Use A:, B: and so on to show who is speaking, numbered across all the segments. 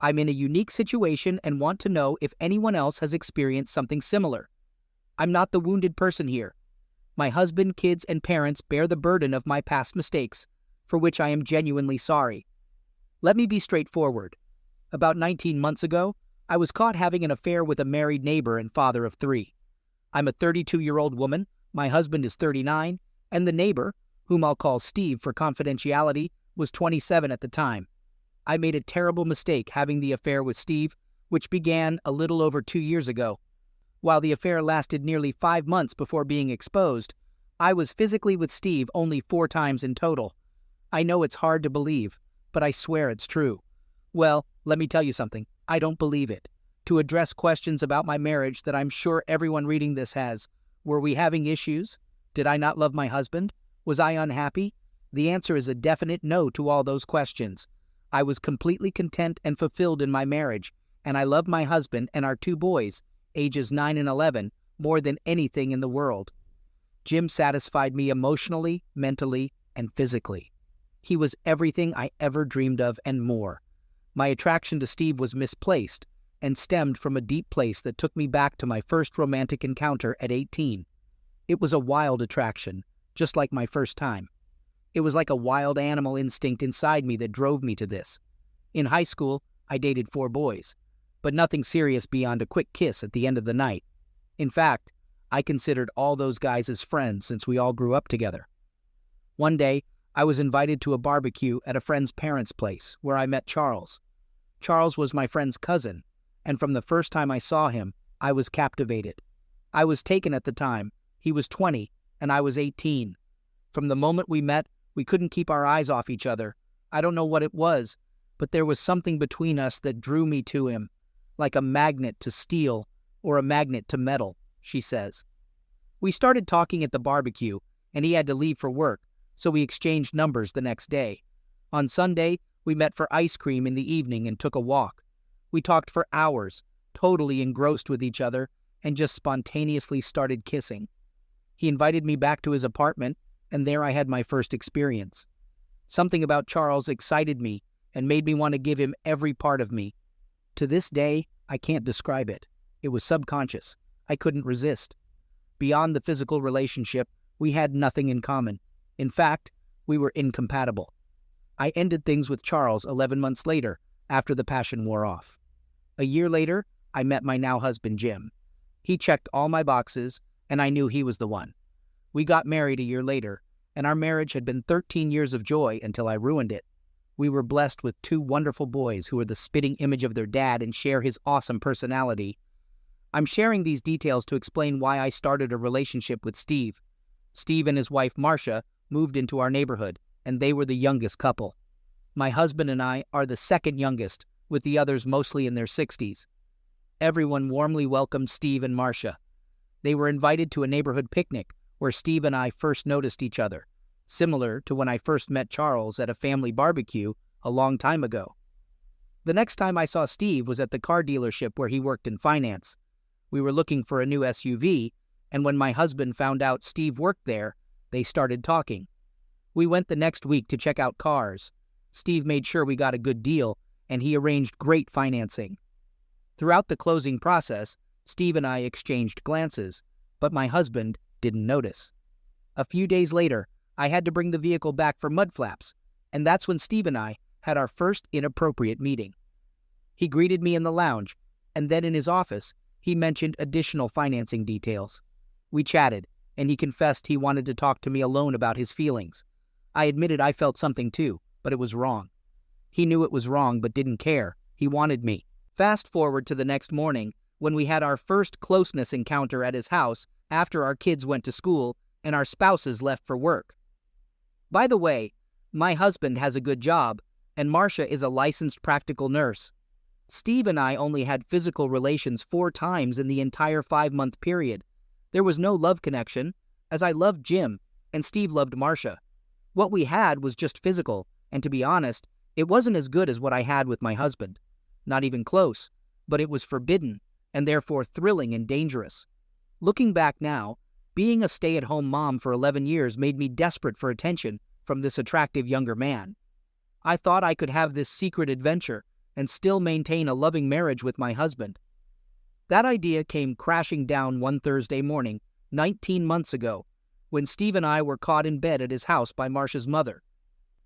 A: I'm in a unique situation and want to know if anyone else has experienced something similar. I'm not the wounded person here. My husband, kids, and parents bear the burden of my past mistakes, for which I am genuinely sorry. Let me be straightforward. About 19 months ago, I was caught having an affair with a married neighbor and father of 3. I'm a 32-year-old woman, my husband is 39, and the neighbor, whom I'll call Steve for confidentiality, was 27 at the time. I made a terrible mistake having the affair with Steve, which began a little over 2 years ago. While the affair lasted nearly 5 months before being exposed, I was physically with Steve only 4 times in total. I know it's hard to believe, but I swear it's true. Well, let me tell you something. I don't believe it. To address questions about my marriage that I'm sure everyone reading this has, were we having issues? Did I not love my husband? Was I unhappy? The answer is a definite no to all those questions. I was completely content and fulfilled in my marriage, and I love my husband and our 2 boys, ages 9 and 11, more than anything in the world. Jim satisfied me emotionally, mentally, and physically. He was everything I ever dreamed of and more. My attraction to Steve was misplaced and stemmed from a deep place that took me back to my first romantic encounter at 18. It was a wild attraction, just like my first time. It was like a wild animal instinct inside me that drove me to this. In high school, I dated 4 boys, but nothing serious beyond a quick kiss at the end of the night. In fact, I considered all those guys as friends since we all grew up together. One day, I was invited to a barbecue at a friend's parents' place where I met Charles. Charles was my friend's cousin, and from the first time I saw him, I was captivated. I was taken at the time. He was 20, and I was 18. From the moment we met, we couldn't keep our eyes off each other. I don't know what it was, but there was something between us that drew me to him, like a magnet to steel or a magnet to metal, she says. We started talking at the barbecue, and he had to leave for work, so we exchanged numbers the next day. On Sunday, we met for ice cream in the evening and took a walk. We talked for hours, totally engrossed with each other, and just spontaneously started kissing. He invited me back to his apartment, and there I had my first experience. Something about Charles excited me and made me want to give him every part of me. To this day, I can't describe it. It was subconscious. I couldn't resist. Beyond the physical relationship, we had nothing in common. In fact, we were incompatible. I ended things with Charles 11 months later, after the passion wore off. A year later, I met my now husband, Jim. He checked all my boxes, and I knew he was the one. We got married a year later, and our marriage had been 13 years of joy until I ruined it. We were blessed with 2 wonderful boys who are the spitting image of their dad and share his awesome personality. I'm sharing these details to explain why I started a relationship with Steve. Steve and his wife, Marcia, moved into our neighborhood, and they were the youngest couple. My husband and I are the second youngest, with the others mostly in their 60s. Everyone warmly welcomed Steve and Marcia. They were invited to a neighborhood picnic where Steve and I first noticed each other, similar to when I first met Charles at a family barbecue a long time ago. The next time I saw Steve was at the car dealership where he worked in finance. We were looking for a new SUV, and when my husband found out Steve worked there, they started talking. We went the next week to check out cars. Steve made sure we got a good deal, and he arranged great financing. Throughout the closing process, Steve and I exchanged glances, but my husband didn't notice. A few days later, I had to bring the vehicle back for mud flaps, and that's when Steve and I had our first inappropriate meeting. He greeted me in the lounge, and then in his office, he mentioned additional financing details. We chatted, and he confessed he wanted to talk to me alone about his feelings. I admitted I felt something too, but it was wrong. He knew it was wrong but didn't care. He wanted me. Fast forward to the next morning, when we had our first closeness encounter at his house after our kids went to school and our spouses left for work. By the way, my husband has a good job, and Marcia is a licensed practical nurse. Steve and I only had physical relations 4 times in the entire 5-month period. There was no love connection, as I loved Jim, and Steve loved Marcia. What we had was just physical, and to be honest, it wasn't as good as what I had with my husband. Not even close, but it was forbidden, and therefore thrilling and dangerous. Looking back now, being a stay-at-home mom for 11 years made me desperate for attention from this attractive younger man. I thought I could have this secret adventure and still maintain a loving marriage with my husband. That idea came crashing down one Thursday morning, 19 months ago, when Steve and I were caught in bed at his house by Marcia's mother.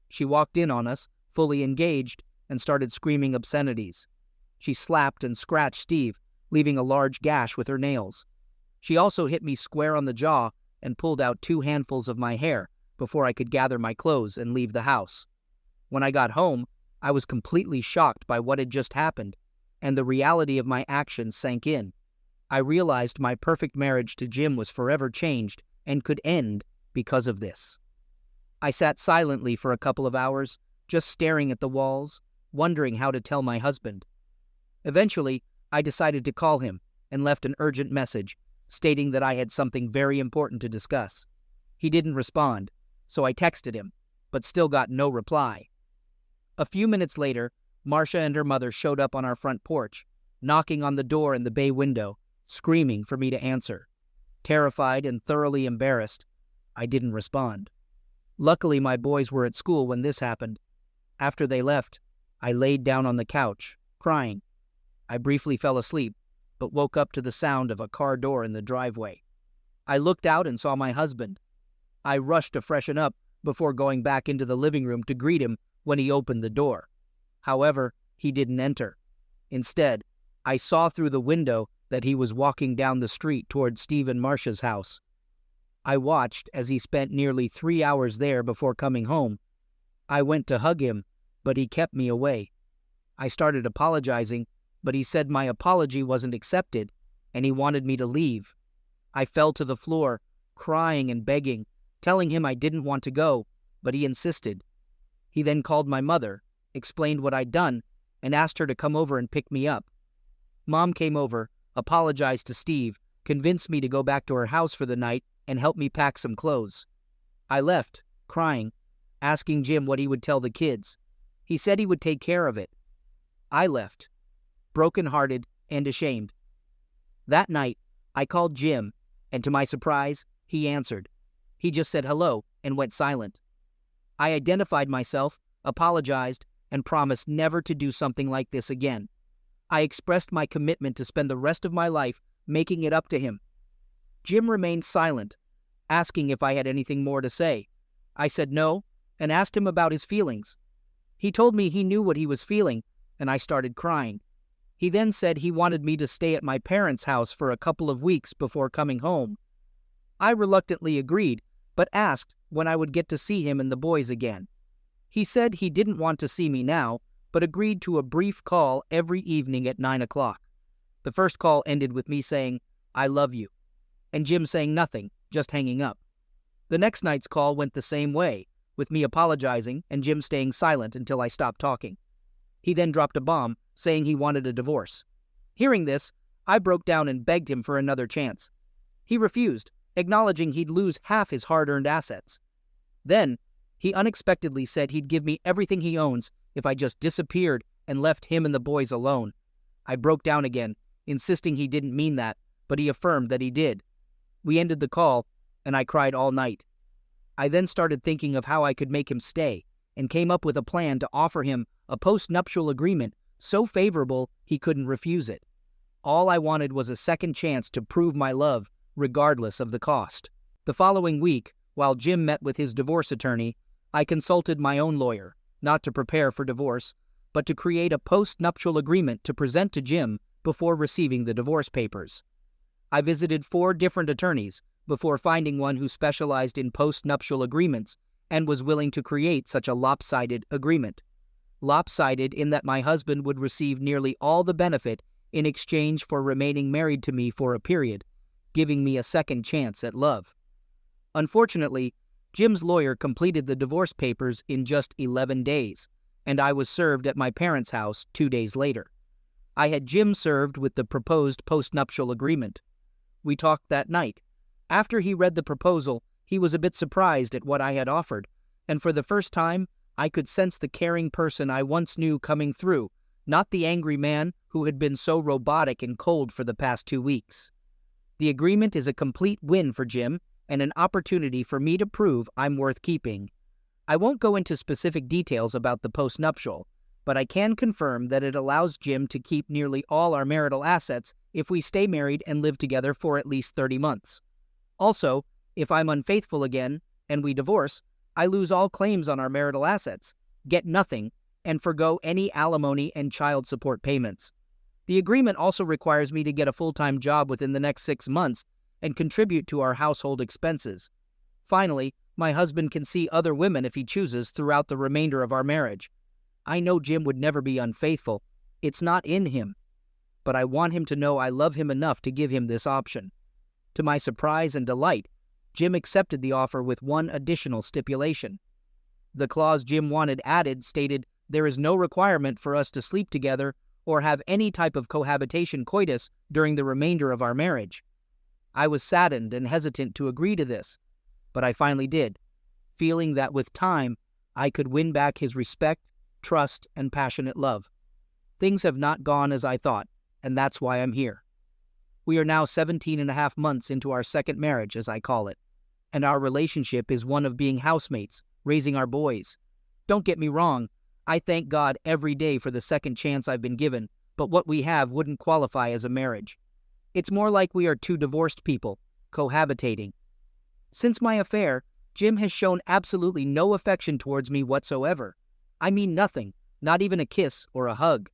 A: She walked in on us, fully engaged, and started screaming obscenities. She slapped and scratched Steve, leaving a large gash with her nails. She also hit me square on the jaw and pulled out 2 handfuls of my hair before I could gather my clothes and leave the house. When I got home, I was completely shocked by what had just happened, and the reality of my actions sank in. I realized my perfect marriage to Jim was forever changed and could end because of this. I sat silently for a couple of hours, just staring at the walls, wondering how to tell my husband. Eventually, I decided to call him and left an urgent message, stating that I had something very important to discuss. He didn't respond, so I texted him, but still got no reply. A few minutes later, Marcia and her mother showed up on our front porch, knocking on the door in the bay window, screaming for me to answer. Terrified and thoroughly embarrassed, I didn't respond. Luckily, my boys were at school when this happened. After they left, I laid down on the couch, crying. I briefly fell asleep, but woke up to the sound of a car door in the driveway. I looked out and saw my husband. I rushed to freshen up before going back into the living room to greet him when he opened the door. However, he didn't enter. Instead, I saw through the window that he was walking down the street toward Steve and Marcia's house. I watched as he spent nearly 3 hours there before coming home. I went to hug him, but he kept me away. I started apologizing, but he said my apology wasn't accepted, and he wanted me to leave. I fell to the floor, crying and begging, telling him I didn't want to go, but he insisted. He then called my mother, explained what I'd done, and asked her to come over and pick me up. Mom came over, apologized to Steve, convinced me to go back to her house for the night, and helped me pack some clothes. I left, crying, asking Jim what he would tell the kids. He said he would take care of it. I left, broken-hearted and ashamed. That night, I called Jim, and to my surprise, he answered. He just said hello and went silent. I identified myself, apologized, and promised never to do something like this again. I expressed my commitment to spend the rest of my life making it up to him. Jim remained silent, asking if I had anything more to say. I said no, and asked him about his feelings. He told me he knew what he was feeling, and I started crying. He then said he wanted me to stay at my parents' house for a couple of weeks before coming home. I reluctantly agreed, but asked when I would get to see him and the boys again. He said he didn't want to see me now, but agreed to a brief call every evening at 9 o'clock. The first call ended with me saying, "I love you," and Jim saying nothing, just hanging up. The next night's call went the same way, with me apologizing and Jim staying silent until I stopped talking. He then dropped a bomb, saying he wanted a divorce. Hearing this, I broke down and begged him for another chance. He refused, acknowledging he'd lose half his hard-earned assets. Then, he unexpectedly said he'd give me everything he owns if I just disappeared and left him and the boys alone. I broke down again, insisting he didn't mean that, but he affirmed that he did. We ended the call, and I cried all night. I then started thinking of how I could make him stay, and came up with a plan to offer him a post-nuptial agreement so favorable he couldn't refuse it. All I wanted was a second chance to prove my love, regardless of the cost. The following week, while Jim met with his divorce attorney, I consulted my own lawyer, not to prepare for divorce, but to create a post-nuptial agreement to present to Jim before receiving the divorce papers. I visited 4 different attorneys before finding one who specialized in post-nuptial agreements and was willing to create such a lopsided agreement. Lopsided in that my husband would receive nearly all the benefit in exchange for remaining married to me for a period, giving me a second chance at love. Unfortunately, Jim's lawyer completed the divorce papers in just 11 days, and I was served at my parents' house 2 days later. I had Jim served with the proposed postnuptial agreement. We talked that night. After he read the proposal, he was a bit surprised at what I had offered, and for the first time, I could sense the caring person I once knew coming through, not the angry man who had been so robotic and cold for the past 2 weeks. The agreement is a complete win for Jim and an opportunity for me to prove I'm worth keeping. I won't go into specific details about the postnuptial, but I can confirm that it allows Jim to keep nearly all our marital assets if we stay married and live together for at least 30 months. Also, if I'm unfaithful again and we divorce, I lose all claims on our marital assets, get nothing, and forgo any alimony and child support payments. The agreement also requires me to get a full-time job within the next 6 months and contribute to our household expenses. Finally, my husband can see other women if he chooses throughout the remainder of our marriage. I know Jim would never be unfaithful. It's not in him. But I want him to know I love him enough to give him this option. To my surprise and delight, Jim accepted the offer with one additional stipulation. The clause Jim wanted added stated there is no requirement for us to sleep together or have any type of cohabitation coitus during the remainder of our marriage. I was saddened and hesitant to agree to this, but I finally did, feeling that with time I could win back his respect, trust, and passionate love. Things have not gone as I thought, and that's why I'm here. We are now 17 and a half months into our second marriage, as I call it, and our relationship is one of being housemates, raising our boys. Don't get me wrong, I thank God every day for the second chance I've been given, but what we have wouldn't qualify as a marriage. It's more like we are two divorced people, cohabitating. Since my affair, Jim has shown absolutely no affection towards me whatsoever. I mean nothing, not even a kiss or a hug.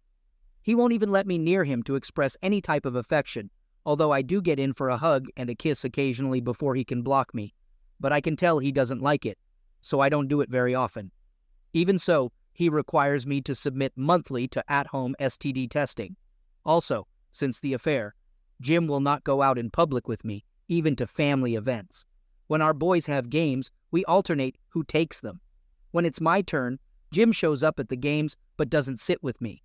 A: He won't even let me near him to express any type of affection, although I do get in for a hug and a kiss occasionally before he can block me. But I can tell he doesn't like it, so I don't do it very often. Even so, he requires me to submit monthly to at-home STD testing. Also, since the affair, Jim will not go out in public with me, even to family events. When our boys have games, we alternate who takes them. When it's my turn, Jim shows up at the games but doesn't sit with me.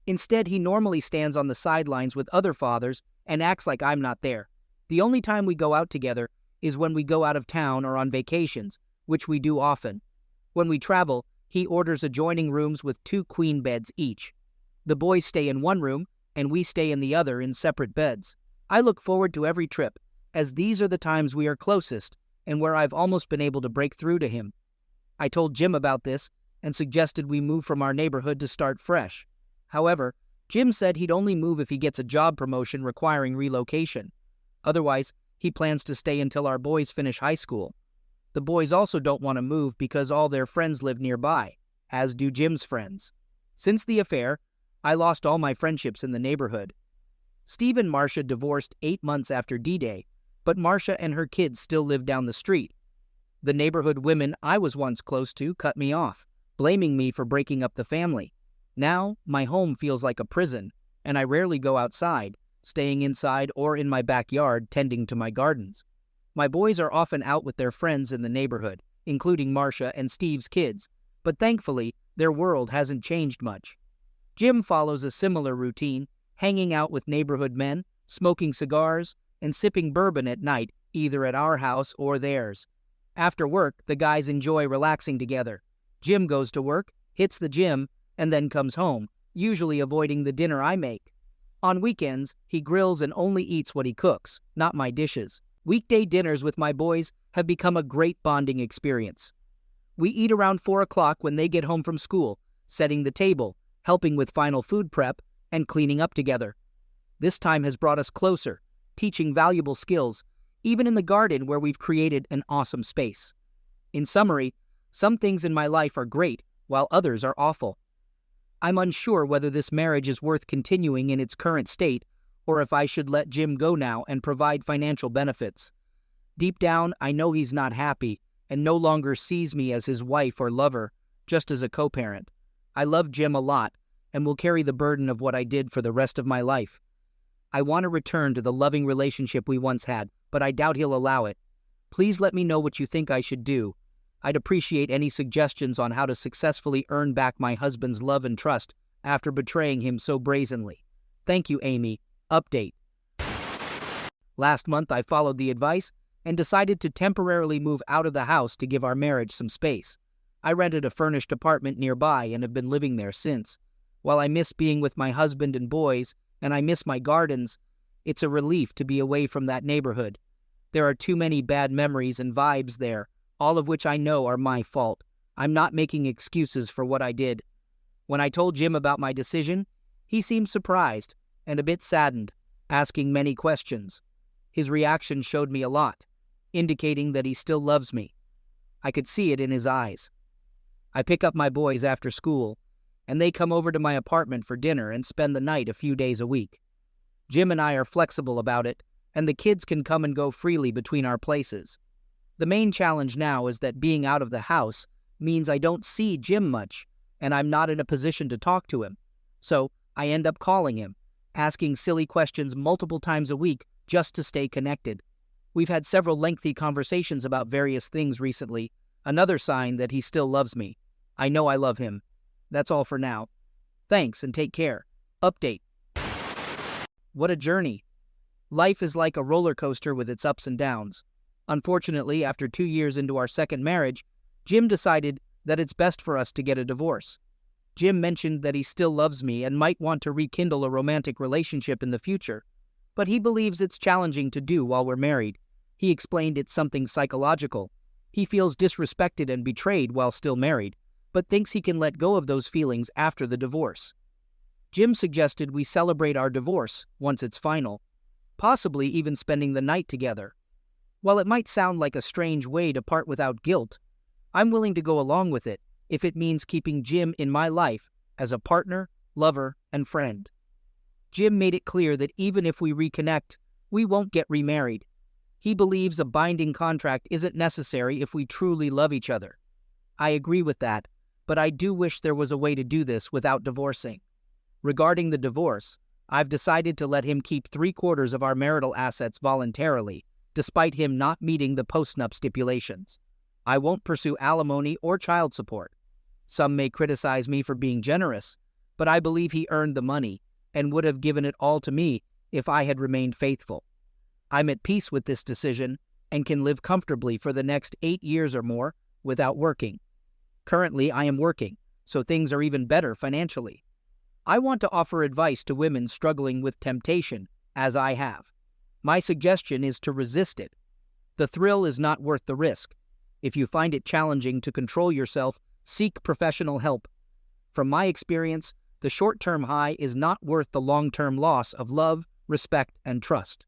A: Instead, he normally stands on the sidelines with other fathers and acts like I'm not there. The only time we go out together is when we go out of town or on vacations, which we do often. When we travel, he orders adjoining rooms with 2 queen beds each. The boys stay in one room, and we stay in the other in separate beds. I look forward to every trip, as these are the times we are closest and where I've almost been able to break through to him. I told Jim about this and suggested we move from our neighborhood to start fresh. However, Jim said he'd only move if he gets a job promotion requiring relocation. Otherwise, he plans to stay until our boys finish high school. The boys also don't want to move because all their friends live nearby, as do Jim's friends. Since the affair, I lost all my friendships in the neighborhood. Steve and Marcia divorced 8 months after D-Day, but Marcia and her kids still live down the street. The neighborhood women I was once close to cut me off, blaming me for breaking up the family. Now, my home feels like a prison, and I rarely go outside, staying inside or in my backyard tending to my gardens. My boys are often out with their friends in the neighborhood, including Marcia and Steve's kids, but thankfully, their world hasn't changed much. Jim follows a similar routine, hanging out with neighborhood men, smoking cigars, and sipping bourbon at night, either at our house or theirs. After work, the guys enjoy relaxing together. Jim goes to work, hits the gym, and then comes home, usually avoiding the dinner I make. On weekends, he grills and only eats what he cooks, not my dishes. Weekday dinners with my boys have become a great bonding experience. We eat around 4 o'clock when they get home from school, setting the table, helping with final food prep, and cleaning up together. This time has brought us closer, teaching valuable skills, even in the garden where we've created an awesome space. In summary, some things in my life are great, while others are awful. I'm unsure whether this marriage is worth continuing in its current state, or if I should let Jim go now and provide financial benefits. Deep down, I know he's not happy and no longer sees me as his wife or lover, just as a co-parent. I love Jim a lot and will carry the burden of what I did for the rest of my life. I want to return to the loving relationship we once had, but I doubt he'll allow it. Please let me know what you think I should do. I'd appreciate any suggestions on how to successfully earn back my husband's love and trust after betraying him so brazenly. Thank you, Amy. Update. Last month, I followed the advice and decided to temporarily move out of the house to give our marriage some space. I rented a furnished apartment nearby and have been living there since. While I miss being with my husband and boys, and I miss my gardens, it's a relief to be away from that neighborhood. There are too many bad memories and vibes there, all of which I know are my fault. I'm not making excuses for what I did. When I told Jim about my decision, he seemed surprised and a bit saddened, asking many questions. His reaction showed me a lot, indicating that he still loves me. I could see it in his eyes. I pick up my boys after school, and they come over to my apartment for dinner and spend the night a few days a week. Jim and I are flexible about it, and the kids can come and go freely between our places. The main challenge now is that being out of the house means I don't see Jim much, and I'm not in a position to talk to him. So I end up calling him, asking silly questions multiple times a week just to stay connected. We've had several lengthy conversations about various things recently, another sign that he still loves me. I know I love him. That's all for now. Thanks and take care. Update. What a journey. Life is like a roller coaster with its ups and downs. Unfortunately, after 2 years into our second marriage, Jim decided that it's best for us to get a divorce. Jim mentioned that he still loves me and might want to rekindle a romantic relationship in the future, but he believes it's challenging to do while we're married. He explained it's something psychological. He feels disrespected and betrayed while still married, but thinks he can let go of those feelings after the divorce. Jim suggested we celebrate our divorce once it's final, possibly even spending the night together. While it might sound like a strange way to part without guilt, I'm willing to go along with it if it means keeping Jim in my life as a partner, lover, and friend. Jim made it clear that even if we reconnect, we won't get remarried. He believes a binding contract isn't necessary if we truly love each other. I agree with that, but I do wish there was a way to do this without divorcing. Regarding the divorce, I've decided to let him keep 3/4 of our marital assets voluntarily, despite him not meeting the postnup stipulations. I won't pursue alimony or child support. Some may criticize me for being generous, but I believe he earned the money and would have given it all to me if I had remained faithful. I'm at peace with this decision and can live comfortably for the next 8 years or more without working. Currently, I am working, so things are even better financially. I want to offer advice to women struggling with temptation, as I have. My suggestion is to resist it. The thrill is not worth the risk. If you find it challenging to control yourself, seek professional help. From my experience, the short-term high is not worth the long-term loss of love, respect, and trust.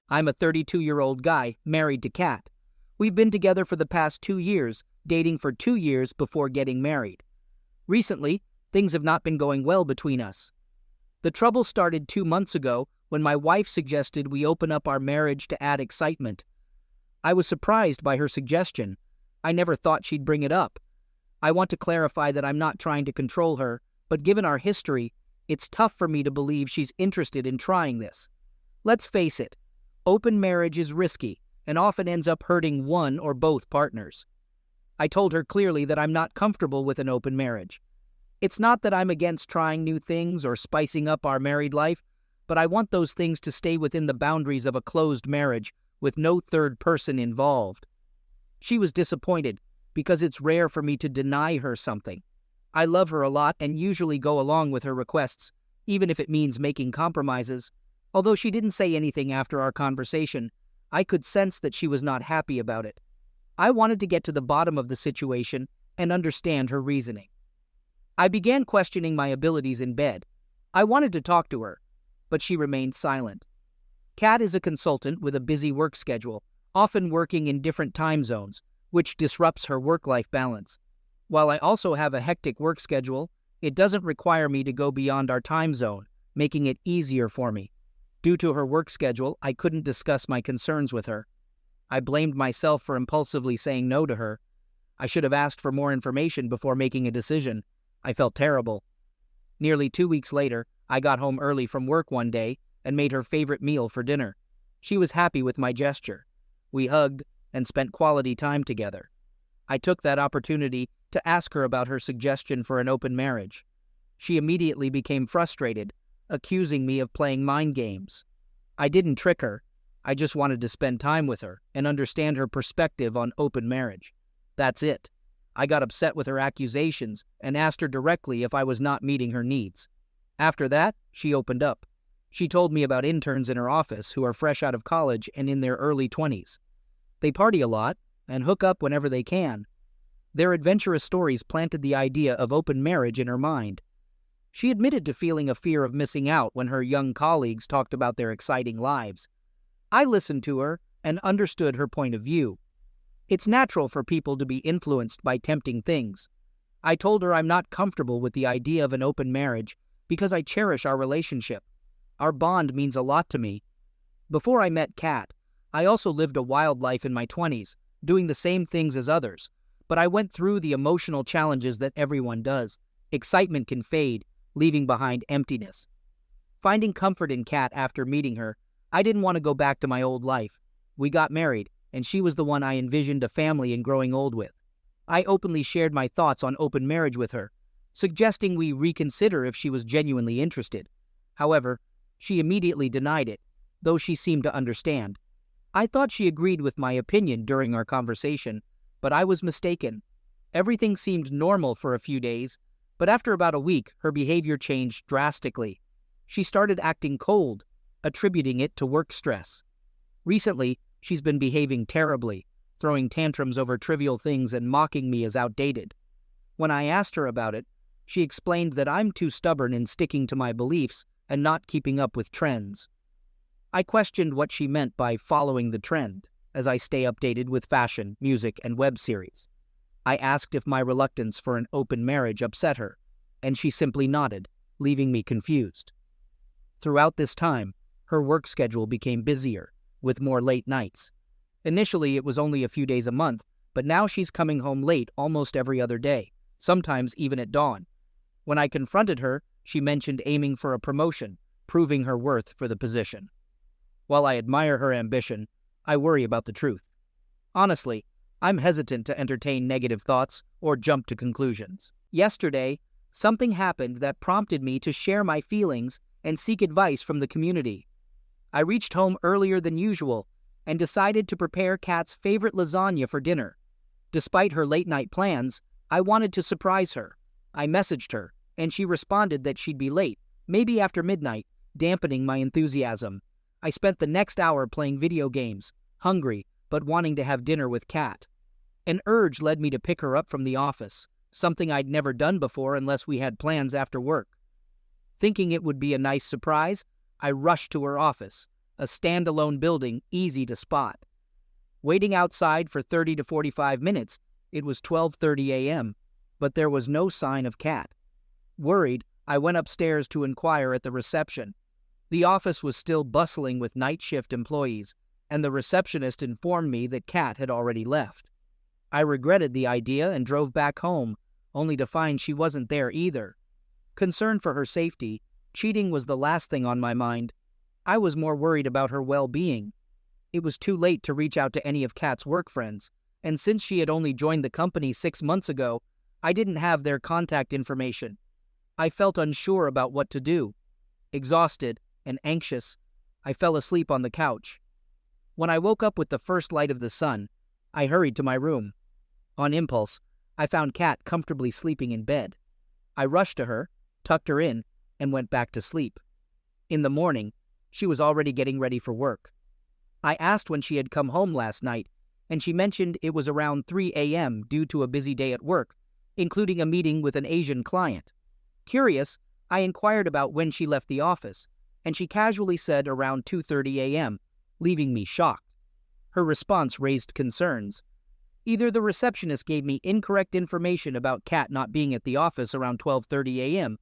A: I'm a 32-year-old guy married to Kat. We've been together for the past 2 years, dating for 2 years before getting married. Recently, things have not been going well between us. The trouble started 2 months ago when my wife suggested we open up our marriage to add excitement. I was surprised by her suggestion. I never thought she'd bring it up. I want to clarify that I'm not trying to control her, but given our history, it's tough for me to believe she's interested in trying this. Let's face it, open marriage is risky and often ends up hurting one or both partners. I told her clearly that I'm not comfortable with an open marriage. It's not that I'm against trying new things or spicing up our married life, but I want those things to stay within the boundaries of a closed marriage with no third person involved. She was disappointed because it's rare for me to deny her something. I love her a lot and usually go along with her requests, even if it means making compromises. Although she didn't say anything after our conversation, I could sense that she was not happy about it. I wanted to get to the bottom of the situation and understand her reasoning. I began questioning my abilities in bed. I wanted to talk to her, but she remained silent. Kat is a consultant with a busy work schedule, often working in different time zones, which disrupts her work-life balance. While I also have a hectic work schedule, it doesn't require me to go beyond our time zone, making it easier for me. Due to her work schedule, I couldn't discuss my concerns with her. I blamed myself for impulsively saying no to her. I should have asked for more information before making a decision. I felt terrible. Nearly 2 weeks later, I got home early from work one day and made her favorite meal for dinner. She was happy with my gesture. We hugged and spent quality time together. I took that opportunity to ask her about her suggestion for an open marriage. She immediately became frustrated, accusing me of playing mind games. I didn't trick her. I just wanted to spend time with her and understand her perspective on open marriage. That's it. I got upset with her accusations and asked her directly if I was not meeting her needs. After that, she opened up. She told me about interns in her office who are fresh out of college and in their early 20s. They party a lot and hook up whenever they can. Their adventurous stories planted the idea of open marriage in her mind. She admitted to feeling a fear of missing out when her young colleagues talked about their exciting lives. I listened to her and understood her point of view. It's natural for people to be influenced by tempting things. I told her I'm not comfortable with the idea of an open marriage because I cherish our relationship. Our bond means a lot to me. Before I met Kat, I also lived a wild life in my 20s, doing the same things as others, but I went through the emotional challenges that everyone does. Excitement can fade, leaving behind emptiness. Finding comfort in Kat after meeting her, I didn't want to go back to my old life. We got married, and she was the one I envisioned a family and growing old with. I openly shared my thoughts on open marriage with her, suggesting we reconsider if she was genuinely interested. However, she immediately denied it, though she seemed to understand. I thought she agreed with my opinion during our conversation, but I was mistaken. Everything seemed normal for a few days, but after about a week, her behavior changed drastically. She started acting cold, attributing it to work stress. Recently, she's been behaving terribly, throwing tantrums over trivial things and mocking me as outdated. When I asked her about it, she explained that I'm too stubborn in sticking to my beliefs and not keeping up with trends. I questioned what she meant by following the trend, as I stay updated with fashion, music, and web series. I asked if my reluctance for an open marriage upset her, and she simply nodded, leaving me confused. Throughout this time, her work schedule became busier, with more late nights. Initially, it was only a few days a month, but now she's coming home late almost every other day, sometimes even at dawn. When I confronted her, she mentioned aiming for a promotion, proving her worth for the position. While I admire her ambition, I worry about the truth. Honestly, I'm hesitant to entertain negative thoughts or jump to conclusions. Yesterday, something happened that prompted me to share my feelings and seek advice from the community. I reached home earlier than usual and decided to prepare Kat's favorite lasagna for dinner. Despite her late-night plans, I wanted to surprise her. I messaged her, and she responded that she'd be late, maybe after midnight, dampening my enthusiasm. I spent the next hour playing video games, hungry, but wanting to have dinner with Kat. An urge led me to pick her up from the office, something I'd never done before unless we had plans after work. Thinking it would be a nice surprise, I rushed to her office, a standalone building easy to spot. Waiting outside for 30 to 45 minutes, it was 12:30 a.m., but there was no sign of Kat. Worried, I went upstairs to inquire at the reception. The office was still bustling with night shift employees, and the receptionist informed me that Kat had already left. I regretted the idea and drove back home, only to find she wasn't there either. Concerned for her safety, cheating was the last thing on my mind. I was more worried about her well-being. It was too late to reach out to any of Kat's work friends, and since she had only joined the company 6 months ago, I didn't have their contact information. I felt unsure about what to do. Exhausted and anxious, I fell asleep on the couch. When I woke up with the first light of the sun, I hurried to my room. On impulse, I found Kat comfortably sleeping in bed. I rushed to her, tucked her in, and went back to sleep. In the morning, she was already getting ready for work. I asked when she had come home last night, and she mentioned it was around 3 a.m. due to a busy day at work, including a meeting with an Asian client. Curious, I inquired about when she left the office, and she casually said around 2:30 a.m., leaving me shocked. Her response raised concerns. Either the receptionist gave me incorrect information about Kat not being at the office around 12:30 a.m.,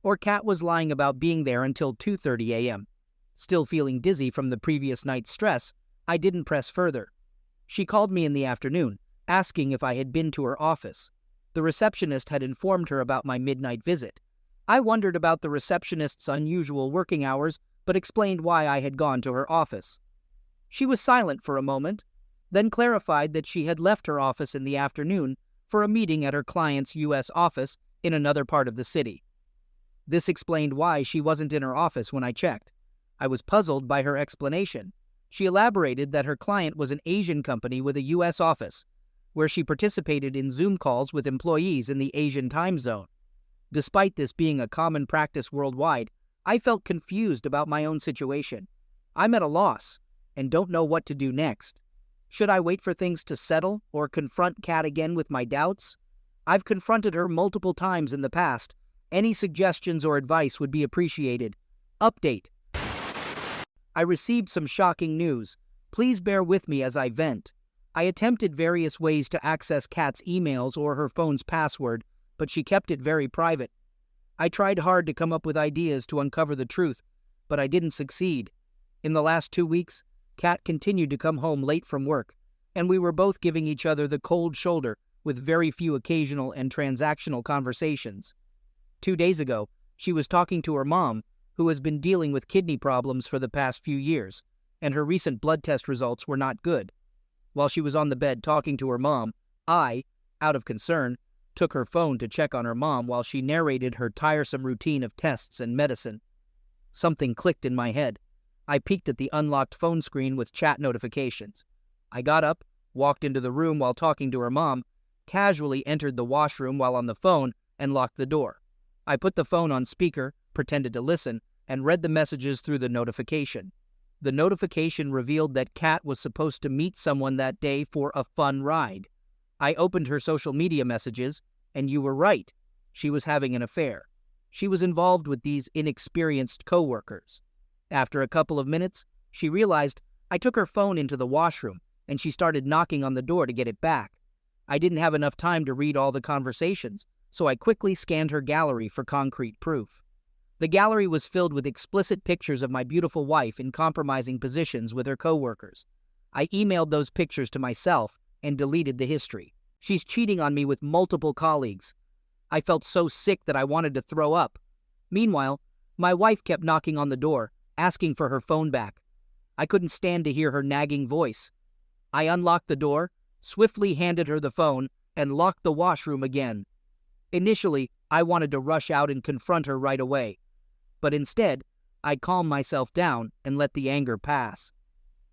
A: or Kat was lying about being there until 2:30 a.m. Still feeling dizzy from the previous night's stress, I didn't press further. She called me in the afternoon, asking if I had been to her office. The receptionist had informed her about my midnight visit. I wondered about the receptionist's unusual working hours, but explained why I had gone to her office. She was silent for a moment, then clarified that she had left her office in the afternoon for a meeting at her client's U.S. office in another part of the city. This explained why she wasn't in her office when I checked. I was puzzled by her explanation. She elaborated that her client was an Asian company with a U.S. office, where she participated in Zoom calls with employees in the Asian time zone. Despite this being a common practice worldwide, I felt confused about my own situation. I'm at a loss and don't know what to do next. Should I wait for things to settle or confront Kat again with my doubts? I've confronted her multiple times in the past. Any suggestions or advice would be appreciated. Update. I received some shocking news. Please bear with me as I vent. I attempted various ways to access Kat's emails or her phone's password, but she kept it very private. I tried hard to come up with ideas to uncover the truth, but I didn't succeed. In the last 2 weeks, Kat continued to come home late from work, and we were both giving each other the cold shoulder with very few occasional and transactional conversations. 2 days ago, she was talking to her mom, who has been dealing with kidney problems for the past few years, and her recent blood test results were not good. While she was on the bed talking to her mom, I, out of concern, took her phone to check on her mom while she narrated her tiresome routine of tests and medicine. Something clicked in my head. I peeked at the unlocked phone screen with chat notifications. I got up, walked into the room while talking to her mom, casually entered the washroom while on the phone, and locked the door. I put the phone on speaker, pretended to listen, and read the messages through the notification. The notification revealed that Kat was supposed to meet someone that day for a fun ride. I opened her social media messages, and you were right. She was having an affair. She was involved with these inexperienced coworkers. After a couple of minutes, she realized I took her phone into the washroom, and she started knocking on the door to get it back. I didn't have enough time to read all the conversations, so I quickly scanned her gallery for concrete proof. The gallery was filled with explicit pictures of my beautiful wife in compromising positions with her coworkers. I emailed those pictures to myself and deleted the history. She's cheating on me with multiple colleagues. I felt so sick that I wanted to throw up. Meanwhile, my wife kept knocking on the door, asking for her phone back. I couldn't stand to hear her nagging voice. I unlocked the door, swiftly handed her the phone, and locked the washroom again. Initially, I wanted to rush out and confront her right away. But instead, I calmed myself down and let the anger pass.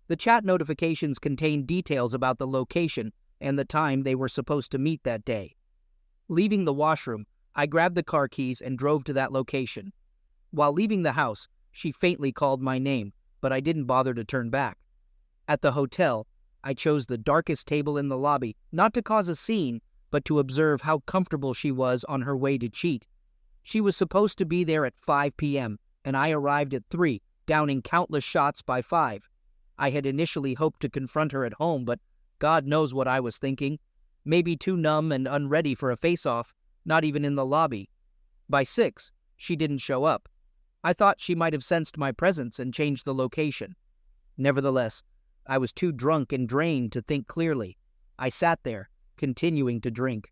A: The chat notifications contained details about the location and the time they were supposed to meet that day. Leaving the washroom, I grabbed the car keys and drove to that location. While leaving the house, she faintly called my name, but I didn't bother to turn back. At the hotel, I chose the darkest table in the lobby, not to cause a scene, but to observe how comfortable she was on her way to cheat. She was supposed to be there at 5 p.m., and I arrived at 3, downing countless shots by 5. I had initially hoped to confront her at home, but God knows what I was thinking. Maybe too numb and unready for a face-off, not even in the lobby. By 6, she didn't show up. I thought she might have sensed my presence and changed the location. Nevertheless, I was too drunk and drained to think clearly. I sat there, continuing to drink.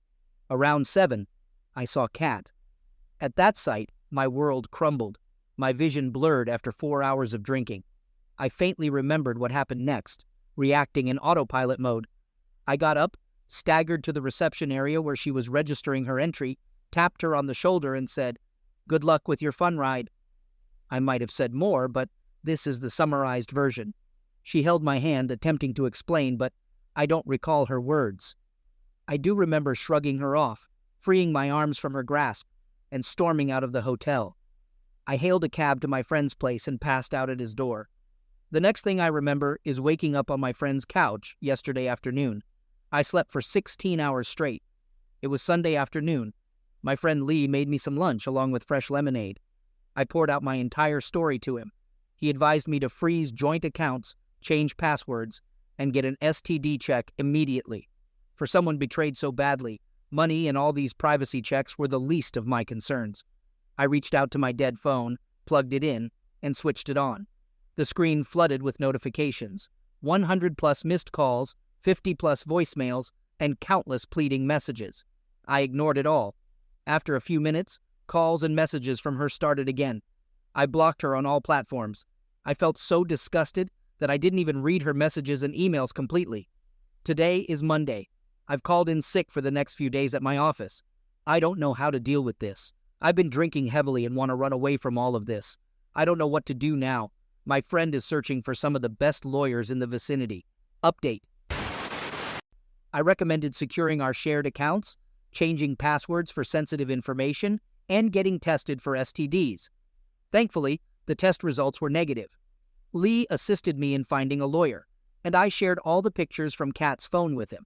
A: Around 7, I saw Kat. At that sight, my world crumbled. My vision blurred after 4 hours of drinking. I faintly remembered what happened next, reacting in autopilot mode. I got up, staggered to the reception area where she was registering her entry, tapped her on the shoulder and said, "Good luck with your fun ride." I might have said more, but this is the summarized version. She held my hand, attempting to explain, but I don't recall her words. I do remember shrugging her off, freeing my arms from her grasp, and storming out of the hotel. I hailed a cab to my friend's place and passed out at his door. The next thing I remember is waking up on my friend's couch yesterday afternoon. I slept for 16 hours straight. It was Sunday afternoon. My friend Lee made me some lunch along with fresh lemonade. I poured out my entire story to him. He advised me to freeze joint accounts, change passwords, and get an STD check immediately. For someone betrayed so badly, money and all these privacy checks were the least of my concerns. I reached out to my dead phone, plugged it in, and switched it on. The screen flooded with notifications, 100+ missed calls, 50+ voicemails, and countless pleading messages. I ignored it all. After a few minutes, calls and messages from her started again. I blocked her on all platforms. I felt so disgusted that I didn't even read her messages and emails completely. Today is Monday. I've called in sick for the next few days at my office. I don't know how to deal with this. I've been drinking heavily and want to run away from all of this. I don't know what to do now. My friend is searching for some of the best lawyers in the vicinity. Update. I recommended securing our shared accounts, changing passwords for sensitive information, and getting tested for STDs. Thankfully, the test results were negative. Lee assisted me in finding a lawyer. and I shared all the pictures from Kat's phone with him.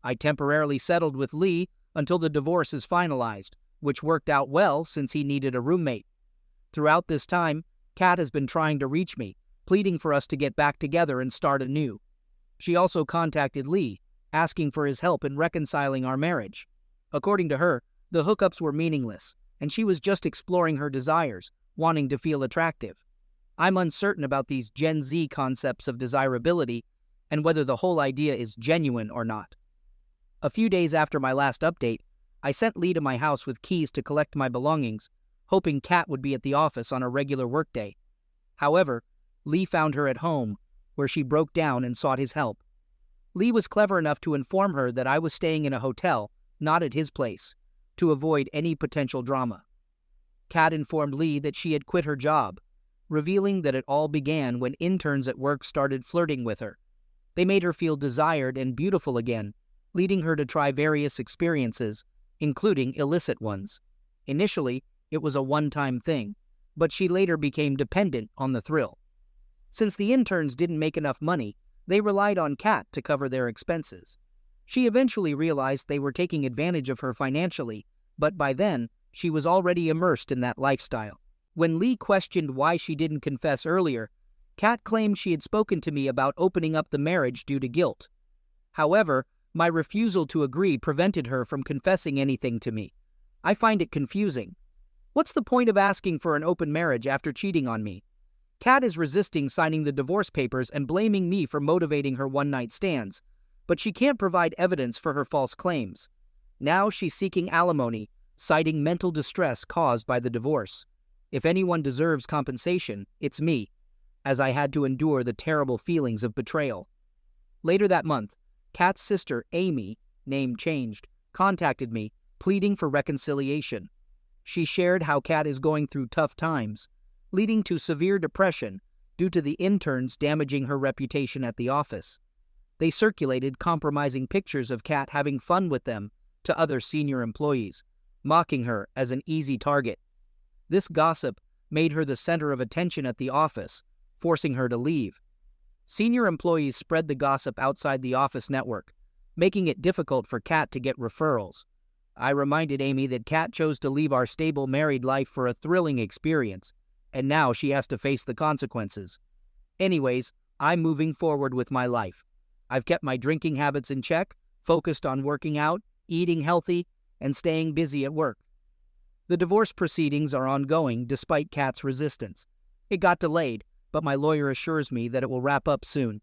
A: I temporarily settled with Lee until the divorce is finalized, which worked out well since he needed a roommate. Throughout this time, Kat has been trying to reach me, pleading for us to get back together and start anew. She also contacted Lee, asking for his help in reconciling our marriage. According to her, the hookups were meaningless, and she was just exploring her desires, wanting to feel attractive. I'm uncertain about these Gen Z concepts of desirability and whether the whole idea is genuine or not. A few days after my last update, I sent Lee to my house with keys to collect my belongings, hoping Kat would be at the office on a regular workday. However, Lee found her at home, where she broke down and sought his help. Lee was clever enough to inform her that I was staying in a hotel, not at his place, to avoid any potential drama. Kat informed Lee that she had quit her job, revealing that it all began when interns at work started flirting with her. They made her feel desired and beautiful again, leading her to try various experiences, including illicit ones. Initially, it was a one-time thing, but she later became dependent on the thrill. Since the interns didn't make enough money, they relied on Kat to cover their expenses. She eventually realized they were taking advantage of her financially, but by then, she was already immersed in that lifestyle. When Lee questioned why she didn't confess earlier, Kat claimed she had spoken to me about opening up the marriage due to guilt. However, my refusal to agree prevented her from confessing anything to me. I find it confusing. What's the point of asking for an open marriage after cheating on me? Kat is resisting signing the divorce papers and blaming me for motivating her one-night stands, but she can't provide evidence for her false claims. Now she's seeking alimony, citing mental distress caused by the divorce. If anyone deserves compensation, it's me, as I had to endure the terrible feelings of betrayal. Later that month, Kat's sister, Amy, name changed, contacted me, pleading for reconciliation. She shared how Kat is going through tough times, leading to severe depression due to the interns damaging her reputation at the office. They circulated compromising pictures of Kat having fun with them to other senior employees, mocking her as an easy target. This gossip made her the center of attention at the office, forcing her to leave. Senior employees spread the gossip outside the office network, making it difficult for Kat to get referrals. I reminded Amy that Kat chose to leave our stable married life for a thrilling experience, and now she has to face the consequences. Anyways, I'm moving forward with my life. I've kept my drinking habits in check, focused on working out, eating healthy, and staying busy at work. The divorce proceedings are ongoing despite Kat's resistance. It got delayed, but my lawyer assures me that it will wrap up soon.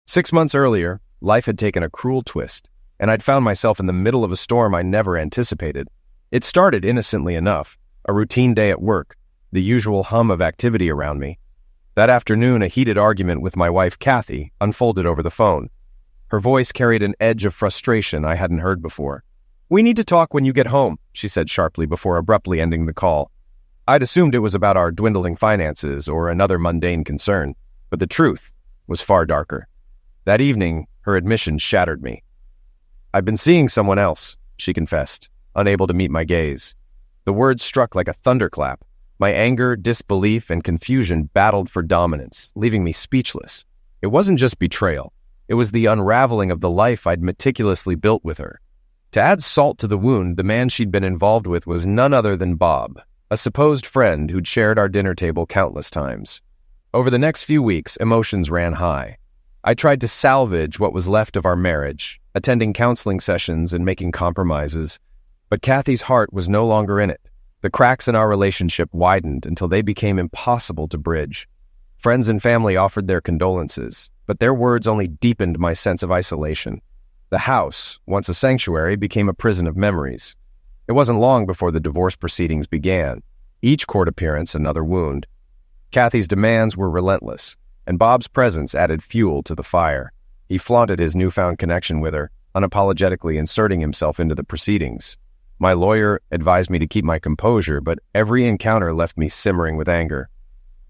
B: Six months earlier, life had taken a cruel twist, and I'd found myself in the middle of a storm I never anticipated. It started innocently enough, a routine day at work, the usual hum of activity around me. That afternoon, a heated argument with my wife, Kathy, unfolded over the phone. Her voice carried an edge of frustration I hadn't heard before. "We need to talk when you get home," she said sharply before abruptly ending the call. I'd assumed it was about our dwindling finances or another mundane concern, but the truth was far darker. That evening, her admission shattered me. "I've been seeing someone else," she confessed, unable to meet my gaze. The words struck like a thunderclap. My anger, disbelief, and confusion battled for dominance, leaving me speechless. It wasn't just betrayal. It was the unraveling of the life I'd meticulously built with her. To add salt to the wound, the man she'd been involved with was none other than Bob, a supposed friend who'd shared our dinner table countless times. Over the next few weeks, emotions ran high. I tried to salvage what was left of our marriage, attending counseling sessions and making compromises, but Kathy's heart was no longer in it. The cracks in our relationship widened until they became impossible to bridge. Friends and family offered their condolences, but their words only deepened my sense of isolation. The house, once a sanctuary, became a prison of memories. It wasn't long before the divorce proceedings began, each court appearance another wound. Kathy's demands were relentless, and Bob's presence added fuel to the fire. He flaunted his newfound connection with her, unapologetically inserting himself into the proceedings. My lawyer advised me to keep my composure, but every encounter left me simmering with anger.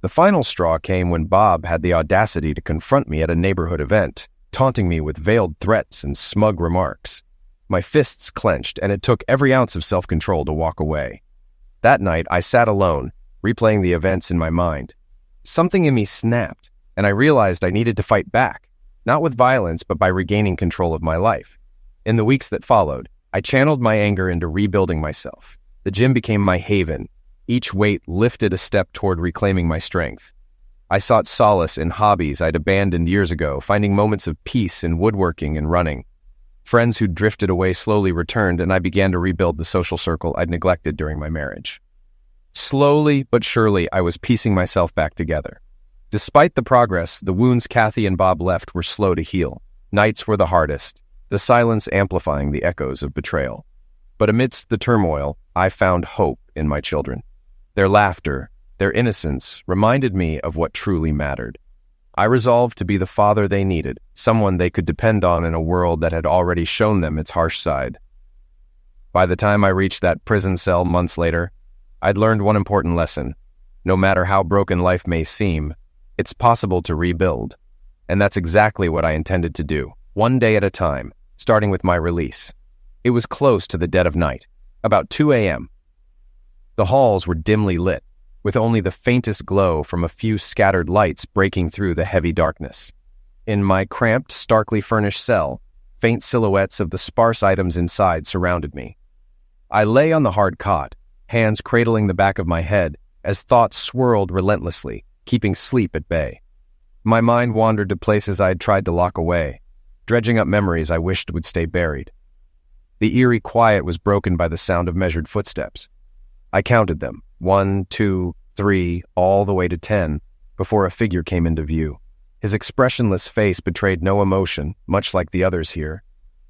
B: The final straw came when Bob had the audacity to confront me at a neighborhood event, taunting me with veiled threats and smug remarks. My fists clenched, and it took every ounce of self-control to walk away. That night, I sat alone, replaying the events in my mind. Something in me snapped, and I realized I needed to fight back, not with violence, but by regaining control of my life. In the weeks that followed, I channeled my anger into rebuilding myself. The gym became my haven. Each weight lifted a step toward reclaiming my strength. I sought solace in hobbies I'd abandoned years ago, finding moments of peace in woodworking and running. Friends who'd drifted away slowly returned, and I began to rebuild the social circle I'd neglected during my marriage. Slowly but surely, I was piecing myself back together. Despite the progress, the wounds Kathy and Bob left were slow to heal. Nights were the hardest, the silence amplifying the echoes of betrayal. But amidst the turmoil, I found hope in my children. Their laughter, their innocence, reminded me of what truly mattered. I resolved to be the father they needed, someone they could depend on in a world that had already shown them its harsh side. By the time I reached that prison cell months later, I'd learned one important lesson. No matter how broken life may seem, it's possible to rebuild. And that's exactly what I intended to do, one day at a time, starting with my release. It was close to the dead of night, about 2 a.m. The halls were dimly lit, with only the faintest glow from a few scattered lights breaking through the heavy darkness. In my cramped, starkly furnished cell, faint silhouettes of the sparse items inside surrounded me. I lay on the hard cot, hands cradling the back of my head, as thoughts swirled relentlessly, keeping sleep at bay. My mind wandered to places I had tried to lock away, dredging up memories I wished would stay buried. The eerie quiet was broken by the sound of measured footsteps. I counted them, 1, 2, 3, all the way to 10, before a figure came into view. His expressionless face betrayed no emotion, much like the others here.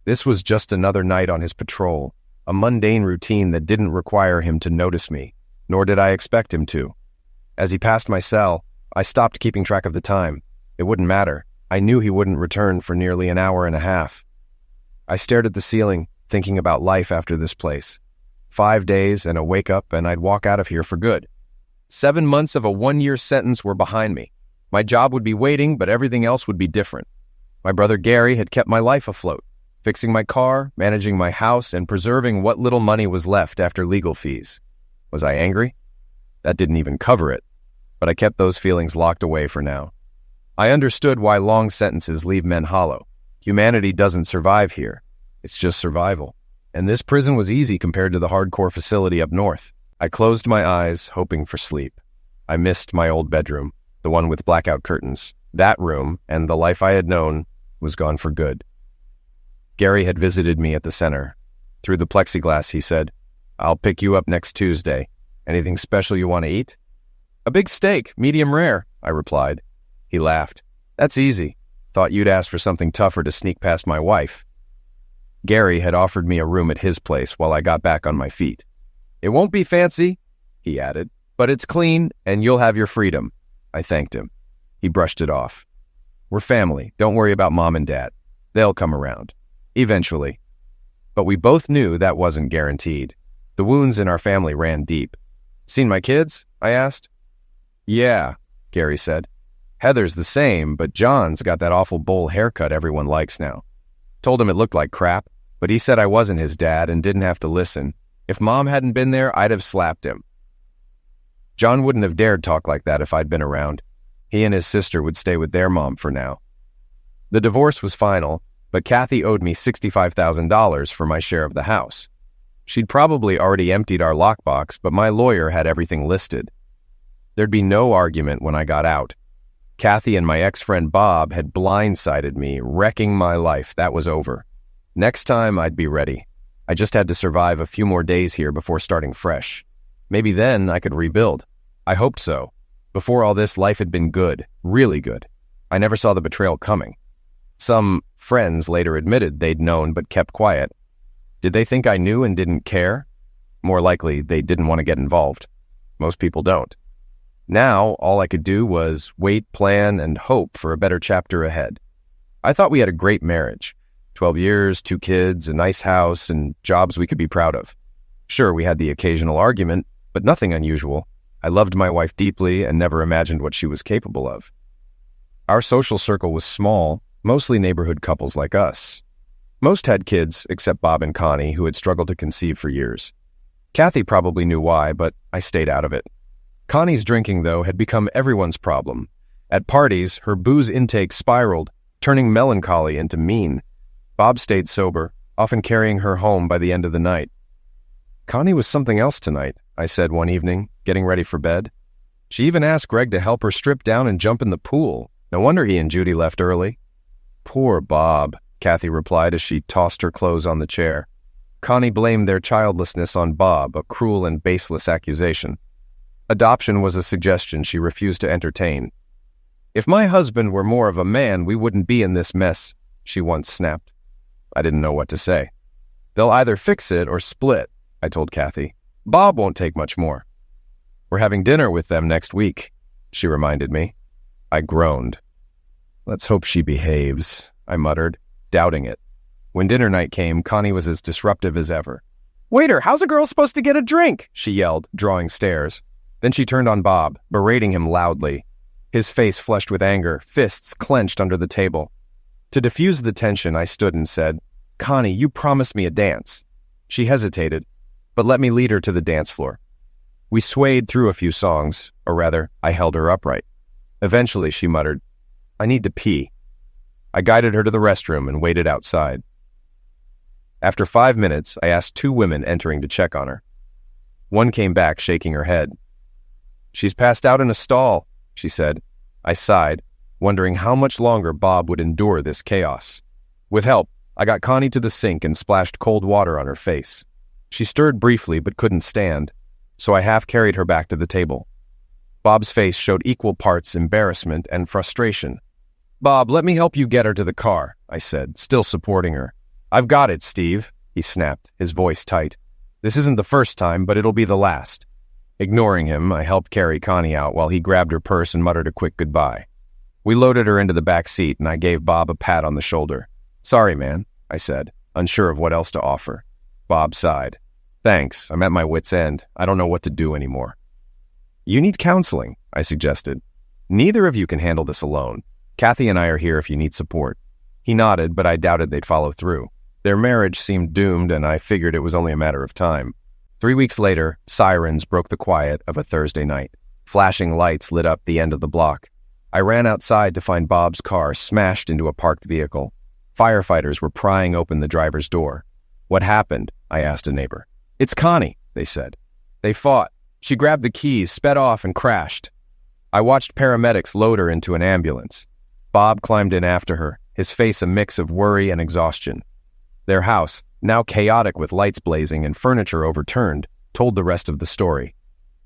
B: This was just another night on his patrol, a mundane routine that didn't require him to notice me, nor did I expect him to. As he passed my cell, I stopped keeping track of the time. It wouldn't matter. I knew he wouldn't return for nearly an hour and a half. I stared at the ceiling, thinking about life after this place. 5 days and a wake-up, and I'd walk out of here for good. 7 months of a 1-year sentence were behind me. My job would be waiting, but everything else would be different. My brother Gary had kept my life afloat, fixing my car, managing my house, and preserving what little money was left after legal fees. Was I angry? That didn't even cover it, but I kept those feelings locked away for now. I understood why long sentences leave men hollow. Humanity doesn't survive here. It's just survival. And this prison was easy compared to the hardcore facility up north. I closed my eyes, hoping for sleep. I missed my old bedroom, the one with blackout curtains. That room, and the life I had known, was gone for good. Gary had visited me at the center. Through the plexiglass, he said, "I'll pick you up next Tuesday. Anything special you want to eat?" "A big steak, medium rare," I replied. He laughed. "That's easy. Thought you'd ask for something tougher to sneak past my wife." Gary had offered me a room at his place while I got back on my feet. "It won't be fancy," he added, "but it's clean and you'll have your freedom." I thanked him. He brushed it off. "We're family. Don't worry about Mom and Dad. They'll come around. Eventually." But we both knew that wasn't guaranteed. The wounds in our family ran deep. "Seen my kids?" I asked. "Yeah," Gary said. "Heather's the same, but John's got that awful bowl haircut everyone likes now. Told him it looked like crap, but he said I wasn't his dad and didn't have to listen. If Mom hadn't been there, I'd have slapped him." John wouldn't have dared talk like that if I'd been around. He and his sister would stay with their mom for now. The divorce was final, but Kathy owed me $65,000 for my share of the house. She'd probably already emptied our lockbox, but my lawyer had everything listed. There'd be no argument when I got out. Kathy and my ex-friend Bob had blindsided me, wrecking my life. That was over. Next time, I'd be ready. I just had to survive a few more days here before starting fresh. Maybe then I could rebuild. I hoped so. Before all this, life had been good, really good. I never saw the betrayal coming. Some friends later admitted they'd known but kept quiet. Did they think I knew and didn't care? More likely, they didn't want to get involved. Most people don't. Now, all I could do was wait, plan, and hope for a better chapter ahead. I thought we had a great marriage. 12 years, 2 kids, a nice house, and jobs we could be proud of. Sure, we had the occasional argument, but nothing unusual. I loved my wife deeply and never imagined what she was capable of. Our social circle was small, mostly neighborhood couples like us. Most had kids, except Bob and Connie, who had struggled to conceive for years. Kathy probably knew why, but I stayed out of it. Connie's drinking, though, had become everyone's problem. At parties, her booze intake spiraled, turning melancholy into mean. Bob stayed sober, often carrying her home by the end of the night. Connie was something else tonight, I said one evening, getting ready for bed. She even asked Greg to help her strip down and jump in the pool. No wonder he and Judy left early. Poor Bob, Kathy replied as she tossed her clothes on the chair. Connie blamed their childlessness on Bob, a cruel and baseless accusation. Adoption was a suggestion she refused to entertain. If my husband were more of a man, we wouldn't be in this mess, she once snapped. I didn't know what to say. They'll either fix it or split, I told Kathy. Bob won't take much more. We're having dinner with them next week, she reminded me. I groaned. Let's hope she behaves, I muttered, doubting it. When dinner night came, Connie was as disruptive as ever. Waiter, how's a girl supposed to get a drink? She yelled, drawing stares. Then she turned on Bob, berating him loudly. His face flushed with anger, fists clenched under the table. To diffuse the tension, I stood and said, Connie, you promised me a dance. She hesitated, but let me lead her to the dance floor. We swayed through a few songs, or rather, I held her upright. Eventually, she muttered, I need to pee. I guided her to the restroom and waited outside. After 5 minutes, I asked 2 women entering to check on her. One came back, shaking her head. She's passed out in a stall, she said. I sighed, wondering how much longer Bob would endure this chaos. With help, I got Connie to the sink and splashed cold water on her face. She stirred briefly but couldn't stand, so I half-carried her back to the table. Bob's face showed equal parts embarrassment and frustration. Bob, let me help you get her to the car, I said, still supporting her. I've got it, Steve, he snapped, his voice tight. This isn't the first time, but it'll be the last. Ignoring him, I helped carry Connie out while he grabbed her purse and muttered a quick goodbye. We loaded her into the back seat, and I gave Bob a pat on the shoulder. Sorry, man, I said, unsure of what else to offer. Bob sighed. Thanks, I'm at my wit's end. I don't know what to do anymore. You need counseling, I suggested. Neither of you can handle this alone. Kathy and I are here if you need support. He nodded, but I doubted they'd follow through. Their marriage seemed doomed, and I figured it was only a matter of time. 3 weeks later, sirens broke the quiet of a Thursday night. Flashing lights lit up the end of the block. I ran outside to find Bob's car smashed into a parked vehicle. Firefighters were prying open the driver's door. What happened? I asked a neighbor. It's Connie, they said. They fought. She grabbed the keys, sped off, and crashed. I watched paramedics load her into an ambulance. Bob climbed in after her, his face a mix of worry and exhaustion. Their house, now chaotic with lights blazing and furniture overturned, told the rest of the story.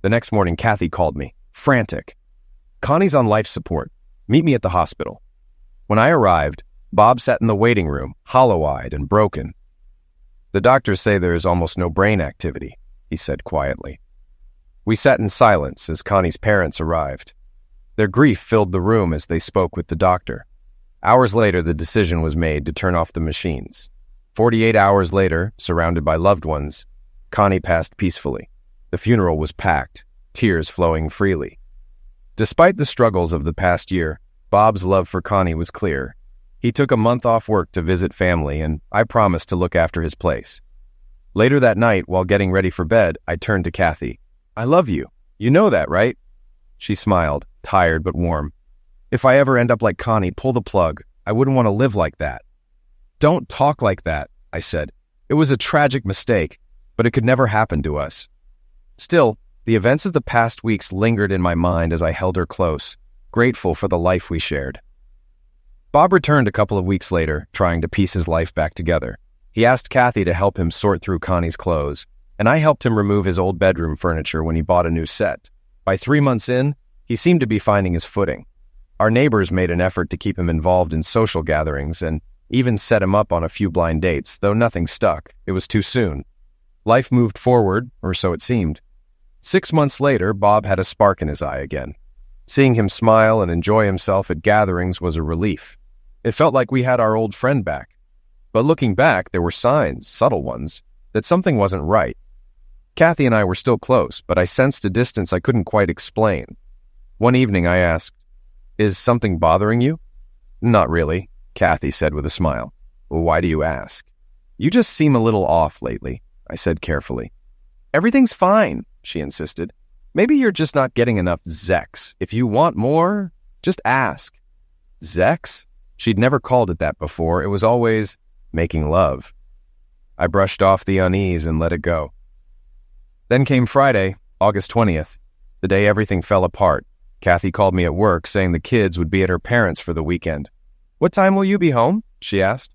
B: The next morning, Kathy called me, frantic. Connie's on life support. Meet me at the hospital. When I arrived, Bob sat in the waiting room, hollow-eyed and broken. The doctors say there is almost no brain activity, he said quietly. We sat in silence as Connie's parents arrived. Their grief filled the room as they spoke with the doctor. Hours later, the decision was made to turn off the machines. 48 hours later, surrounded by loved ones, Connie passed peacefully. The funeral was packed, tears flowing freely. Despite the struggles of the past year, Bob's love for Connie was clear. He took a month off work to visit family, and I promised to look after his place. Later that night, while getting ready for bed, I turned to Kathy. I love you. You know that, right? She smiled, tired but warm. If I ever end up like Connie, pull the plug. I wouldn't want to live like that. Don't talk like that, I said. It was a tragic mistake, but it could never happen to us. Still, the events of the past weeks lingered in my mind as I held her close, grateful for the life we shared. Bob returned a couple of weeks later, trying to piece his life back together. He asked Kathy to help him sort through Connie's clothes, and I helped him remove his old bedroom furniture when he bought a new set. By 3 months in, he seemed to be finding his footing. Our neighbors made an effort to keep him involved in social gatherings and even set him up on a few blind dates, though nothing stuck. It was too soon. Life moved forward, or so it seemed. 6 months later, Bob had a spark in his eye again. Seeing him smile and enjoy himself at gatherings was a relief. It felt like we had our old friend back. But looking back, there were signs, subtle ones, that something wasn't right. Kathy and I were still close, but I sensed a distance I couldn't quite explain. One evening I asked, "Is something bothering you?" "Not really," Kathy said with a smile. "Well, why do you ask?" "You just seem a little off lately," I said carefully. "Everything's fine," she insisted. "Maybe you're just not getting enough Zex. If you want more, just ask." Zex? She'd never called it that before. It was always making love. I brushed off the unease and let it go. Then came Friday, August 20th, the day everything fell apart. Kathy called me at work saying the kids would be at her parents' for the weekend. "What time will you be home?" she asked.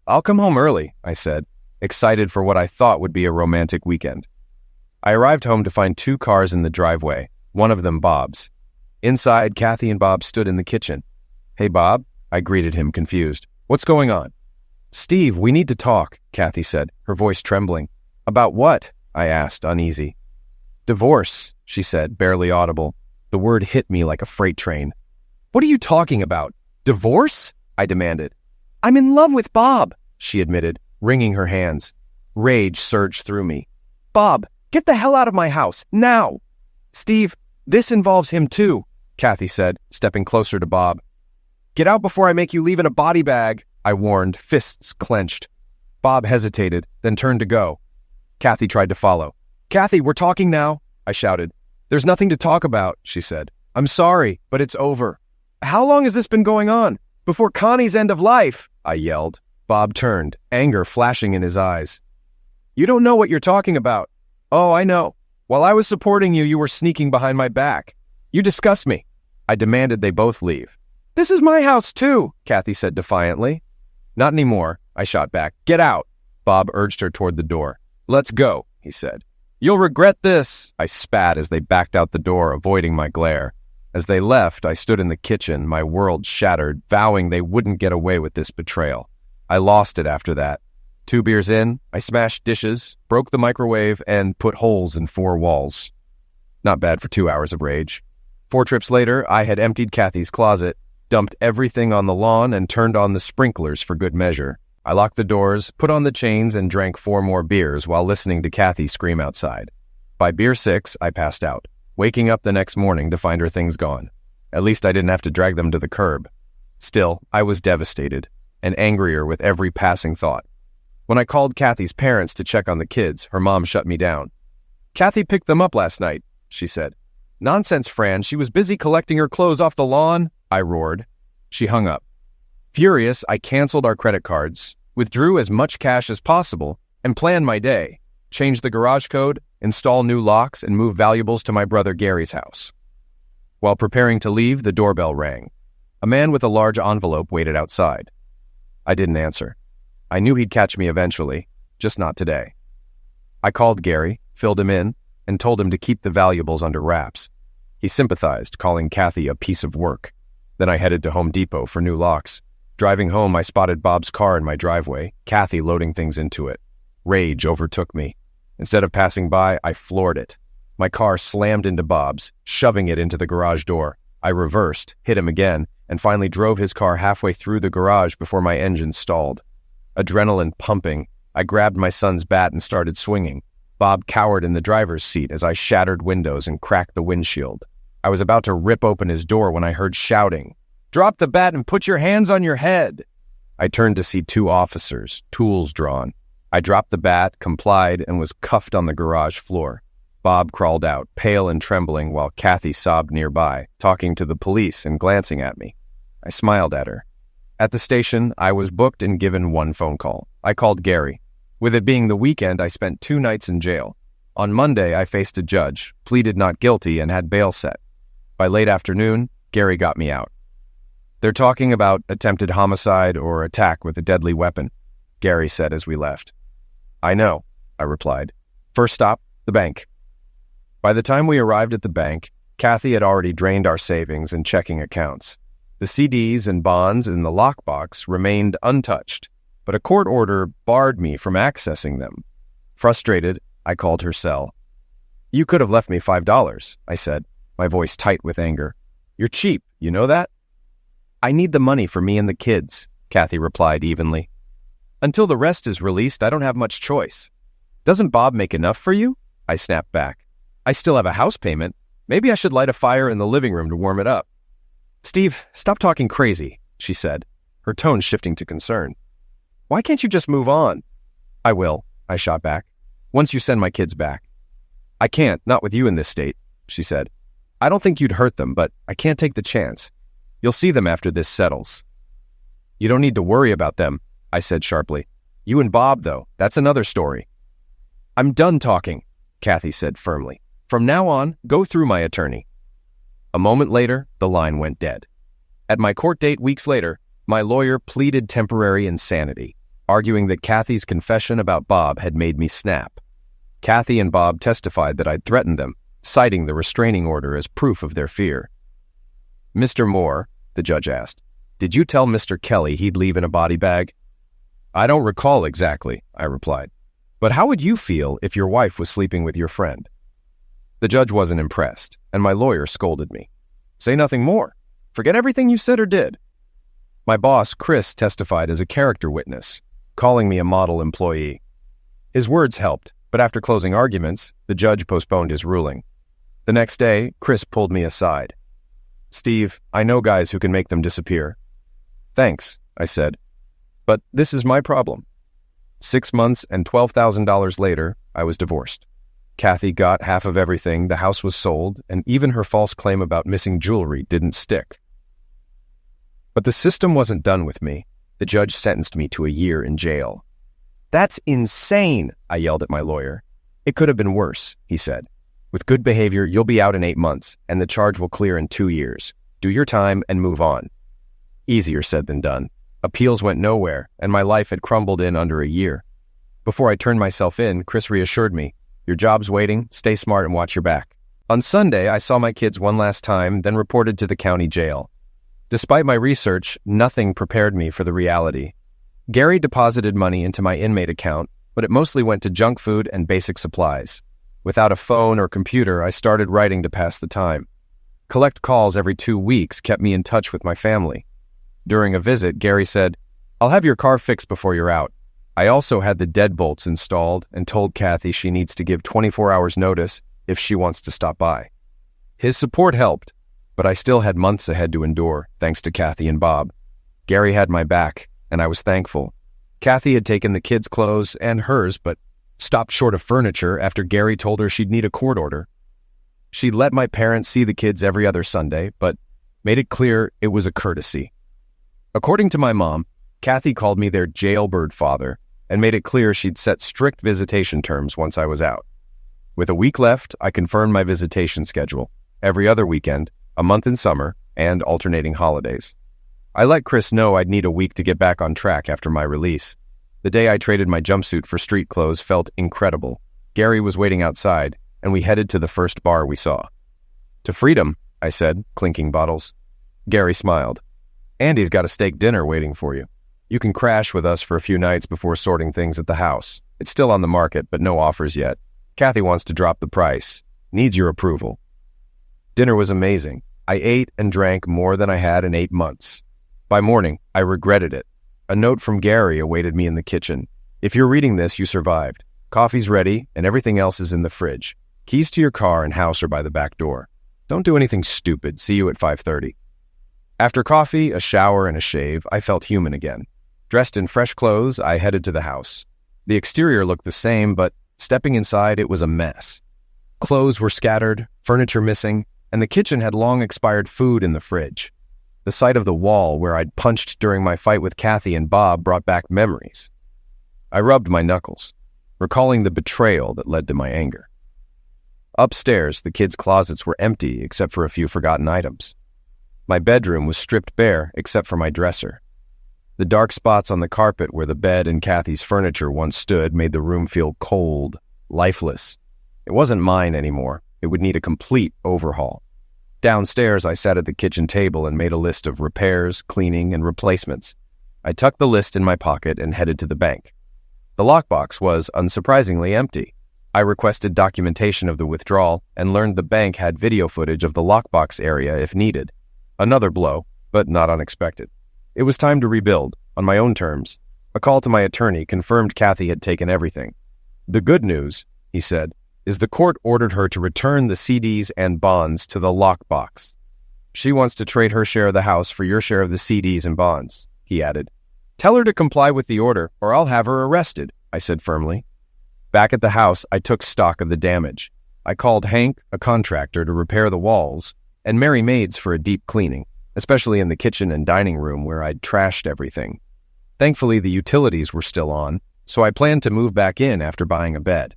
B: "I'll come home early," I said, excited for what I thought would be a romantic weekend. I arrived home to find 2 cars in the driveway, one of them Bob's. Inside, Kathy and Bob stood in the kitchen. "Hey, Bob," I greeted him, confused. "What's going on?" "Steve, we need to talk," Kathy said, her voice trembling. "About what?" I asked, uneasy. "Divorce," she said, barely audible. The word hit me like a freight train. "What are you talking about? Divorce?" I demanded. "I'm in love with Bob," she admitted, wringing her hands. Rage surged through me. "Bob, get the hell out of my house, now!" "Steve, this involves him too," Kathy said, stepping closer to Bob. "Get out before I make you leave in a body bag," I warned, fists clenched. Bob hesitated, then turned to go. Kathy tried to follow. "Kathy, we're talking now," I shouted. "There's nothing to talk about," she said. "I'm sorry, but it's over." "How long has this been going on? Before Connie's end of life," I yelled. Bob turned, anger flashing in his eyes. "You don't know what you're talking about." "Oh, I know. While I was supporting you, you were sneaking behind my back. You disgust me." I demanded they both leave. "This is my house too," Kathy said defiantly. "Not anymore," I shot back. "Get out." Bob urged her toward the door. "Let's go," he said. "You'll regret this," I spat as they backed out the door, avoiding my glare. As they left, I stood in the kitchen, my world shattered, vowing they wouldn't get away with this betrayal. I lost it after that. 2 beers in, I smashed dishes, broke the microwave, and put holes in 4 walls. Not bad for 2 hours of rage. 4 trips later, I had emptied Kathy's closet, dumped everything on the lawn, and turned on the sprinklers for good measure. I locked the doors, put on the chains, and drank 4 more beers while listening to Kathy scream outside. By beer 6, I passed out, waking up the next morning to find her things gone. At least I didn't have to drag them to the curb. Still, I was devastated, and angrier with every passing thought. When I called Kathy's parents to check on the kids, her mom shut me down. "Kathy picked them up last night," she said. "Nonsense, Fran. She was busy collecting her clothes off the lawn," I roared. She hung up. Furious, I canceled our credit cards, withdrew as much cash as possible, and planned my day. Change the garage code, install new locks, and move valuables to my brother Gary's house. While preparing to leave, the doorbell rang. A man with a large envelope waited outside. I didn't answer. I knew he'd catch me eventually, just not today. I called Gary, filled him in, and told him to keep the valuables under wraps. He sympathized, calling Kathy a piece of work. Then I headed to Home Depot for new locks. Driving home, I spotted Bob's car in my driveway, Kathy loading things into it. Rage overtook me. Instead of passing by, I floored it. My car slammed into Bob's, shoving it into the garage door. I reversed, hit him again, and finally drove his car halfway through the garage before my engine stalled. Adrenaline pumping, I grabbed my son's bat and started swinging. Bob cowered in the driver's seat as I shattered windows and cracked the windshield. I was about to rip open his door when I heard shouting, "Drop the bat and put your hands on your head!" I turned to see 2 officers, tools drawn. I dropped the bat, complied, and was cuffed on the garage floor. Bob crawled out, pale and trembling, while Kathy sobbed nearby, talking to the police and glancing at me. I smiled at her. At the station, I was booked and given 1 phone call. I called Gary. With it being the weekend, I spent 2 nights in jail. On Monday, I faced a judge, pleaded not guilty, and had bail set. By late afternoon, Gary got me out. "They're talking about attempted homicide or attack with a deadly weapon," Gary said as we left. "I know," I replied. "First stop, the bank." By the time we arrived at the bank, Kathy had already drained our savings and checking accounts. The CDs and bonds in the lockbox remained untouched, but a court order barred me from accessing them. Frustrated, I called her cell. "You could have left me $5, I said, my voice tight with anger. "You're cheap, you know that?" "I need the money for me and the kids," Kathy replied evenly. "Until the rest is released, I don't have much choice." "Doesn't Bob make enough for you?" I snapped back. I still have a house payment. Maybe I should light a fire in the living room to warm it up. Steve, stop talking crazy, she said, her tone shifting to concern. Why can't you just move on? I will, I shot back, once you send my kids back. I can't, not with you in this state, she said. I don't think you'd hurt them, but I can't take the chance. You'll see them after this settles. You don't need to worry about them, I said sharply. You and Bob, though, that's another story. I'm done talking, Kathy said firmly. From now on, go through my attorney. A moment later, the line went dead. At my court date weeks later, my lawyer pleaded temporary insanity, arguing that Kathy's confession about Bob had made me snap. Kathy and Bob testified that I'd threatened them, citing the restraining order as proof of their fear. Mr. Moore, the judge asked, did you tell Mr. Kelly he'd leave in a body bag? I don't recall exactly, I replied. But how would you feel if your wife was sleeping with your friend? The judge wasn't impressed, and my lawyer scolded me. Say nothing more. Forget everything you said or did. My boss, Chris, testified as a character witness, calling me a model employee. His words helped, but after closing arguments, the judge postponed his ruling. The next day, Chris pulled me aside. Steve, I know guys who can make them disappear. Thanks, I said. But this is my problem. 6 months and $12,000 later, I was divorced. Kathy got half of everything, the house was sold, and even her false claim about missing jewelry didn't stick. But the system wasn't done with me. The judge sentenced me to a year in jail. That's insane, I yelled at my lawyer. It could have been worse, he said. With good behavior, you'll be out in 8 months, and the charge will clear in 2 years. Do your time and move on. Easier said than done. Appeals went nowhere, and my life had crumbled in under a year. Before I turned myself in, Chris reassured me, your job's waiting, stay smart and watch your back. On Sunday, I saw my kids one last time, then reported to the county jail. Despite my research, nothing prepared me for the reality. Gary deposited money into my inmate account, but it mostly went to junk food and basic supplies. Without a phone or computer, I started writing to pass the time. Collect calls every 2 weeks kept me in touch with my family. During a visit, Gary said, I'll have your car fixed before you're out. I also had the deadbolts installed and told Kathy she needs to give 24 hours notice if she wants to stop by. His support helped, but I still had months ahead to endure, thanks to Kathy and Bob. Gary had my back, and I was thankful. Kathy had taken the kids' clothes and hers, but stopped short of furniture after Gary told her she'd need a court order. She'd let my parents see the kids every other Sunday, but made it clear it was a courtesy. According to my mom, Kathy called me their jailbird father and made it clear she'd set strict visitation terms once I was out. With a week left, I confirmed my visitation schedule, every other weekend, a month in summer, and alternating holidays. I let Chris know I'd need a week to get back on track after my release. The day I traded my jumpsuit for street clothes felt incredible. Gary was waiting outside, and we headed to the first bar we saw. To freedom, I said, clinking bottles. Gary smiled. Andy's got a steak dinner waiting for you. You can crash with us for a few nights before sorting things at the house. It's still on the market, but no offers yet. Kathy wants to drop the price. Needs your approval. Dinner was amazing. I ate and drank more than I had in 8 months. By morning, I regretted it. A note from Gary awaited me in the kitchen. If you're reading this, you survived. Coffee's ready, and everything else is in the fridge. Keys to your car and house are by the back door. Don't do anything stupid. See you at 5:30. After coffee, a shower, and a shave, I felt human again. Dressed in fresh clothes, I headed to the house. The exterior looked the same, but stepping inside, it was a mess. Clothes were scattered, furniture missing, and the kitchen had long-expired food in the fridge. The sight of the wall where I'd punched during my fight with Kathy and Bob brought back memories. I rubbed my knuckles, recalling the betrayal that led to my anger. Upstairs, the kids' closets were empty except for a few forgotten items. My bedroom was stripped bare except for my dresser. The dark spots on the carpet where the bed and Kathy's furniture once stood made the room feel cold, lifeless. It wasn't mine anymore. It would need a complete overhaul. Downstairs, I sat at the kitchen table and made a list of repairs, cleaning, and replacements. I tucked the list in my pocket and headed to the bank. The lockbox was, unsurprisingly, empty. I requested documentation of the withdrawal and learned the bank had video footage of the lockbox area if needed. Another blow, but not unexpected. It was time to rebuild, on my own terms. A call to my attorney confirmed Kathy had taken everything. The good news, he said, is the court ordered her to return the CDs and bonds to the lockbox. She wants to trade her share of the house for your share of the CDs and bonds, he added. Tell her to comply with the order, or I'll have her arrested, I said firmly. Back at the house, I took stock of the damage. I called Hank, a contractor, to repair the walls, and Mary maids for a deep cleaning, especially in the kitchen and dining room where I'd trashed everything. Thankfully, the utilities were still on, so I planned to move back in after buying a bed.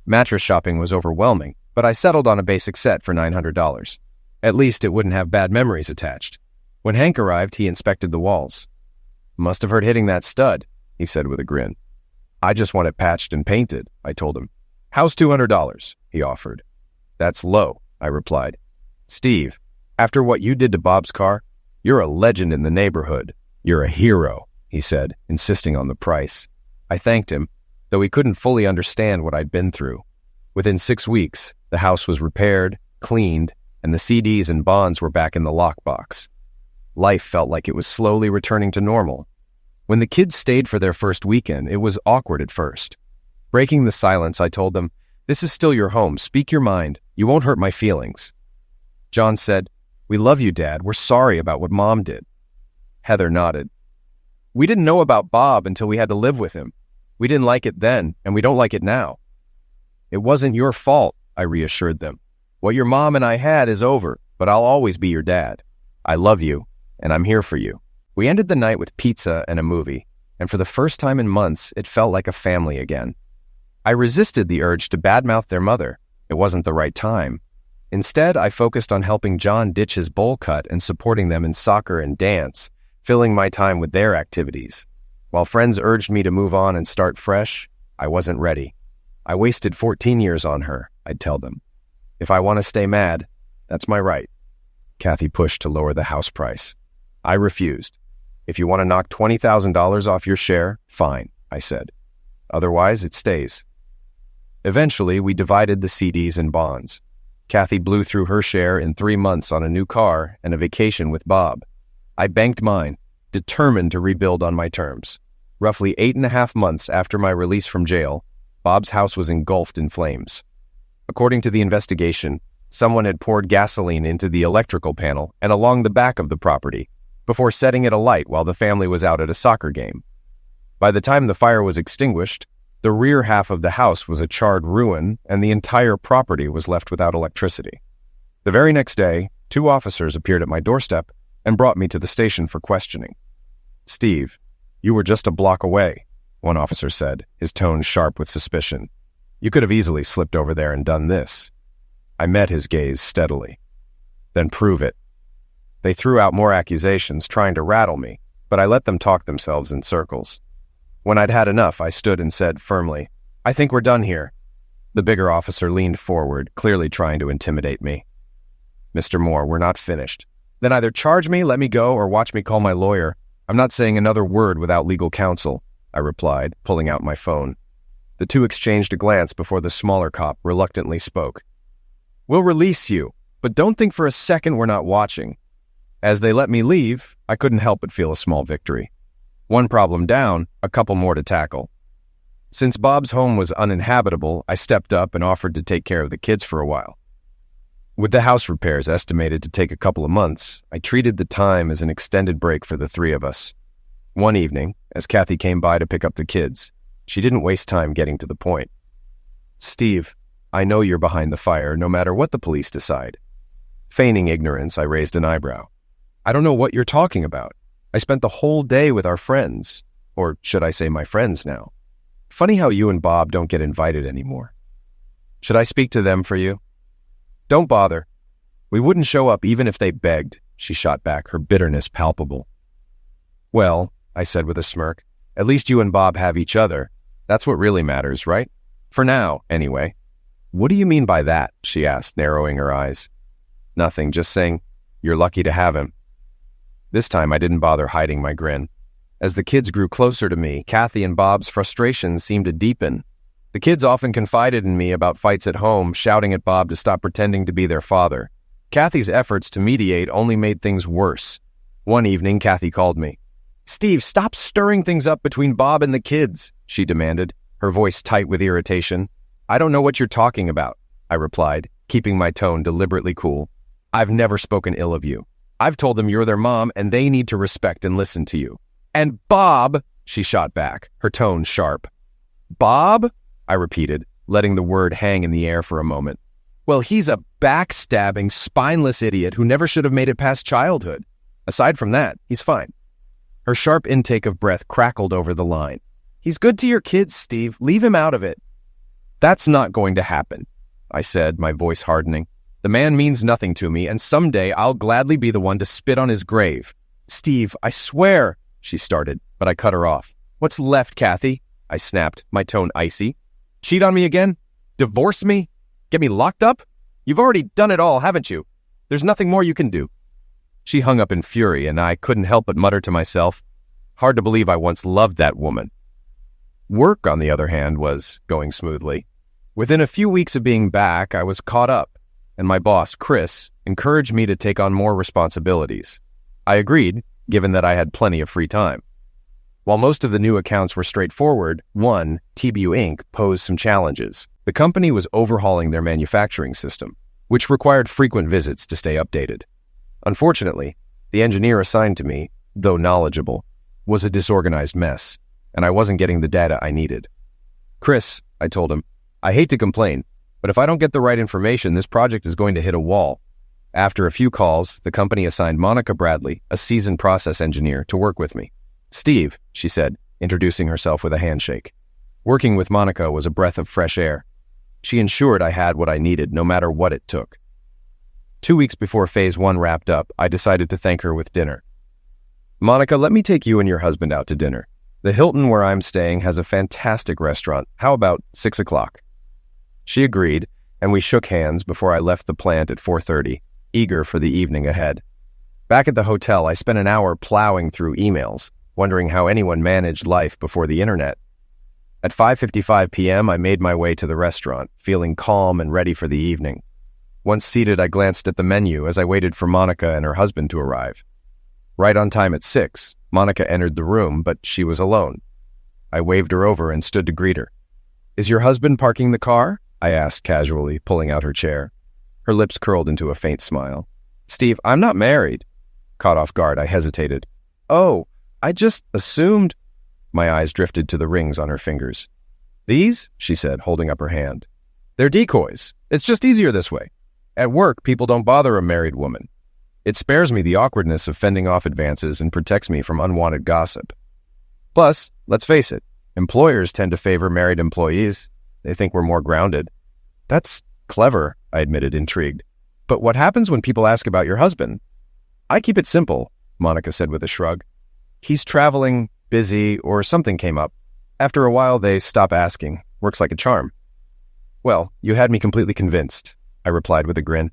B: Mattress shopping was overwhelming, but I settled on a basic set for $900. At least it wouldn't have bad memories attached. When Hank arrived, he inspected the walls. Must have hurt hitting that stud, he said with a grin. I just want it patched and painted, I told him. How's $200? He offered. That's low, I replied. Steve, after what you did to Bob's car, you're a legend in the neighborhood. You're a hero, he said, insisting on the price. I thanked him, though he couldn't fully understand what I'd been through. Within 6 weeks, the house was repaired, cleaned, and the CDs and bonds were back in the lockbox. Life felt like it was slowly returning to normal. When the kids stayed for their first weekend, it was awkward at first. Breaking the silence, I told them, "This is still your home. Speak your mind. You won't hurt my feelings." John said, "We love you, Dad. We're sorry about what Mom did." Heather nodded. "We didn't know about Bob until we had to live with him. We didn't like it then, and we don't like it now." "It wasn't your fault," I reassured them. "What your mom and I had is over, but I'll always be your dad. I love you, and I'm here for you." We ended the night with pizza and a movie, and for the first time in months, it felt like a family again. I resisted the urge to badmouth their mother. It wasn't the right time. Instead, I focused on helping John ditch his bowl cut and supporting them in soccer and dance, filling my time with their activities. While friends urged me to move on and start fresh, I wasn't ready. I wasted 14 years on her, I'd tell them. If I want to stay mad, that's my right. Kathy pushed to lower the house price. I refused. If you want to knock $20,000 off your share, fine, I said. Otherwise, it stays. Eventually, we divided the CDs and bonds. Kathy blew through her share in 3 months on a new car and a vacation with Bob. I banked mine, determined to rebuild on my terms. Roughly 8.5 months after my release from jail, Bob's house was engulfed in flames. According to the investigation, someone had poured gasoline into the electrical panel and along the back of the property, before setting it alight while the family was out at a soccer game. By the time the fire was extinguished, the rear half of the house was a charred ruin and the entire property was left without electricity. The very next day, 2 officers appeared at my doorstep and brought me to the station for questioning. "Steve, you were just a block away," one officer said, his tone sharp with suspicion. "You could have easily slipped over there and done this." I met his gaze steadily. "Then prove it." They threw out more accusations, trying to rattle me, but I let them talk themselves in circles. When I'd had enough, I stood and said firmly, "I think we're done here." The bigger officer leaned forward, clearly trying to intimidate me. "Mr. Moore, we're not finished. Then either charge me, let me go, or watch me call my lawyer. I'm not saying another word without legal counsel," I replied, pulling out my phone. The 2 exchanged a glance before the smaller cop reluctantly spoke. "We'll release you, but don't think for a second we're not watching." As they let me leave, I couldn't help but feel a small victory. 1 problem down, a couple more to tackle. Since Bob's home was uninhabitable, I stepped up and offered to take care of the kids for a while. With the house repairs estimated to take a couple of months, I treated the time as an extended break for the 3 of us. One evening, as Kathy came by to pick up the kids, she didn't waste time getting to the point. "Steve, I know you're behind the fire no matter what the police decide." Feigning ignorance, I raised an eyebrow. "I don't know what you're talking about. I spent the whole day with our friends, or should I say my friends now. Funny how you and Bob don't get invited anymore. Should I speak to them for you?" "Don't bother. We wouldn't show up even if they begged," she shot back, her bitterness palpable. "Well," I said with a smirk, "at least you and Bob have each other. That's what really matters, right? For now, anyway." "What do you mean by that?" she asked, narrowing her eyes. "Nothing, just saying you're lucky to have him." This time I didn't bother hiding my grin. As the kids grew closer to me, Kathy and Bob's frustrations seemed to deepen. The kids often confided in me about fights at home, shouting at Bob to stop pretending to be their father. Kathy's efforts to mediate only made things worse. One evening, Kathy called me. "Steve, stop stirring things up between Bob and the kids," she demanded, her voice tight with irritation. I don't know what you're talking about, I replied, keeping my tone deliberately cool. I've never spoken ill of you. I've told them you're their mom and they need to respect and listen to you. And Bob, she shot back, her tone sharp. Bob? I repeated, letting the word hang in the air for a moment. Well, he's a backstabbing, spineless idiot who never should have made it past childhood. Aside from that, he's fine. Her sharp intake of breath crackled over the line. He's good to your kids, Steve. Leave him out of it. That's not going to happen, I said, my voice hardening. The man means nothing to me, and someday I'll gladly be the one to spit on his grave. Steve, I swear, she started, but I cut her off. What's left, Kathy? I snapped, my tone icy. Cheat on me again? Divorce me? Get me locked up? You've already done it all, haven't you? There's nothing more you can do. She hung up in fury, and I couldn't help but mutter to myself, hard to believe I once loved that woman. Work, on the other hand, was going smoothly. Within a few weeks of being back, I was caught up, and my boss, Chris, encouraged me to take on more responsibilities. I agreed, given that I had plenty of free time. While most of the new accounts were straightforward, one, TBU Inc., posed some challenges. The company was overhauling their manufacturing system, which required frequent visits to stay updated. Unfortunately, the engineer assigned to me, though knowledgeable, was a disorganized mess, and I wasn't getting the data I needed. Chris, I told him, I hate to complain, but if I don't get the right information, this project is going to hit a wall. After a few calls, the company assigned Monica Bradley, a seasoned process engineer, to work with me. Steve, she said, introducing herself with a handshake. Working with Monica was a breath of fresh air. She ensured I had what I needed, no matter what it took. 2 weeks before Phase 1 wrapped up, I decided to thank her with dinner. Monica, let me take you and your husband out to dinner. The Hilton where I'm staying has a fantastic restaurant. How about 6 o'clock? She agreed, and we shook hands before I left the plant at 4:30, eager for the evening ahead. Back at the hotel, I spent an hour plowing through emails, wondering how anyone managed life before the internet. At 5:55 p.m., I made my way to the restaurant, feeling calm and ready for the evening. Once seated, I glanced at the menu as I waited for Monica and her husband to arrive. Right on time at 6, Monica entered the room, but she was alone. I waved her over and stood to greet her. Is your husband parking the car? I asked casually, pulling out her chair. Her lips curled into a faint smile. Steve, I'm not married. Caught off guard, I hesitated. Oh, I just assumed... My eyes drifted to the rings on her fingers. These? She said, holding up her hand. They're decoys. It's just easier this way. At work, people don't bother a married woman. It spares me the awkwardness of fending off advances and protects me from unwanted gossip. Plus, let's face it, employers tend to favor married employees. They think we're more grounded. That's clever, I admitted, intrigued. But what happens when people ask about your husband? I keep it simple, Monica said with a shrug. He's traveling, busy, or something came up. After a while, they stop asking. Works like a charm. Well, you had me completely convinced, I replied with a grin.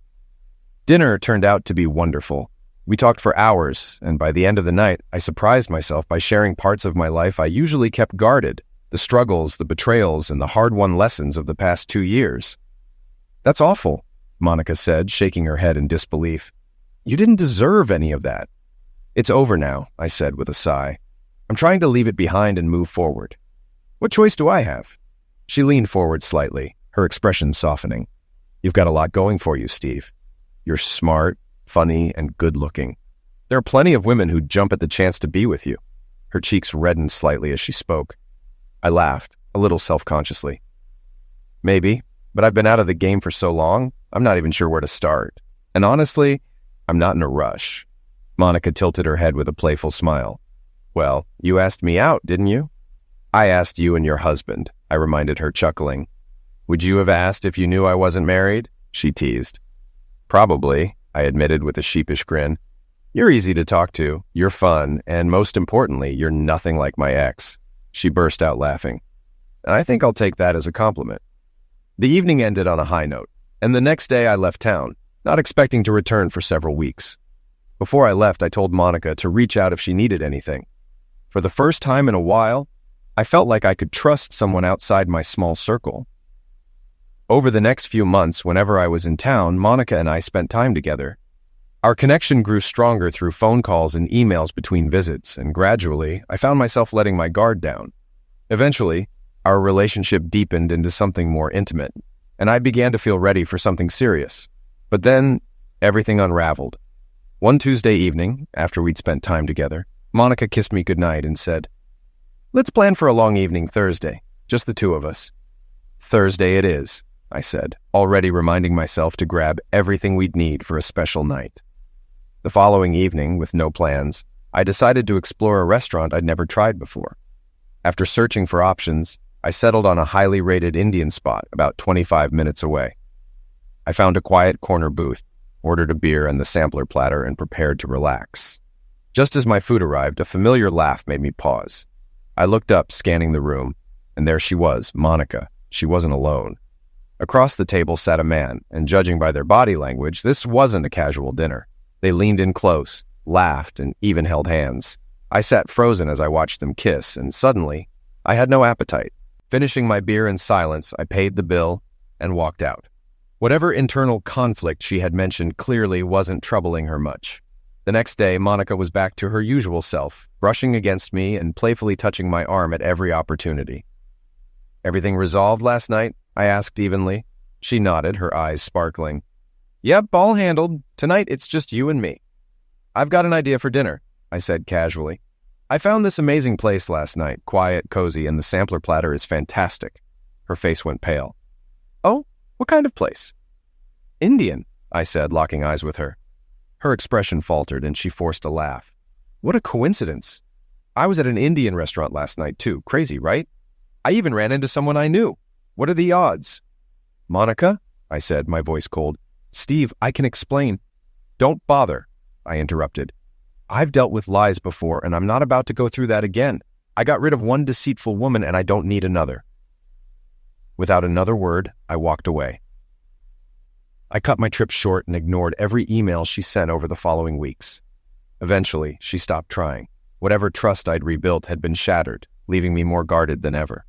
B: Dinner turned out to be wonderful. We talked for hours, and by the end of the night, I surprised myself by sharing parts of my life I usually kept guarded, the struggles, the betrayals, and the hard-won lessons of the past 2 years. That's awful, Monica said, shaking her head in disbelief. You didn't deserve any of that. It's over now, I said with a sigh. I'm trying to leave it behind and move forward. What choice do I have? She leaned forward slightly, her expression softening. You've got a lot going for you, Steve. You're smart, funny, and good-looking. There are plenty of women who jump at the chance to be with you. Her cheeks reddened slightly as she spoke. I laughed, a little self-consciously. Maybe, but I've been out of the game for so long, I'm not even sure where to start. And honestly, I'm not in a rush. Monica tilted her head with a playful smile. Well, you asked me out, didn't you? I asked you and your husband, I reminded her, chuckling. Would you have asked if you knew I wasn't married? She teased. Probably, I admitted with a sheepish grin. You're easy to talk to, you're fun, and most importantly, you're nothing like my ex. She burst out laughing. I think I'll take that as a compliment. The evening ended on a high note, and the next day I left town, not expecting to return for several weeks. Before I left, I told Monica to reach out if she needed anything. For the first time in a while, I felt like I could trust someone outside my small circle. Over the next few months, whenever I was in town, Monica and I spent time together. Our connection grew stronger through phone calls and emails between visits, and gradually, I found myself letting my guard down. Eventually, Our relationship deepened into something more intimate, and I began to feel ready for something serious. But then, everything unraveled. One Tuesday evening, after we'd spent time together, Monica kissed me goodnight and said, "Let's plan for a long evening Thursday, just the two of us." "Thursday it is," I said, already reminding myself to grab everything we'd need for a special night. The following evening, with no plans, I decided to explore a restaurant I'd never tried before. After searching for options, I settled on a highly rated Indian spot about 25 minutes away. I found a quiet corner booth, ordered a beer and the sampler platter, and prepared to relax. Just as my food arrived, a familiar laugh made me pause. I looked up, scanning the room, and there she was, Monica. She wasn't alone. Across the table sat a man, and judging by their body language, this wasn't a casual dinner. They leaned in close, laughed, and even held hands. I sat frozen as I watched them kiss, and suddenly, I had no appetite. Finishing my beer in silence, I paid the bill and walked out. Whatever internal conflict she had mentioned clearly wasn't troubling her much. The next day, Monica was back to her usual self, brushing against me and playfully touching my arm at every opportunity. "Everything resolved last night?" I asked evenly. She nodded, her eyes sparkling. "Yep, all handled. Tonight it's just you and me." "I've got an idea for dinner," I said casually. "I found this amazing place last night, quiet, cozy, and the sampler platter is fantastic." Her face went pale. "Oh? What kind of place?" "Indian," I said, locking eyes with her. Her expression faltered, and she forced a laugh. "What a coincidence. I was at an Indian restaurant last night, too. Crazy, right? I even ran into someone I knew. What are the odds?" "Monica," I said, my voice cold. "Steve, I can explain." "Don't bother," I interrupted. "I've dealt with lies before, and I'm not about to go through that again. I got rid of one deceitful woman, and I don't need another." Without another word, I walked away. I cut my trip short and ignored every email she sent over the following weeks. Eventually, she stopped trying. Whatever trust I'd rebuilt had been shattered, leaving me more guarded than ever.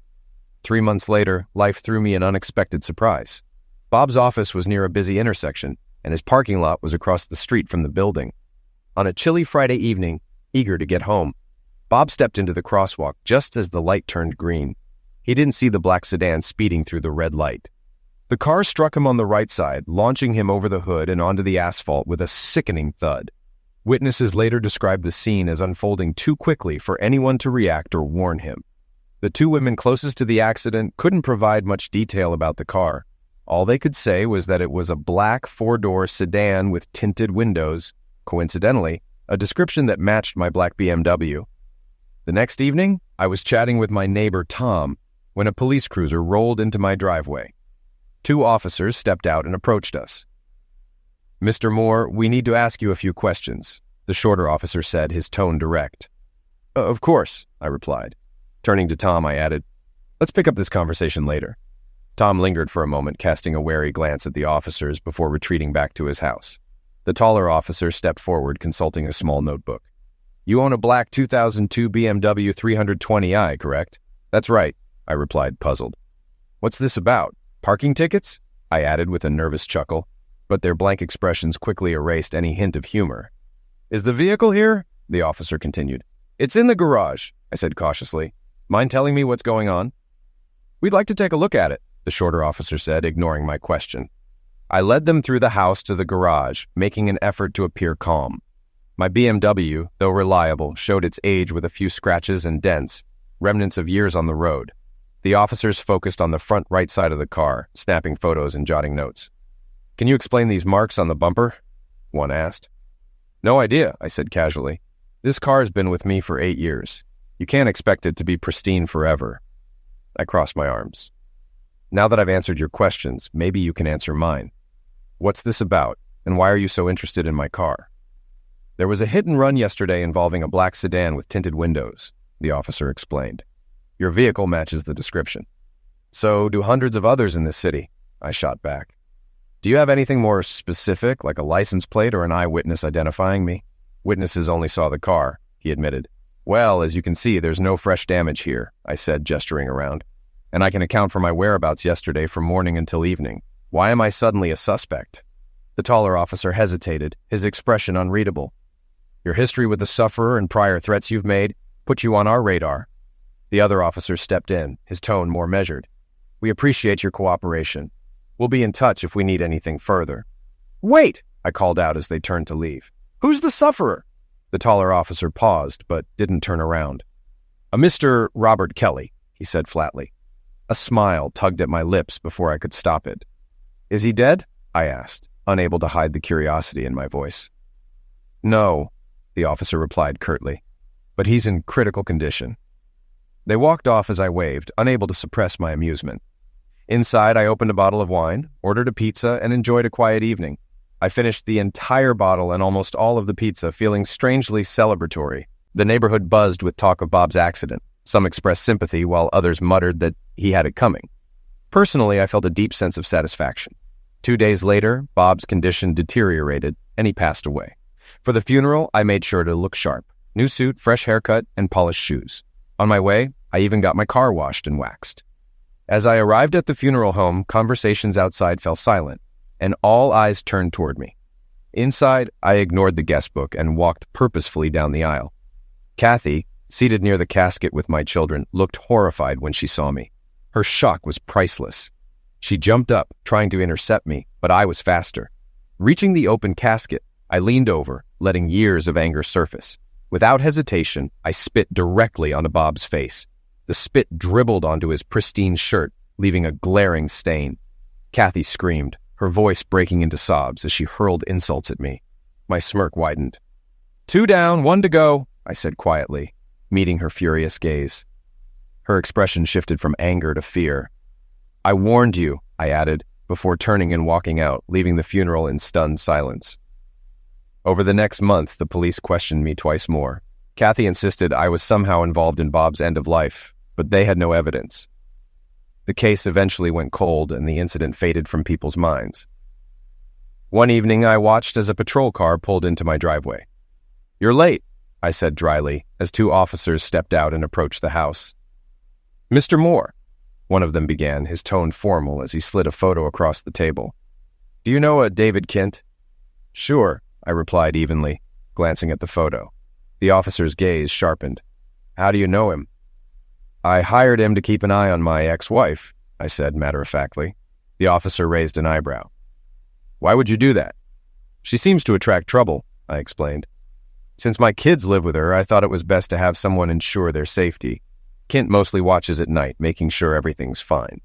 B: 3 months later, life threw me an unexpected surprise. Bob's office was near a busy intersection, and his parking lot was across the street from the building. On a chilly Friday evening, eager to get home, Bob stepped into the crosswalk just as the light turned green. He didn't see the black sedan speeding through the red light. The car struck him on the right side, launching him over the hood and onto the asphalt with a sickening thud. Witnesses later described the scene as unfolding too quickly for anyone to react or warn him. The 2 women closest to the accident couldn't provide much detail about the car. All they could say was that it was a black 4-door sedan with tinted windows, coincidentally, a description that matched my black BMW. The next evening, I was chatting with my neighbor Tom when a police cruiser rolled into my driveway. 2 officers stepped out and approached us. "Mr. Moore, we need to ask you a few questions," the shorter officer said, his tone direct. "Of course," I replied. Turning to Tom, I added, "Let's pick up this conversation later." Tom lingered for a moment, casting a wary glance at the officers before retreating back to his house. The taller officer stepped forward, consulting a small notebook. "You own a black 2002 BMW 320i, correct?" "That's right," I replied, puzzled. "What's this about? Parking tickets?" I added with a nervous chuckle, but their blank expressions quickly erased any hint of humor. "Is the vehicle here?" the officer continued. "It's in the garage," I said cautiously. "Mind telling me what's going on?" "We'd like to take a look at it," the shorter officer said, ignoring my question. I led them through the house to the garage, making an effort to appear calm. My BMW, though reliable, showed its age with a few scratches and dents, remnants of years on the road. The officers focused on the front right side of the car, snapping photos and jotting notes. "Can you explain these marks on the bumper?" one asked. "No idea," I said casually. "This car's been with me for 8 years. You can't expect it to be pristine forever." I crossed my arms. "Now that I've answered your questions, maybe you can answer mine. What's this about, and why are you so interested in my car?" "There was a hit and run yesterday involving a black sedan with tinted windows," the officer explained. "Your vehicle matches the description." "So do hundreds of others in this city," I shot back. "Do you have anything more specific, like a license plate or an eyewitness identifying me?" "Witnesses only saw the car," he admitted. "Well, as you can see, there's no fresh damage here," I said, gesturing around. "And I can account for my whereabouts yesterday from morning until evening. Why am I suddenly a suspect?" The taller officer hesitated, his expression unreadable. "Your history with the sufferer and prior threats you've made put you on our radar." The other officer stepped in, his tone more measured. "We appreciate your cooperation. We'll be in touch if we need anything further." "Wait!" I called out as they turned to leave. "Who's the sufferer?" The taller officer paused, but didn't turn around. "A Mr. Robert Kelly," he said flatly. A smile tugged at my lips before I could stop it. "Is he dead?" I asked, unable to hide the curiosity in my voice. "No," the officer replied curtly, "but he's in critical condition." They walked off as I waved, unable to suppress my amusement. Inside, I opened a bottle of wine, ordered a pizza, and enjoyed a quiet evening. I finished the entire bottle and almost all of the pizza, feeling strangely celebratory. The neighborhood buzzed with talk of Bob's accident. Some expressed sympathy, while others muttered that he had it coming. Personally, I felt a deep sense of satisfaction. 2 days later, Bob's condition deteriorated, and he passed away. For the funeral, I made sure to look sharp. New suit, fresh haircut, and polished shoes. On my way, I even got my car washed and waxed. As I arrived at the funeral home, conversations outside fell silent, and all eyes turned toward me. Inside, I ignored the guest book and walked purposefully down the aisle. Kathy, seated near the casket with my children, looked horrified when she saw me. Her shock was priceless. She jumped up, trying to intercept me, but I was faster. Reaching the open casket, I leaned over, letting years of anger surface. Without hesitation, I spit directly onto Bob's face. The spit dribbled onto his pristine shirt, leaving a glaring stain. Kathy screamed, her voice breaking into sobs as she hurled insults at me. My smirk widened. 2 down, 1 to go, I said quietly, meeting her furious gaze. Her expression shifted from anger to fear. "I warned you," I added, before turning and walking out, leaving the funeral in stunned silence. Over the next month, the police questioned me twice more. Kathy insisted I was somehow involved in Bob's end of life, but they had no evidence. The case eventually went cold, and the incident faded from people's minds. One evening, I watched as a patrol car pulled into my driveway. "You're late," I said dryly, as 2 officers stepped out and approached the house. "Mr. Moore," one of them began, his tone formal as he slid a photo across the table. "Do you know a David Kent?" "Sure," I replied evenly, glancing at the photo. The officer's gaze sharpened. "How do you know him?" "I hired him to keep an eye on my ex-wife," I said matter-of-factly. The officer raised an eyebrow. "Why would you do that?" "She seems to attract trouble," I explained. "Since my kids live with her, I thought it was best to have someone ensure their safety. Kent mostly watches at night, making sure everything's fine."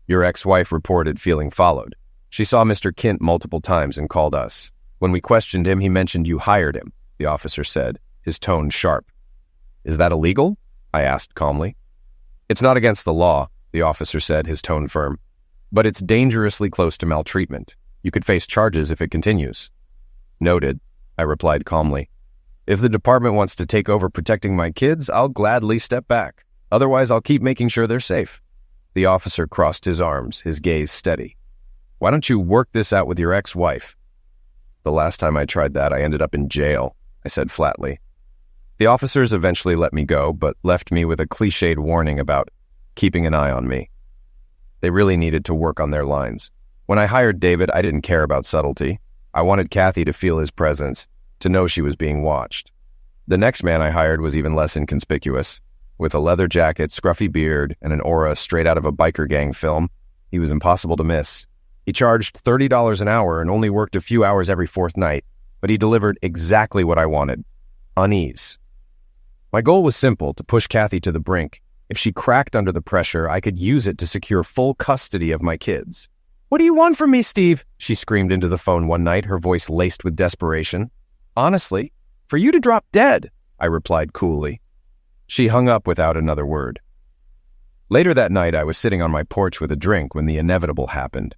B: "Your ex-wife reported feeling followed. She saw Mr. Kent multiple times and called us. When we questioned him, he mentioned you hired him," the officer said, his tone sharp. "Is that illegal?" I asked calmly. "It's not against the law," the officer said, his tone firm. "But it's dangerously close to maltreatment. You could face charges if it continues." "Noted," I replied calmly. "If the department wants to take over protecting my kids, I'll gladly step back. Otherwise, I'll keep making sure they're safe." The officer crossed his arms, his gaze steady. "Why don't you work this out with your ex-wife?" "The last time I tried that, I ended up in jail," I said flatly. The officers eventually let me go, but left me with a cliched warning about keeping an eye on me. They really needed to work on their lines. When I hired David, I didn't care about subtlety. I wanted Kathy to feel his presence, to know she was being watched. The next man I hired was even less inconspicuous. With a leather jacket, scruffy beard, and an aura straight out of a biker gang film, he was impossible to miss. He charged $30 an hour and only worked a few hours every 4th night, but he delivered exactly what I wanted: unease. My goal was simple: to push Kathy to the brink. If she cracked under the pressure, I could use it to secure full custody of my kids. "What do you want from me, Steve?" she screamed into the phone one night, her voice laced with desperation. "Honestly, for you to drop dead," I replied coolly. She hung up without another word. Later that night, I was sitting on my porch with a drink when the inevitable happened.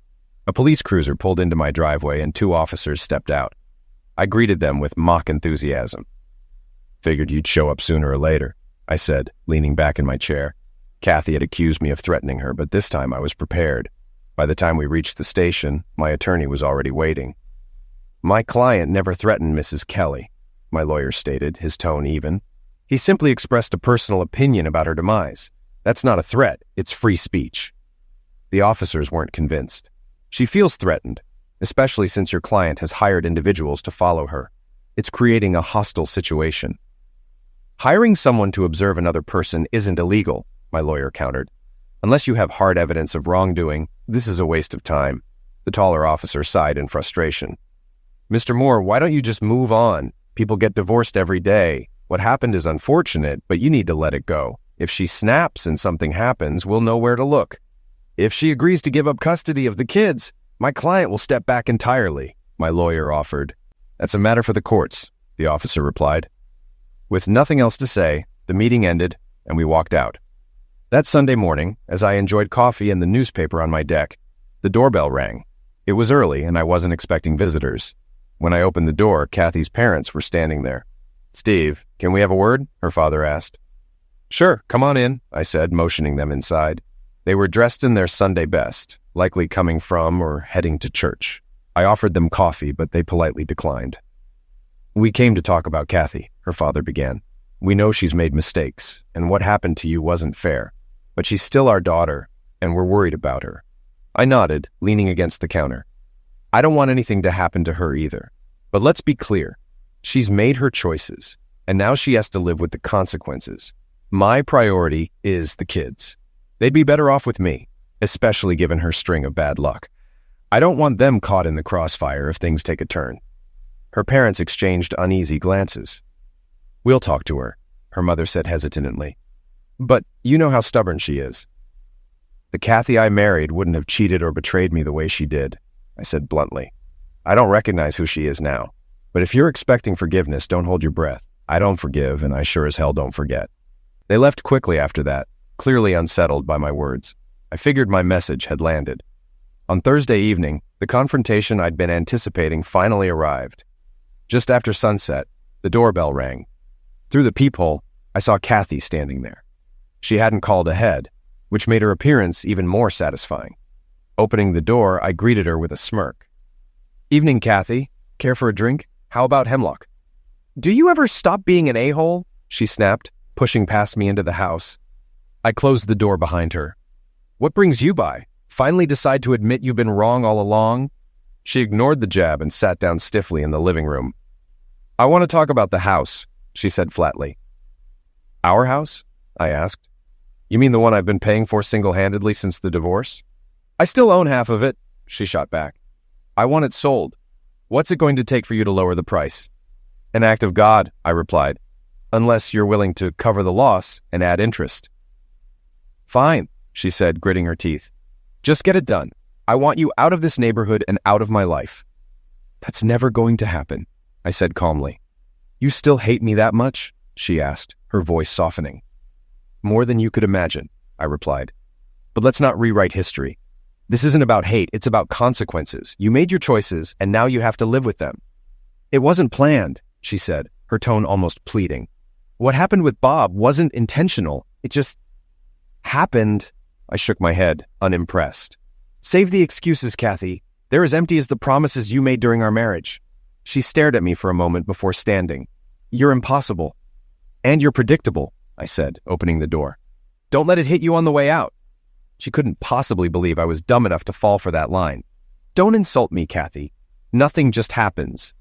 B: A police cruiser pulled into my driveway and 2 officers stepped out. I greeted them with mock enthusiasm. "Figured you'd show up sooner or later," I said, leaning back in my chair. Kathy had accused me of threatening her, but this time I was prepared. By the time we reached the station, my attorney was already waiting. "My client never threatened Mrs. Kelly," my lawyer stated, his tone even. "He simply expressed a personal opinion about her demise. That's not a threat, it's free speech." The officers weren't convinced. "She feels threatened, especially since your client has hired individuals to follow her. It's creating a hostile situation." Hiring someone to observe another person isn't illegal, my lawyer countered. Unless you have hard evidence of wrongdoing, this is a waste of time. The taller officer sighed in frustration. Mr. Moore, why don't you just move on? People get divorced every day. What happened is unfortunate, but you need to let it go. If she snaps and something happens, we'll know where to look. If she agrees to give up custody of the kids, my client will step back entirely, my lawyer offered. That's a matter for the courts, the officer replied. With nothing else to say, the meeting ended, and we walked out. That Sunday morning, as I enjoyed coffee and the newspaper on my deck, the doorbell rang. It was early, and I wasn't expecting visitors. When I opened the door, Kathy's parents were standing there. "Steve, can we have a word?" her father asked. "Sure, come on in," I said, motioning them inside. They were dressed in their Sunday best, likely coming from or heading to church. I offered them coffee, but they politely declined. "We came to talk about Kathy," her father began. "We know she's made mistakes, and what happened to you wasn't fair. But she's still our daughter, and we're worried about her." I nodded, leaning against the counter. "I don't want anything to happen to her either. But let's be clear. She's made her choices, and now she has to live with the consequences. My priority is the kids. They'd be better off with me, especially given her string of bad luck. I don't want them caught in the crossfire if things take a turn." Her parents exchanged uneasy glances. "We'll talk to her," her mother said hesitantly. "But you know how stubborn she is." "The Kathy I married wouldn't have cheated or betrayed me the way she did," I said bluntly. "I don't recognize who she is now. But if you're expecting forgiveness, don't hold your breath. I don't forgive, and I sure as hell don't forget." They left quickly after that, clearly unsettled by my words. I figured my message had landed. On Thursday evening, the confrontation I'd been anticipating finally arrived. Just after sunset, the doorbell rang. Through the peephole, I saw Kathy standing there. She hadn't called ahead, which made her appearance even more satisfying. Opening the door, I greeted her with a smirk. "Evening, Kathy. Care for a drink? How about hemlock?" "Do you ever stop being an a-hole?" she snapped, pushing past me into the house. I closed the door behind her. "What brings you by? Finally decide to admit you've been wrong all along?" She ignored the jab and sat down stiffly in the living room. "I want to talk about the house," she said flatly. "Our house?" I asked. "You mean the one I've been paying for single-handedly since the divorce?" "I still own half of it," she shot back. "I want it sold. What's it going to take for you to lower the price?" "An act of God," I replied, "unless you're willing to cover the loss and add interest." "Fine," she said, gritting her teeth. "Just get it done. I want you out of this neighborhood and out of my life." "That's never going to happen," I said calmly. "You still hate me that much?" she asked, her voice softening. "More than you could imagine," I replied. "But let's not rewrite history. This isn't about hate, it's about consequences. You made your choices, and now you have to live with them." "It wasn't planned," she said, her tone almost pleading. "What happened with Bob wasn't intentional. It just happened." I shook my head, unimpressed. "Save the excuses, Kathy. They're as empty as the promises you made during our marriage." She stared at me for a moment before standing. "You're impossible. And you're predictable," I said, opening the door. "Don't let it hit you on the way out." She couldn't possibly believe I was dumb enough to fall for that line. "Don't insult me, Kathy. Nothing just happens.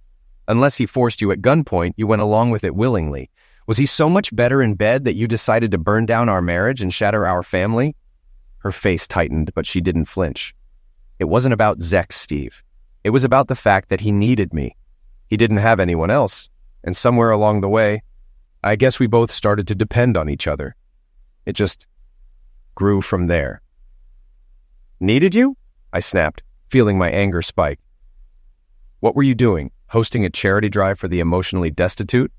B: Unless he forced you at gunpoint, you went along with it willingly. Was he so much better in bed that you decided to burn down our marriage and shatter our family?" Her face tightened, but she didn't flinch. "It wasn't about Zex, Steve. It was about the fact that he needed me. He didn't have anyone else, and somewhere along the way, I guess we both started to depend on each other. It just grew from there." "Needed you?" I snapped, feeling my anger spike. "What were you doing? Hosting a charity drive for the emotionally destitute?"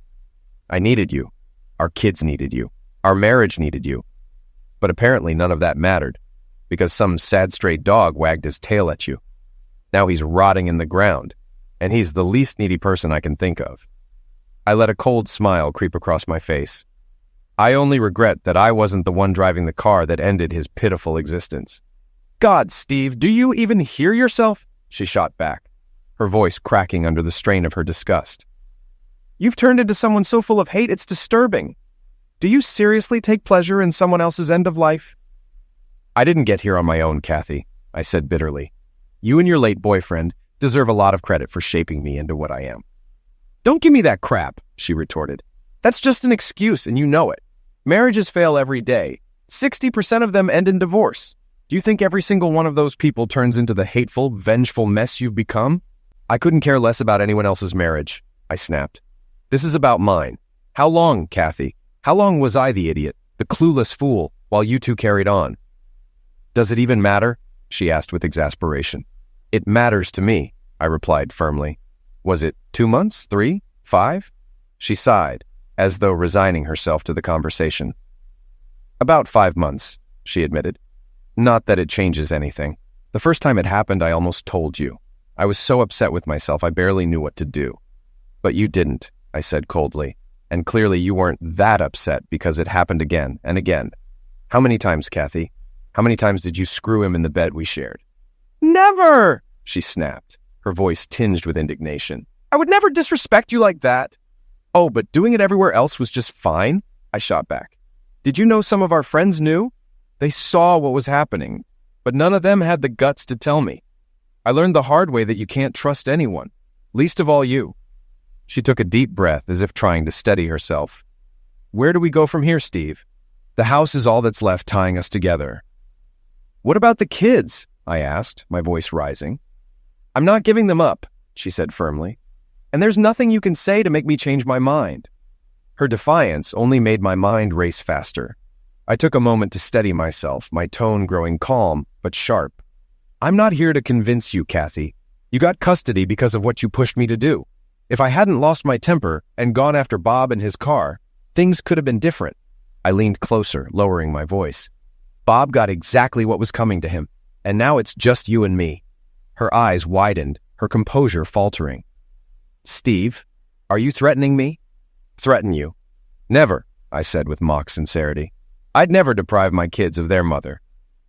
B: "I needed you. Our kids needed you. Our marriage needed you. But apparently none of that mattered, because some sad stray dog wagged his tail at you. Now he's rotting in the ground, and he's the least needy person I can think of." I let a cold smile creep across my face. "I only regret that I wasn't the one driving the car that ended his pitiful existence." "God, Steve, do you even hear yourself?" she shot back, her voice cracking under the strain of her disgust. "You've turned into someone so full of hate it's disturbing. Do you seriously take pleasure in someone else's end of life?" "I didn't get here on my own, Kathy," I said bitterly. "You and your late boyfriend deserve a lot of credit for shaping me into what I am." "Don't give me that crap," she retorted. That's just an excuse, and you know it. Marriages fail every day. 60% of them end in divorce. Do you think every single one of those people turns into the hateful, vengeful mess you've become? I couldn't care less about anyone else's marriage, I snapped. This is about mine. How long, Kathy? How long was I the idiot, the clueless fool, while you two carried on? Does it even matter? She asked with exasperation. It matters to me, I replied firmly. Was it 2 months, 3, 5? She sighed, as though resigning herself to the conversation. About 5 months, she admitted. Not that it changes anything. The first time it happened, I almost told you. I was so upset with myself, I barely knew what to do. But you didn't, I said coldly. And clearly you weren't that upset because it happened again and again. How many times, Kathy? How many times did you screw him in the bed we shared? Never, she snapped, her voice tinged with indignation. I would never disrespect you like that. Oh, but doing it everywhere else was just fine? I shot back. Did you know some of our friends knew? They saw what was happening, but none of them had the guts to tell me. I learned the hard way that you can't trust anyone, least of all you. She took a deep breath as if trying to steady herself. Where do we go from here, Steve? The house is all that's left tying us together. What about the kids? I asked, my voice rising. I'm not giving them up, she said firmly. And there's nothing you can say to make me change my mind. Her defiance only made my mind race faster. I took a moment to steady myself, my tone growing calm but sharp. I'm not here to convince you, Kathy. You got custody because of what you pushed me to do. If I hadn't lost my temper and gone after Bob and his car, things could have been different. I leaned closer, lowering my voice. Bob got exactly what was coming to him, and now it's just you and me. Her eyes widened, her composure faltering. Steve, are you threatening me? Threaten you? Never, I said with mock sincerity. I'd never deprive my kids of their mother.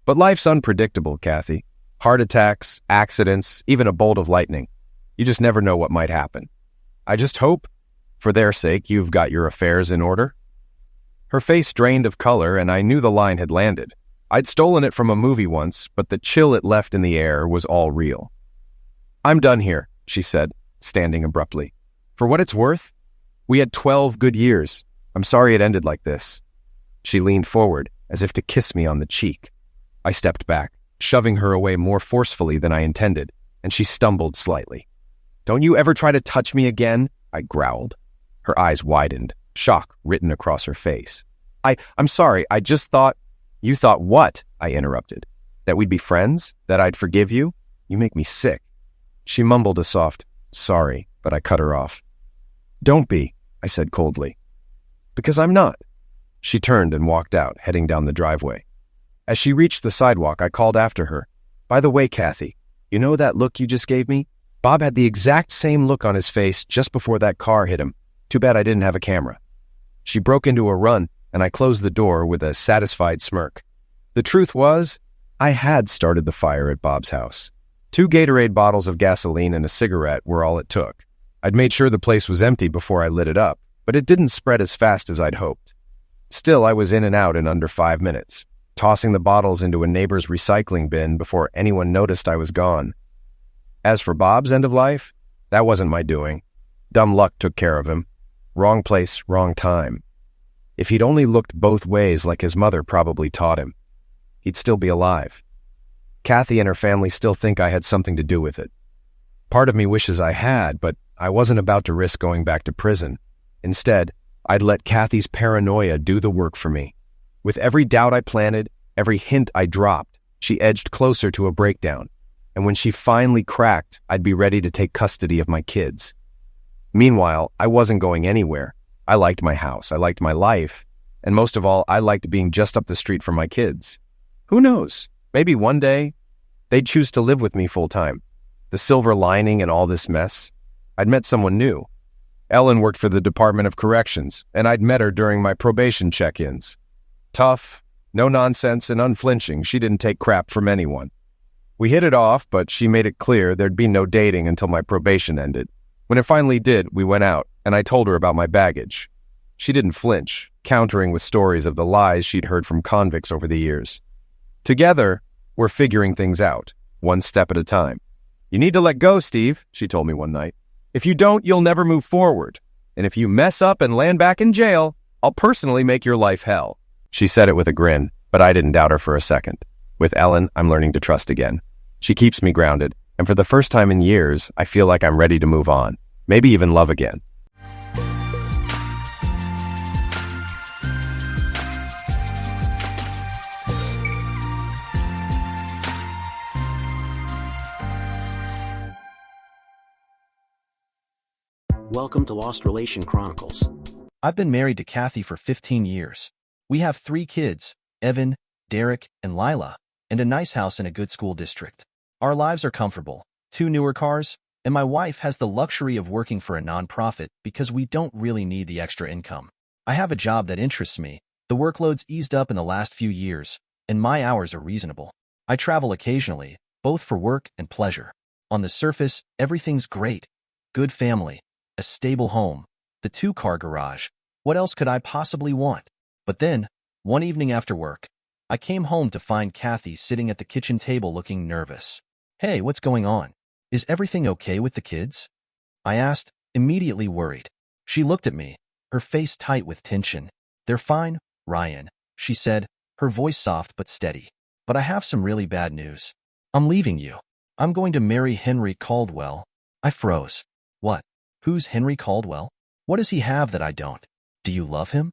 B: But life's unpredictable, Kathy. Heart attacks, accidents, even a bolt of lightning. You just never know what might happen. I just hope, for their sake, you've got your affairs in order. Her face drained of color, and I knew the line had landed. I'd stolen it from a movie once, but the chill it left in the air was all real. I'm done here, she said, standing abruptly. For what it's worth, we had 12 good years. I'm sorry it ended like this. She leaned forward, as if to kiss me on the cheek. I stepped back, shoving her away more forcefully than I intended, and she stumbled slightly. Don't you ever try to touch me again, I growled. Her eyes widened, shock written across her face. I'm sorry, I just thought... You thought what? I interrupted. That we'd be friends? That I'd forgive you? You make me sick. She mumbled a soft, sorry, but I cut her off. Don't be, I said coldly. Because I'm not. She turned and walked out, heading down the driveway. As she reached the sidewalk, I called after her. By the way, Kathy, you know that look you just gave me? Bob had the exact same look on his face just before that car hit him. Too bad I didn't have a camera. She broke into a run, and I closed the door with a satisfied smirk. The truth was, I had started the fire at Bob's house. 2 Gatorade bottles of gasoline and a cigarette were all it took. I'd made sure the place was empty before I lit it up, but it didn't spread as fast as I'd hoped. Still, I was in and out in under 5 minutes, tossing the bottles into a neighbor's recycling bin before anyone noticed I was gone. As for Bob's end of life, that wasn't my doing. Dumb luck took care of him. Wrong place, wrong time. If he'd only looked both ways like his mother probably taught him, he'd still be alive. Kathy and her family still think I had something to do with it. Part of me wishes I had, but I wasn't about to risk going back to prison. Instead, I'd let Kathy's paranoia do the work for me. With every doubt I planted, every hint I dropped, she edged closer to a breakdown. And when she finally cracked, I'd be ready to take custody of my kids. Meanwhile, I wasn't going anywhere. I liked my house, I liked my life, and most of all, I liked being just up the street from my kids. Who knows? Maybe one day, they'd choose to live with me full-time. The silver lining in all this mess? I'd met someone new. Ellen worked for the Department of Corrections, and I'd met her during my probation check-ins. Tough, no nonsense, and unflinching, she didn't take crap from anyone. We hit it off, but she made it clear there'd be no dating until my probation ended. When it finally did, we went out, and I told her about my baggage. She didn't flinch, countering with stories of the lies she'd heard from convicts over the years. Together, we're figuring things out, one step at a time. You need to let go, Steve, she told me one night. If you don't, you'll never move forward. and if you mess up and land back in jail, I'll personally make your life hell." She said it with a grin, but I didn't doubt her for a second. With Ellen, I'm learning to trust again. She keeps me grounded, and for the first time in years, I feel like I'm ready to move on, maybe even love again.
C: Welcome to Lost Relation Chronicles.
D: I've been married to Kathy for 15 years. We have 3 kids, Evan, Derek, and Lila, and a nice house in a good school district. Our lives are comfortable, 2 newer cars, and my wife has the luxury of working for a nonprofit because we don't really need the extra income. I have a job that interests me. The workload's eased up in the last few years, and my hours are reasonable. I travel occasionally, both for work and pleasure. On the surface, everything's great. Good family, a stable home, the 2-car garage. What else could I possibly want? But then, one evening after work, I came home to find Kathy sitting at the kitchen table looking nervous. "Hey, what's going on? Is everything okay with the kids?" I asked, immediately worried. She looked at me, her face tight with tension. "They're fine, Ryan," she said, her voice soft but steady. "But I have some really bad news. I'm leaving you. I'm going to marry Henry Caldwell." I froze. "What? Who's Henry Caldwell? What does he have that I don't? Do you love him?"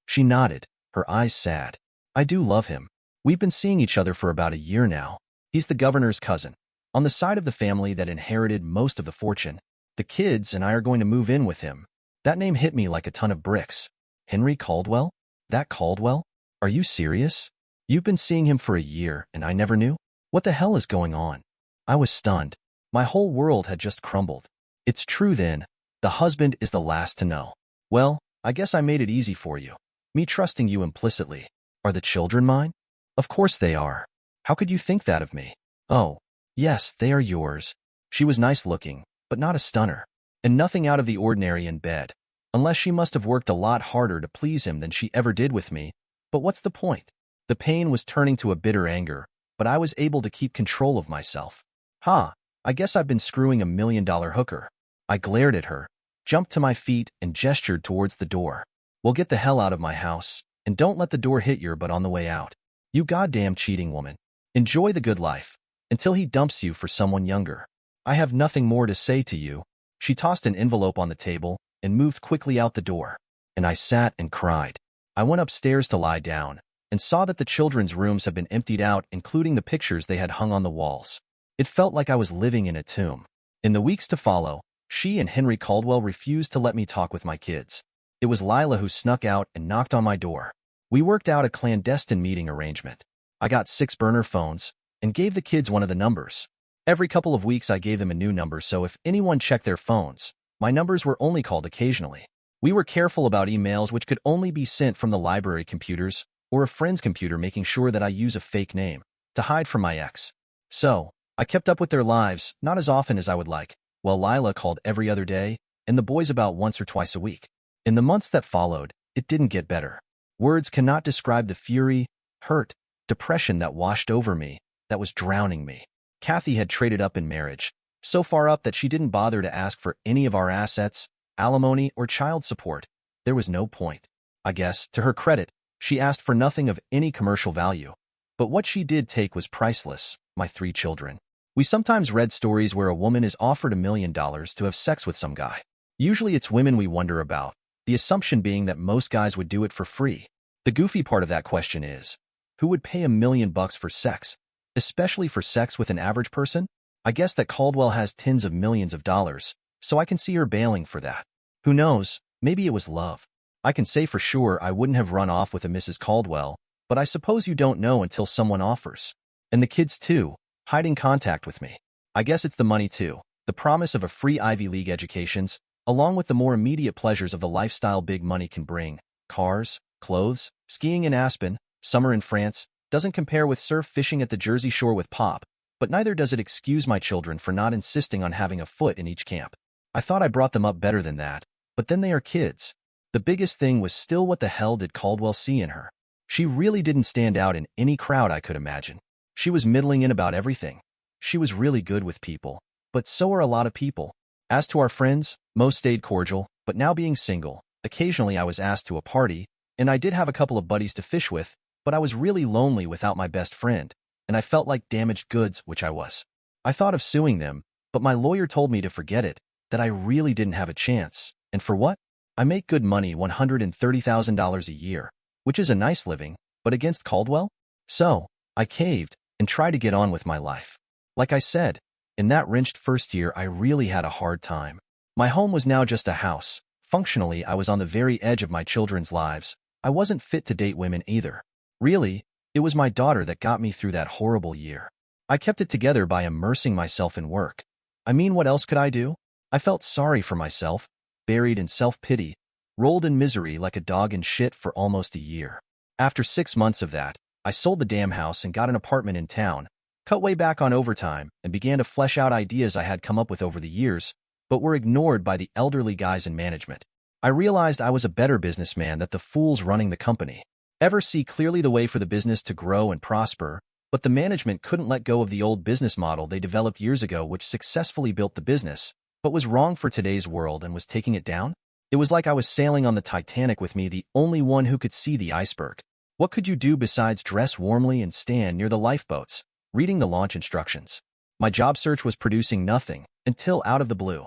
D: She nodded, her eyes sad. "I do love him. We've been seeing each other for about a year now. He's the governor's cousin, on the side of the family that inherited most of the fortune. The kids and I are going to move in with him." That name hit me like a ton of bricks. Henry Caldwell? That Caldwell? Are you serious? You've been seeing him for a year and I never knew? What the hell is going on? I was stunned. My whole world had just crumbled. It's true then. The husband is the last to know. Well, I guess I made it easy for you. Me trusting you implicitly. Are the children mine? Of course they are. How could you think that of me? Oh, yes, they are yours. She was nice looking, but not a stunner. And nothing out of the ordinary in bed. Unless she must have worked a lot harder to please him than she ever did with me. But what's the point? The pain was turning to a bitter anger, but I was able to keep control of myself. I guess I've been screwing $1 million hooker. I glared at her, jumped to my feet, and gestured towards the door. "Well, get the hell out of my house, and don't let the door hit your butt on the way out. You goddamn cheating woman. Enjoy the good life, until he dumps you for someone younger. I have nothing more to say to you." She tossed an envelope on the table and moved quickly out the door, and I sat and cried. I went upstairs to lie down, and saw that the children's rooms had been emptied out, including the pictures they had hung on the walls. It felt like I was living in a tomb. In the weeks to follow, she and Henry Caldwell refused to let me talk with my kids. It was Lila who snuck out and knocked on my door. We worked out a clandestine meeting arrangement. I got 6 burner phones and gave the kids one of the numbers. Every couple of weeks I gave them a new number, so if anyone checked their phones, my numbers were only called occasionally. We were careful about emails which could only be sent from the library computers or a friend's computer, making sure that I use a fake name to hide from my ex. So, I kept up with their lives, not as often as I would like, while Lila called every other day, and the boys about once or twice a week. In the months that followed, it didn't get better. Words cannot describe the fury, hurt, depression that washed over me, that was drowning me. Kathy had traded up in marriage, so far up that she didn't bother to ask for any of our assets, alimony, or child support. There was no point. I guess, to her credit, she asked for nothing of any commercial value. But what she did take was priceless, my 3 children. We sometimes read stories where a woman is offered $1 million to have sex with some guy. Usually it's women we wonder about, the assumption being that most guys would do it for free. The goofy part of that question is, who would pay $1 million for sex, especially for sex with an average person? I guess that Caldwell has tens of millions of dollars, so I can see her bailing for that. Who knows, maybe it was love. I can say for sure I wouldn't have run off with a Mrs. Caldwell, but I suppose you don't know until someone offers. And the kids too, hiding contact with me. I guess it's the money too, the promise of a free Ivy League educations, along with the more immediate pleasures of the lifestyle big money can bring. Cars, clothes, skiing in Aspen, summer in France, doesn't compare with surf fishing at the Jersey Shore with Pop, but neither does it excuse my children for not insisting on having a foot in each camp. I thought I brought them up better than that, but then they are kids. The biggest thing was still, what the hell did Caldwell see in her? She really didn't stand out in any crowd I could imagine. She was middling in about everything. She was really good with people, but so are a lot of people. As to our friends, most stayed cordial, but but now being single, occasionally I was asked to a party, and I did have a couple of buddies to fish with, but I was really lonely without my best friend, and I felt like damaged goods, which I was. I thought of suing them, but my lawyer told me to forget it, that I really didn't have a chance. And for what? I make good money, $130,000 a year, which is a nice living, but against Caldwell? So, I caved and tried to get on with my life. Like I said, in that wrenched first year, I really had a hard time. My home was now just a house. Functionally, I was on the very edge of my children's lives. I wasn't fit to date women either. Really, it was my daughter that got me through that horrible year. I kept it together by immersing myself in work. I mean, what else could I do? I felt sorry for myself, buried in self-pity, rolled in misery like a dog in shit for almost a year. After 6 months of that, I sold the damn house and got an apartment in town, cut way back on overtime, and began to flesh out ideas I had come up with over the years, but were ignored by the elderly guys in management. I realized I was a better businessman than the fools running the company. Ever see clearly the way for the business to grow and prosper, but the management couldn't let go of the old business model they developed years ago, which successfully built the business, but was wrong for today's world and was taking it down? It was like I was sailing on the Titanic with me, the only one who could see the iceberg. What could you do besides dress warmly and stand near the lifeboats, reading the launch instructions? My job search was producing nothing, until out of the blue,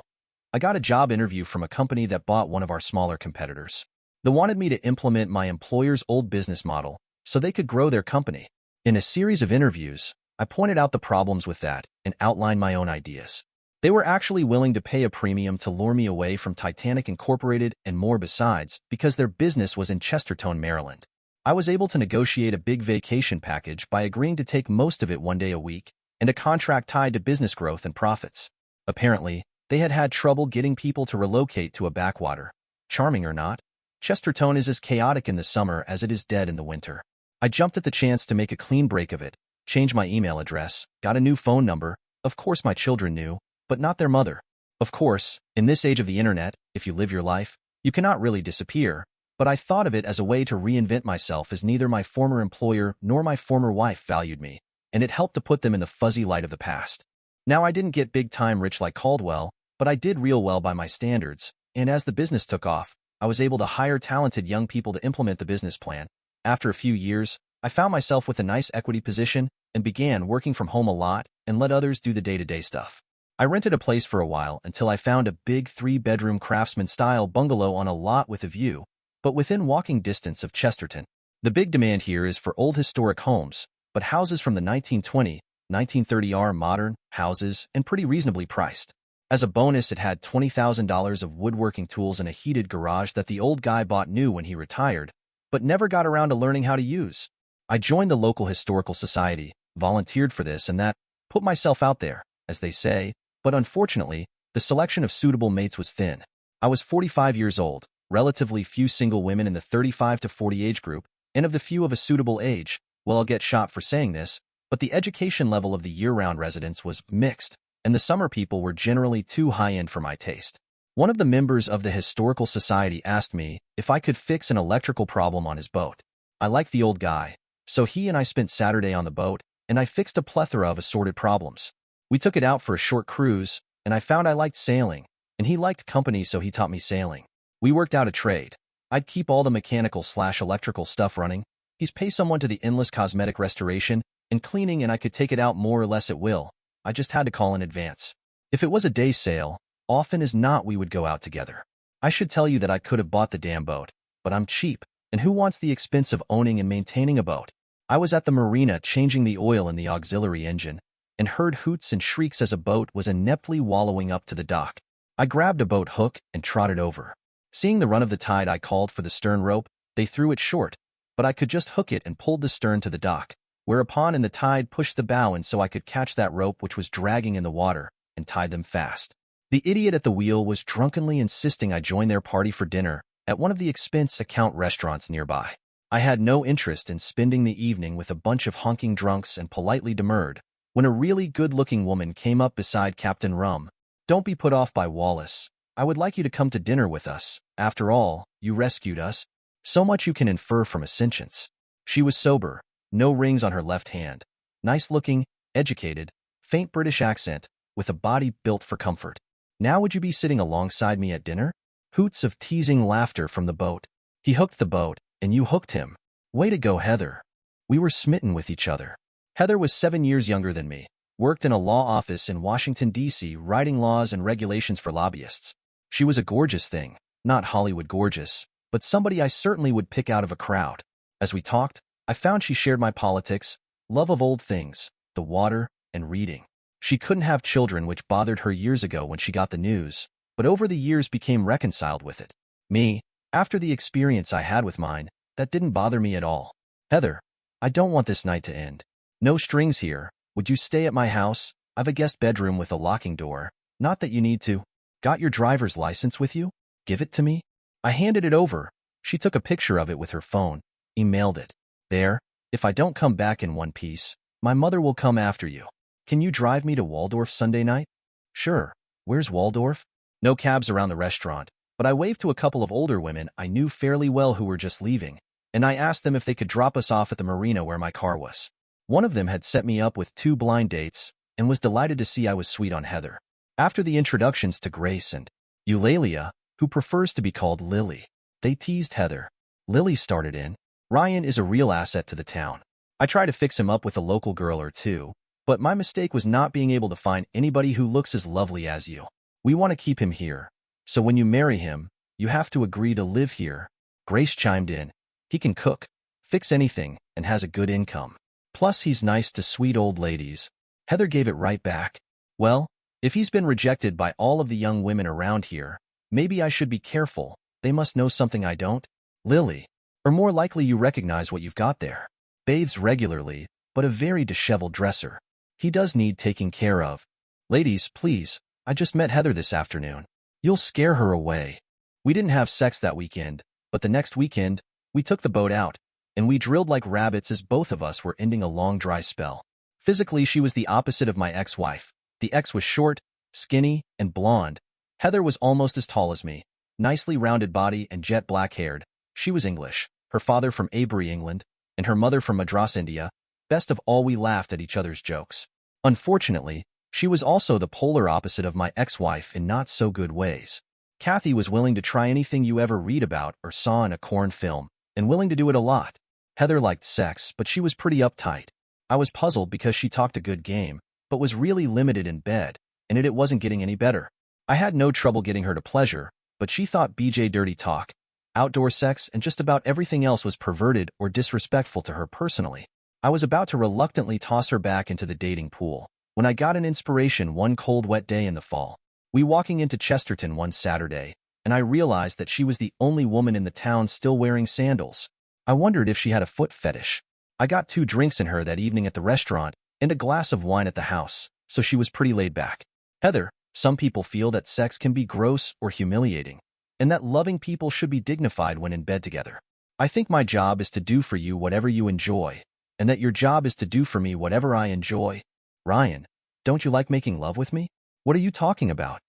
D: I got a job interview from a company that bought one of our smaller competitors. They wanted me to implement my employer's old business model so they could grow their company. In a series of interviews, I pointed out the problems with that and outlined my own ideas. They were actually willing to pay a premium to lure me away from Titanic Incorporated and more besides, because their business was in Chestertown, Maryland. I was able to negotiate a big vacation package by agreeing to take most of it 1 day a week and a contract tied to business growth and profits. Apparently, they had had trouble getting people to relocate to a backwater. Charming or not, Chestertown is as chaotic in the summer as it is dead in the winter. I jumped at the chance to make a clean break of it, changed my email address, got a new phone number. Of course my children knew, but not their mother. Of course, in this age of the internet, if you live your life, you cannot really disappear, but I thought of it as a way to reinvent myself, as neither my former employer nor my former wife valued me, and it helped to put them in the fuzzy light of the past. Now, I didn't get big-time rich like Caldwell, but I did real well by my standards, and as the business took off, I was able to hire talented young people to implement the business plan. After a few years, I found myself with a nice equity position and began working from home a lot and let others do the day-to-day stuff. I rented a place for a while until I found a big 3-bedroom craftsman-style bungalow on a lot with a view, but within walking distance of Chesterton. The big demand here is for old historic homes, but houses from the 1920, 1930s modern houses and pretty reasonably priced. As a bonus, it had $20,000 of woodworking tools and a heated garage that the old guy bought new when he retired, but never got around to learning how to use. I joined the local historical society, volunteered for this and that, put myself out there, as they say, but unfortunately, the selection of suitable mates was thin. I was 45 years old, relatively few single women in the 35 to 40 age group, and of the few of a suitable age. Well, I'll get shot for saying this, but the education level of the year-round residents was mixed, and the summer people were generally too high-end for my taste. One of the members of the Historical Society asked me if I could fix an electrical problem on his boat. I liked the old guy, so he and I spent Saturday on the boat, and I fixed a plethora of assorted problems. We took it out for a short cruise, and I found I liked sailing, and he liked company, so he taught me sailing. We worked out a trade. I'd keep all the mechanical/electrical stuff running. He's pay someone to the endless cosmetic restoration and cleaning, and I could take it out more or less at will. I just had to call in advance. If it was a day sail, often as not we would go out together. I should tell you that I could have bought the damn boat, but I'm cheap, and who wants the expense of owning and maintaining a boat? I was at the marina changing the oil in the auxiliary engine, and heard hoots and shrieks as a boat was ineptly wallowing up to the dock. I grabbed a boat hook and trotted over. Seeing the run of the tide, I called for the stern rope. They threw it short, but I could just hook it and pulled the stern to the dock, whereupon the tide pushed the bow in so I could catch that rope which was dragging in the water and tied them fast. The idiot at the wheel was drunkenly insisting I join their party for dinner at one of the expense account restaurants nearby. I had no interest in spending the evening with a bunch of honking drunks and politely demurred when a really good-looking woman came up beside Captain Rum. "Don't be put off by Wallace. I would like you to come to dinner with us. After all, you rescued us. So much you can infer from a sentence." She was sober, no rings on her left hand, nice-looking, educated, faint British accent, with a body built for comfort. "Now would you be sitting alongside me at dinner?" Hoots of teasing laughter from the boat. He hooked the boat, and you hooked him. Way to go, Heather. We were smitten with each other. Heather was 7 years younger than me, worked in a law office in Washington, D.C., writing laws and regulations for lobbyists. She was a gorgeous thing, not Hollywood gorgeous, but somebody I certainly would pick out of a crowd. As we talked, I found she shared my politics, love of old things, the water, and reading. She couldn't have children, which bothered her years ago when she got the news, but over the years became reconciled with it. Me, after the experience I had with mine, that didn't bother me at all. Heather, I don't want this night to end. No strings here. Would you stay at my house? I've a guest bedroom with a locking door. Not that you need to. Got your driver's license with you? Give it to me. I handed it over. She took a picture of it with her phone, emailed it. There, if I don't come back in one piece, my mother will come after you. Can you drive me to Waldorf Sunday night? Sure. Where's Waldorf? No cabs around the restaurant, but I waved to a couple of older women I knew fairly well who were just leaving, and I asked them if they could drop us off at the marina where my car was. One of them had set me up with 2 blind dates and was delighted to see I was sweet on Heather. After the introductions to Grace and Eulalia, who prefers to be called Lily, they teased Heather. Lily started in. Ryan is a real asset to the town. I try to fix him up with a local girl or two, but my mistake was not being able to find anybody who looks as lovely as you. We want to keep him here, so when you marry him, you have to agree to live here. Grace chimed in. He can cook, fix anything, and has a good income. Plus, he's nice to sweet old ladies. Heather gave it right back. Well, if he's been rejected by all of the young women around here, maybe I should be careful. They must know something I don't. Lily. Or more likely you recognize what you've got there. Bathes regularly, but a very disheveled dresser. He does need taking care of. Ladies, please, I just met Heather this afternoon. You'll scare her away. We didn't have sex that weekend, but the next weekend, we took the boat out, and we drilled like rabbits as both of us were ending a long dry spell. Physically, she was the opposite of my ex-wife. The ex was short, skinny, and blonde. Heather was almost as tall as me, nicely rounded body and jet black-haired. She was English, her father from Avery, England, and her mother from Madras, India. Best of all, we laughed at each other's jokes. Unfortunately, she was also the polar opposite of my ex-wife in not so good ways. Kathy was willing to try anything you ever read about or saw in a corn film, and willing to do it a lot. Heather liked sex, but she was pretty uptight. I was puzzled because she talked a good game, but was really limited in bed, and it wasn't getting any better. I had no trouble getting her to pleasure, but she thought BJ dirty talk, outdoor sex, and just about everything else was perverted or disrespectful to her personally. I was about to reluctantly toss her back into the dating pool, when I got an inspiration one cold wet day in the fall. We walking into Chesterton one Saturday, and I realized that she was the only woman in the town still wearing sandals. I wondered if she had a foot fetish. I got 2 drinks in her that evening at the restaurant and a glass of wine at the house, so she was pretty laid back. Heather, some people feel that sex can be gross or humiliating, and that loving people should be dignified when in bed together. I think my job is to do for you whatever you enjoy, and that your job is to do for me whatever I enjoy. Ryan, don't you like making love with me? What are you talking about?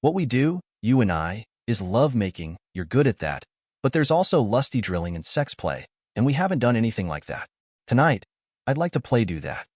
D: What we do, you and I, is love making. You're good at that. But there's also lusty drilling and sex play, and we haven't done anything like that. Tonight, I'd like to do that.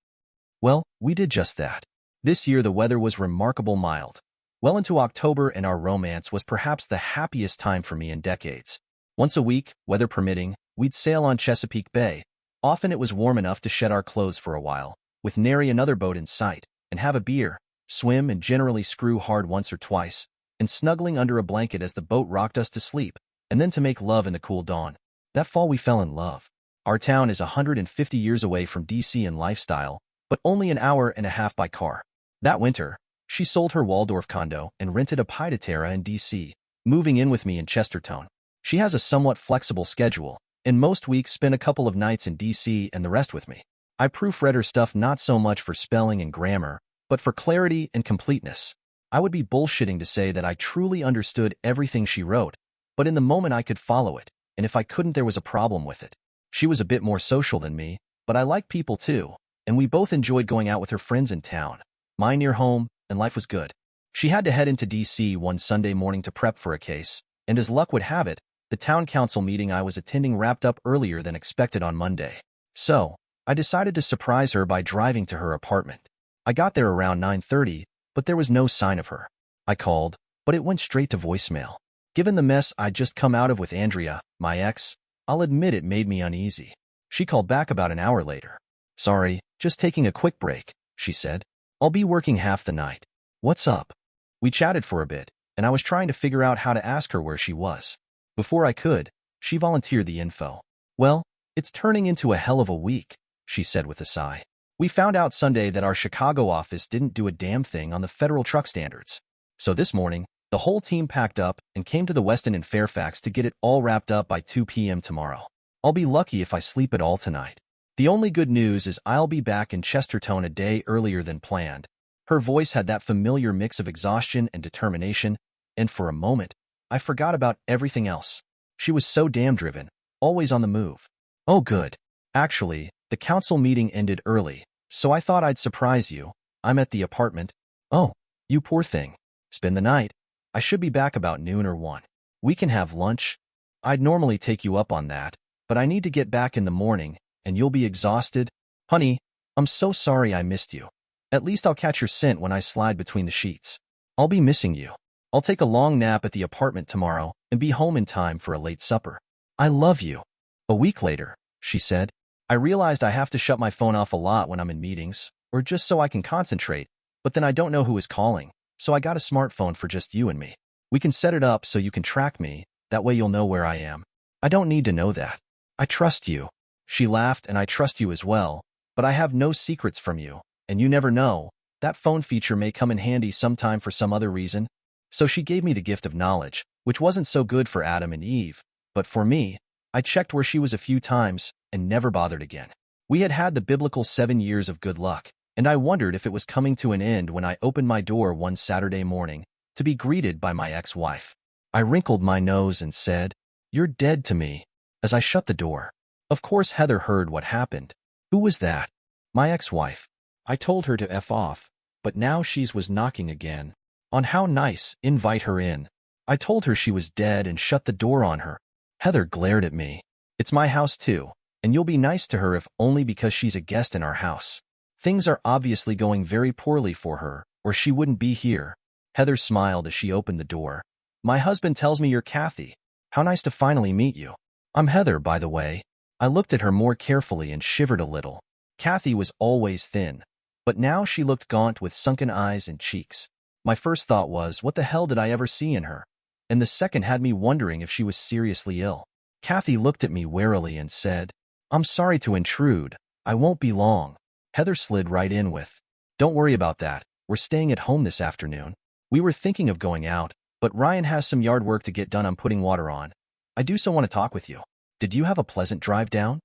D: Well, we did just that. This year the weather was remarkable mild. Well into October, and our romance was perhaps the happiest time for me in decades. Once a week, weather permitting, we'd sail on Chesapeake Bay. Often it was warm enough to shed our clothes for a while, with nary another boat in sight, and have a beer, swim, and generally screw hard once or twice, and snuggling under a blanket as the boat rocked us to sleep, and then to make love in the cool dawn. That fall we fell in love. Our town is 150 years away from D.C. in lifestyle, but only an hour and a half by car. That winter, she sold her Waldorf condo and rented a pied-a-terre in D.C., moving in with me in Chesterton. She has a somewhat flexible schedule, and most weeks spend a couple of nights in D.C. and the rest with me. I proofread her stuff not so much for spelling and grammar, but for clarity and completeness. I would be bullshitting to say that I truly understood everything she wrote, but in the moment I could follow it, and if I couldn't, there was a problem with it. She was a bit more social than me, but I like people too, and we both enjoyed going out with her friends in town. Mine near home, and life was good. She had to head into D.C. one Sunday morning to prep for a case, and as luck would have it, the town council meeting I was attending wrapped up earlier than expected on Monday. So, I decided to surprise her by driving to her apartment. I got there around 9:30, but there was no sign of her. I called, but it went straight to voicemail. Given the mess I'd just come out of with Andrea, my ex, I'll admit it made me uneasy. She called back about an hour later. "Sorry, just taking a quick break," she said. "I'll be working half the night." "What's up?" We chatted for a bit, and I was trying to figure out how to ask her where she was. Before I could, she volunteered the info. "Well, it's turning into a hell of a week," she said with a sigh. "We found out Sunday that our Chicago office didn't do a damn thing on the federal truck standards. So this morning, the whole team packed up and came to the Westin in Fairfax to get it all wrapped up by 2 p.m. tomorrow. I'll be lucky if I sleep at all tonight. The only good news is I'll be back in Chesterton a day earlier than planned." Her voice had that familiar mix of exhaustion and determination, and for a moment, I forgot about everything else. She was so damn driven, always on the move. "Oh, good. Actually, the council meeting ended early, so I thought I'd surprise you. I'm at the apartment." "Oh, you poor thing. Spend the night. I should be back about noon or 1. We can have lunch. I'd normally take you up on that, but I need to get back in the morning, and you'll be exhausted." "Honey, I'm so sorry I missed you. At least I'll catch your scent when I slide between the sheets. I'll be missing you. I'll take a long nap at the apartment tomorrow and be home in time for a late supper. I love you." A week later, she said, "I realized I have to shut my phone off a lot when I'm in meetings, or just so I can concentrate, but then I don't know who is calling, so I got a smartphone for just you and me. We can set it up so you can track me, that way you'll know where I am. I don't need to know that. I trust you." She laughed, "And I trust you as well, but I have no secrets from you, and you never know, that phone feature may come in handy sometime for some other reason." So she gave me the gift of knowledge, which wasn't so good for Adam and Eve, but for me, I checked where she was a few times and never bothered again. We had had the biblical 7 years of good luck, and I wondered if it was coming to an end when I opened my door one Saturday morning to be greeted by my ex-wife. I wrinkled my nose and said, "You're dead to me," as I shut the door. Of course Heather heard what happened. "Who was that?" "My ex-wife. I told her to F off, but now she's was knocking again. On how nice, invite her in." I told her she was dead and shut the door on her. Heather glared at me. "It's my house too, and you'll be nice to her if only because she's a guest in our house. Things are obviously going very poorly for her, or she wouldn't be here." Heather smiled as she opened the door. "My husband tells me you're Kathy. How nice to finally meet you." "I'm Heather, by the way." I looked at her more carefully and shivered a little. Kathy was always thin, but now she looked gaunt with sunken eyes and cheeks. My first thought was, what the hell did I ever see in her? And the second had me wondering if she was seriously ill. Kathy looked at me warily and said, "I'm sorry to intrude. I won't be long." Heather slid right in with, "Don't worry about that. We're staying at home this afternoon. We were thinking of going out, but Ryan has some yard work to get done. I'm putting water on. I do so want to talk with you. Did you have a pleasant drive down?"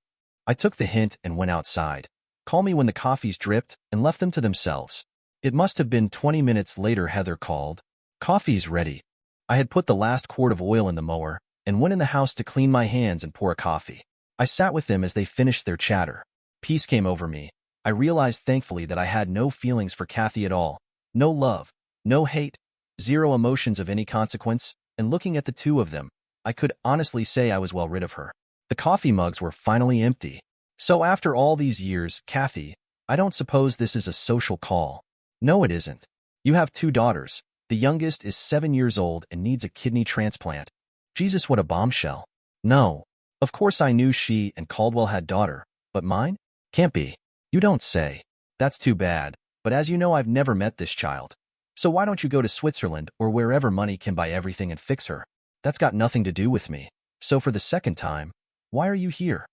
D: I took the hint and went outside. Call me when the coffees dripped, and left them to themselves. It must have been 20 minutes later Heather called. "Coffee's ready." I had put the last quart of oil in the mower and went in the house to clean my hands and pour a coffee. I sat with them as they finished their chatter. Peace came over me. I realized thankfully that I had no feelings for Kathy at all. No love, no hate, zero emotions of any consequence, and looking at the two of them, I could honestly say I was well rid of her. The coffee mugs were finally empty. "So after all these years, Kathy, I don't suppose this is a social call." "No, it isn't. You have 2 daughters. The youngest is 7 years old and needs a kidney transplant." Jesus, what a bombshell. "No. Of course I knew she and Caldwell had daughter, but mine? Can't be." "You don't say. That's too bad, but as you know I've never met this child. So why don't you go to Switzerland or wherever money can buy everything and fix her? That's got nothing to do with me. So for the second time, why are you here?"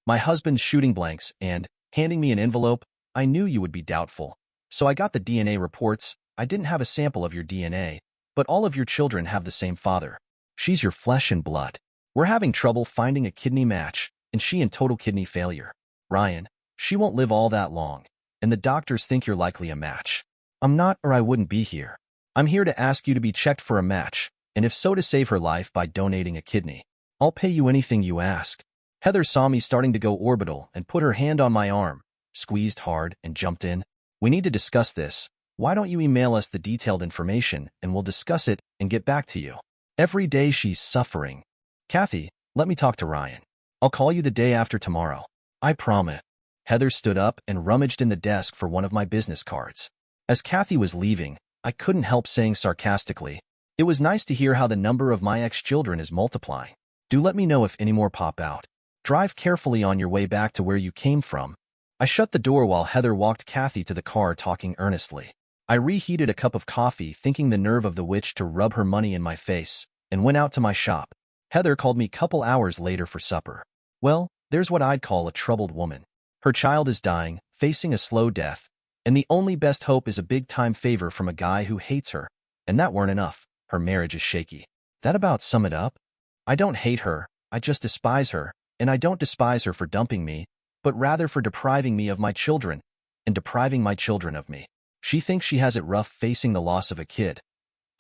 D: "My husband's shooting blanks and, handing me an envelope, I knew you would be doubtful. So I got the DNA reports. I didn't have a sample of your DNA, but all of your children have the same father. She's your flesh and blood. We're having trouble finding a kidney match, and she in total kidney failure. Ryan, she won't live all that long, and the doctors think you're likely a match. I'm not, or I wouldn't be here. I'm here to ask you to be checked for a match, and if so, to save her life by donating a kidney. I'll pay you anything you ask." Heather saw me starting to go orbital and put her hand on my arm, squeezed hard, and jumped in. "We need to discuss this. Why don't you email us the detailed information and we'll discuss it and get back to you. Every day she's suffering. Kathy, let me talk to Ryan. I'll call you the day after tomorrow. I promise." Heather stood up and rummaged in the desk for one of my business cards. As Kathy was leaving, I couldn't help saying sarcastically, It was nice to hear how the number of my ex-children is multiplying. Do let me know if any more pop out. Drive carefully on your way back to where you came from. I shut the door while Heather walked Kathy to the car talking earnestly. I reheated a cup of coffee, thinking the nerve of the witch to rub her money in my face, and went out to my shop. Heather called me couple hours later for supper. Well, there's what I'd call a troubled woman. Her child is dying, facing a slow death, and the only best hope is a big-time favor from a guy who hates her. And that weren't enough. Her marriage is shaky. That about sum it up? I don't hate her, I just despise her, and I don't despise her for dumping me, but rather for depriving me of my children, and depriving my children of me. She thinks she has it rough facing the loss of a kid.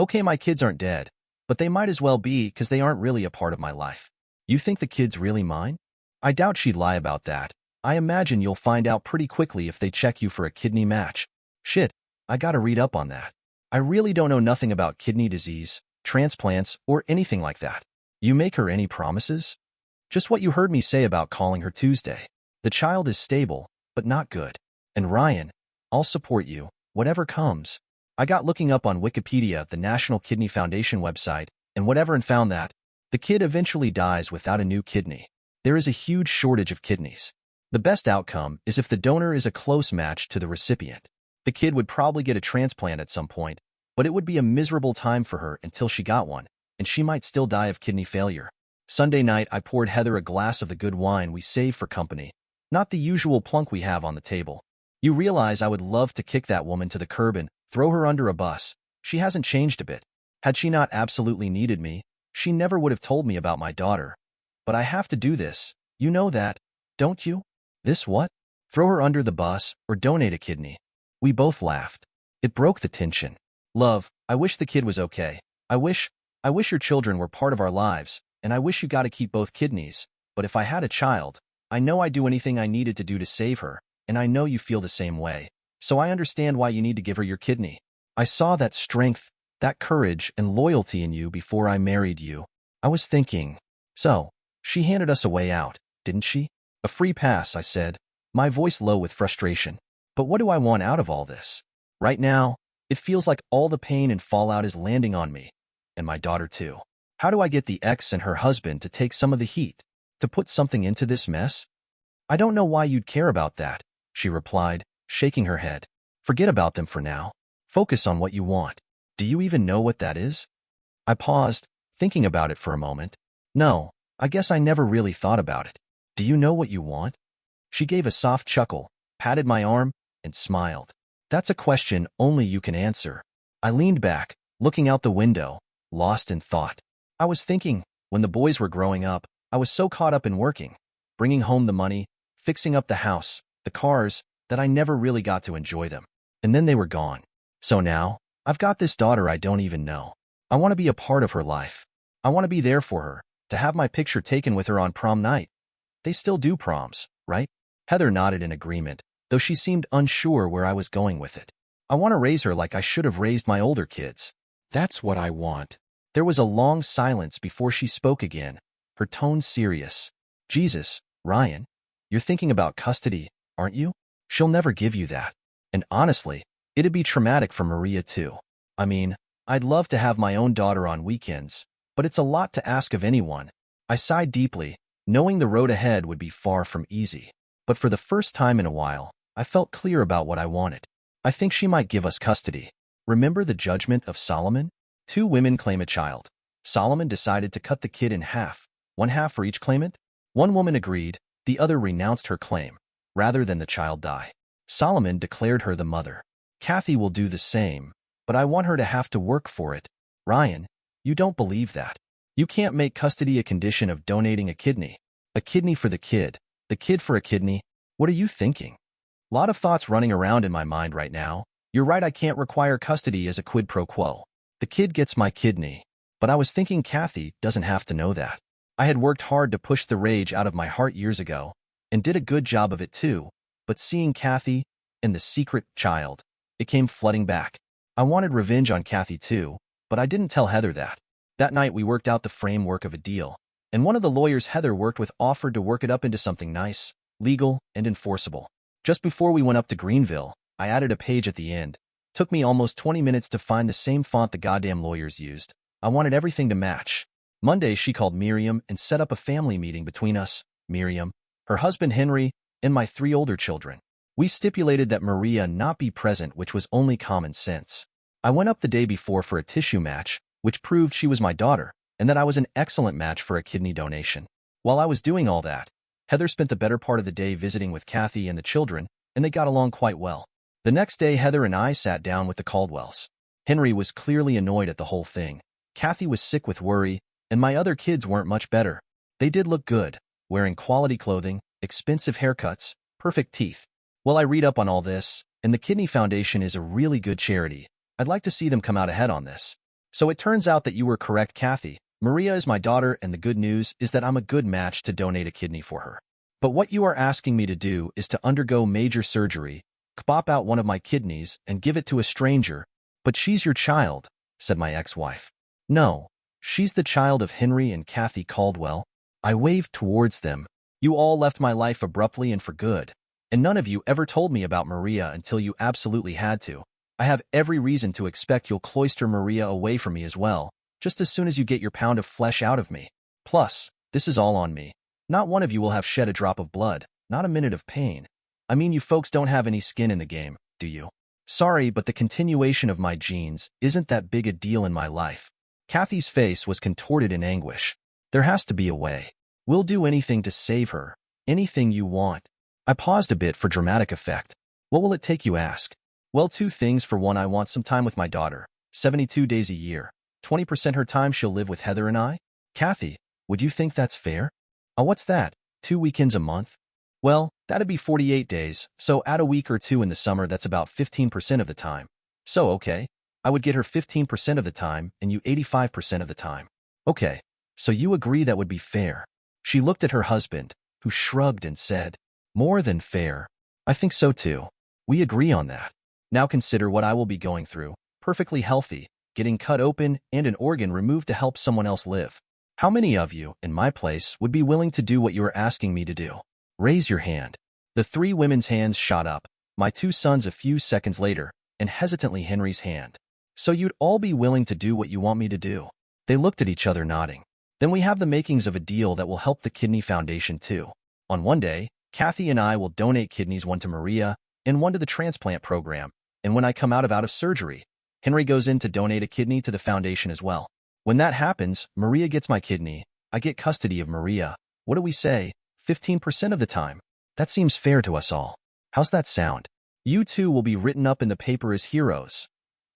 D: Okay, my kids aren't dead, but they might as well be because they aren't really a part of my life. You think the kid's really mine? I doubt she'd lie about that. I imagine you'll find out pretty quickly if they check you for a kidney match. Shit, I gotta read up on that. I really don't know nothing about kidney disease, transplants, or anything like that. You make her any promises? Just what you heard me say about calling her Tuesday. The child is stable, but not good. And Ryan, I'll support you, whatever comes. I got looking up on Wikipedia, the National Kidney Foundation website, and found that the kid eventually dies without a new kidney. There is a huge shortage of kidneys. The best outcome is if the donor is a close match to the recipient. The kid would probably get a transplant at some point, but it would be a miserable time for her until she got one, and she might still die of kidney failure. Sunday night, I poured Heather a glass of the good wine we save for company, not the usual plunk we have on the table. You realize I would love to kick that woman to the curb and throw her under a bus. She hasn't changed a bit. Had she not absolutely needed me, she never would have told me about my daughter. But I have to do this. You know that, don't you? This what? Throw her under the bus or donate a kidney. We both laughed. It broke the tension. Love, I wish the kid was okay. I wish your children were part of our lives, and I wish you got to keep both kidneys. But if I had a child, I know I'd do anything I needed to do to save her, and I know you feel the same way. So I understand why you need to give her your kidney. I saw that strength, that courage and loyalty in you before I married you. I was thinking, so, she handed us a way out, didn't she? A free pass, I said, my voice low with frustration. But what do I want out of all this? Right now, it feels like all the pain and fallout is landing on me, and my daughter too. How do I get the ex and her husband to take some of the heat, to put something into this mess? I don't know why you'd care about that, she replied, shaking her head. Forget about them for now. Focus on what you want. Do you even know what that is? I paused, thinking about it for a moment. No, I guess I never really thought about it. Do you know what you want? She gave a soft chuckle, patted my arm, and smiled. That's a question only you can answer. I leaned back, looking out the window, lost in thought. I was thinking, when the boys were growing up, I was so caught up in working, bringing home the money, fixing up the house, the cars, that I never really got to enjoy them. And then they were gone. So now, I've got this daughter I don't even know. I want to be a part of her life. I want to be there for her, to have my picture taken with her on prom night. They still do proms, right? Heather nodded in agreement, though she seemed unsure where I was going with it. I want to raise her like I should have raised my older kids. That's what I want. There was a long silence before she spoke again, her tone serious. Jesus, Ryan, you're thinking about custody, aren't you? She'll never give you that. And honestly, it'd be traumatic for Maria too. I mean, I'd love to have my own daughter on weekends, but it's a lot to ask of anyone. I sighed deeply, knowing the road ahead would be far from easy. But for the first time in a while, I felt clear about what I wanted. I think she might give us custody. Remember the judgment of Solomon? 2 women claim a child. Solomon decided to cut the kid in half, 1/2 for each claimant. One woman agreed, the other renounced her claim, rather than the child die. Solomon declared her the mother. Kathy will do the same, but I want her to have to work for it. Ryan, you don't believe that. You can't make custody a condition of donating a kidney. A kidney for the kid for a kidney. What are you thinking? Lot of thoughts running around in my mind right now. You're right, I can't require custody as a quid pro quo. The kid gets my kidney. But I was thinking Kathy doesn't have to know that. I had worked hard to push the rage out of my heart years ago, and did a good job of it too, but seeing Kathy and the secret child, it came flooding back. I wanted revenge on Kathy too, but I didn't tell Heather that. That night we worked out the framework of a deal, and one of the lawyers Heather worked with offered to work it up into something nice, legal, and enforceable. Just before we went up to Greenville, I added a page at the end. Took me almost 20 minutes to find the same font the goddamn lawyers used. I wanted everything to match. Monday, she called Miriam and set up a family meeting between us, Miriam, her husband Henry, and my 3 older children. We stipulated that Maria not be present, which was only common sense. I went up the day before for a tissue match, which proved she was my daughter, and that I was an excellent match for a kidney donation. While I was doing all that, Heather spent the better part of the day visiting with Kathy and the children, and they got along quite well. The next day, Heather and I sat down with the Caldwells. Henry was clearly annoyed at the whole thing. Kathy was sick with worry, and my other kids weren't much better. They did look good, wearing quality clothing, expensive haircuts, perfect teeth. Well, I read up on all this, and the Kidney Foundation is a really good charity. I'd like to see them come out ahead on this. So it turns out that you were correct, Kathy. Maria is my daughter, and the good news is that I'm a good match to donate a kidney for her. But what you are asking me to do is to undergo major surgery, pop out one of my kidneys, and give it to a stranger. But she's your child, said my ex-wife. No, she's the child of Henry and Kathy Caldwell. I waved towards them. You all left my life abruptly and for good. And none of you ever told me about Maria until you absolutely had to. I have every reason to expect you'll cloister Maria away from me as well, just as soon as you get your pound of flesh out of me. Plus, this is all on me. Not one of you will have shed a drop of blood, not a minute of pain. I mean, you folks don't have any skin in the game, do you? Sorry, but the continuation of my genes isn't that big a deal in my life. Kathy's face was contorted in anguish. There has to be a way. We'll do anything to save her. Anything you want. I paused a bit for dramatic effect. What will it take, you ask? Well, 2 things. For one, I want some time with my daughter. 72 days a year. 20% her time she'll live with Heather and I. Kathy, would you think that's fair? What's that? 2 weekends a month? Well, that'd be 48 days, so add a week or 2 in the summer, that's about 15% of the time. So, okay, I would get her 15% of the time and you 85% of the time. Okay, so you agree that would be fair. She looked at her husband, who shrugged and said, more than fair. I think so too. We agree on that. Now consider what I will be going through. Perfectly healthy, getting cut open and an organ removed to help someone else live. How many of you, in my place, would be willing to do what you are asking me to do? Raise your hand. The 3 women's hands shot up, my 2 sons a few seconds later, and hesitantly Henry's hand. So you'd all be willing to do what you want me to do? They looked at each other, nodding. Then we have the makings of a deal that will help the Kidney Foundation too. On one day, Kathy and I will donate kidneys, one to Maria and one to the transplant program, and when I come out of surgery, Henry goes in to donate a kidney to the foundation as well. When that happens, Maria gets my kidney, I get custody of Maria. What do we say? 15% of the time. That seems fair to us all. How's that sound? You two will be written up in the paper as heroes.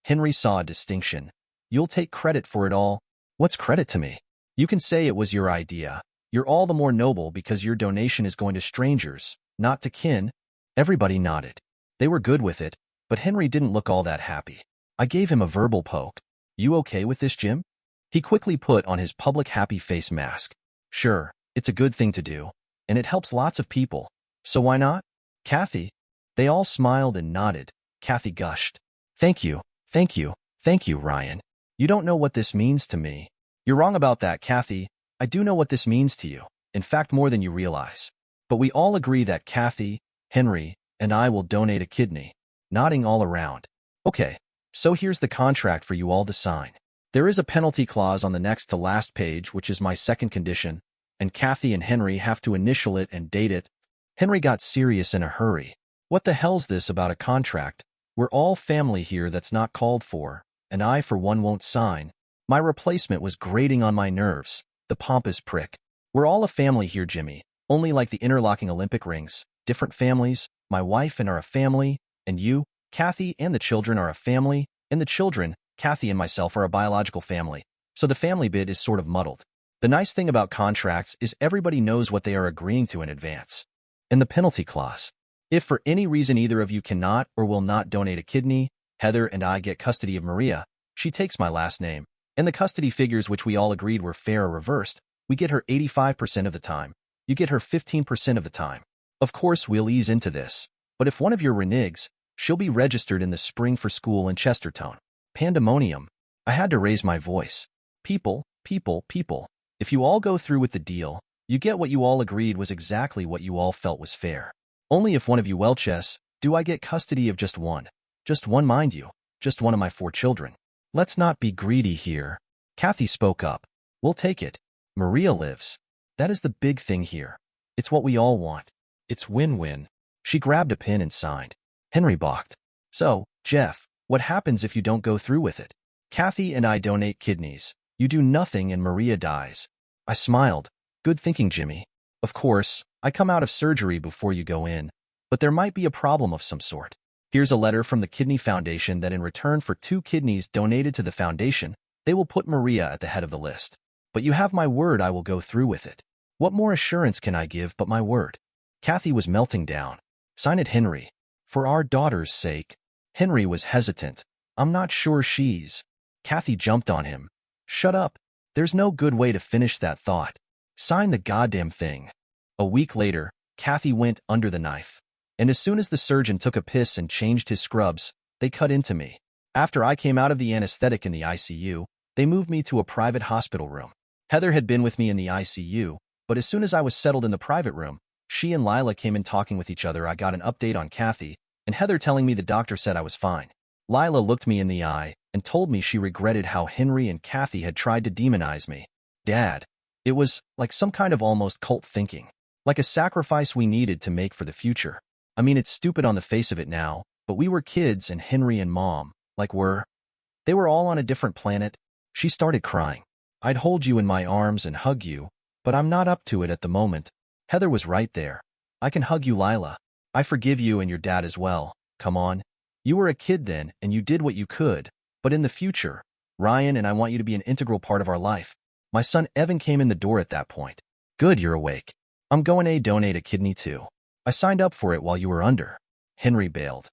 D: Henry saw a distinction. You'll take credit for it all. What's credit to me? You can say it was your idea. You're all the more noble because your donation is going to strangers, not to kin. Everybody nodded. They were good with it, but Henry didn't look all that happy. I gave him a verbal poke. You okay with this, Jim? He quickly put on his public happy face mask. Sure, it's a good thing to do, and it helps lots of people. So why not? Kathy? They all smiled and nodded. Kathy gushed. Thank you, thank you, thank you, Ryan. You don't know what this means to me. You're wrong about that, Kathy. I do know what this means to you. In fact, more than you realize. But we all agree that Kathy, Henry, and I will donate a kidney. Nodding all around. Okay, so here's the contract for you all to sign. There is a penalty clause on the next to last page, which is my second condition, and Kathy and Henry have to initial it and date it. Henry got serious in a hurry. What the hell's this about a contract? We're all family here, that's not called for, and I for one won't sign. My replacement was grating on my nerves, the pompous prick. We're all a family here, Jimmy, only like the interlocking Olympic rings. Different families, my wife and are a family, and you, Kathy, and the children are a family, and the children, Kathy and myself, are a biological family. So the family bit is sort of muddled. The nice thing about contracts is everybody knows what they are agreeing to in advance. And the penalty clause. If for any reason either of you cannot or will not donate a kidney, Heather and I get custody of Maria. She takes my last name. And the custody figures, which we all agreed were fair, are reversed. We get her 85% of the time. You get her 15% of the time. Of course, we'll ease into this. But if one of your reneges, she'll be registered in the spring for school in Chesterton. Pandemonium. I had to raise my voice. People. If you all go through with the deal, you get what you all agreed was exactly what you all felt was fair. Only if one of you Welches, do I get custody of just one. Just one, mind you. Just one of my 4 children. Let's not be greedy here. Kathy spoke up. We'll take it. Maria lives. That is the big thing here. It's what we all want. It's win-win. She grabbed a pen and signed. Henry balked. So, Jeff, what happens if you don't go through with it? Kathy and I donate kidneys. You do nothing and Maria dies. I smiled. Good thinking, Jimmy. Of course, I come out of surgery before you go in, but there might be a problem of some sort. Here's a letter from the Kidney Foundation that in return for 2 kidneys donated to the foundation, they will put Maria at the head of the list. But you have my word I will go through with it. What more assurance can I give but my word? Kathy was melting down. Sign it, Henry. For our daughter's sake. Henry was hesitant. I'm not sure she's... Kathy jumped on him. Shut up. There's no good way to finish that thought. Sign the goddamn thing. A week later, Kathy went under the knife. And as soon as the surgeon took a piss and changed his scrubs, they cut into me. After I came out of the anesthetic in the ICU, they moved me to a private hospital room. Heather had been with me in the ICU, but as soon as I was settled in the private room, she and Lila came in talking with each other. I got an update on Kathy, and Heather telling me the doctor said I was fine. Lila looked me in the eye and told me she regretted how Henry and Kathy had tried to demonize me. Dad. It was like some kind of almost cult thinking. Like a sacrifice we needed to make for the future. I mean, it's stupid on the face of it now, but we were kids and Henry and Mom, they were all on a different planet. She started crying. I'd hold you in my arms and hug you, but I'm not up to it at the moment. Heather was right there. I can hug you, Lila. I forgive you and your dad as well. Come on. You were a kid then, and you did what you could. But in the future, Ryan and I want you to be an integral part of our life. My son Evan came in the door at that point. Good, you're awake. I'm going to donate a kidney too. I signed up for it while you were under. Henry bailed.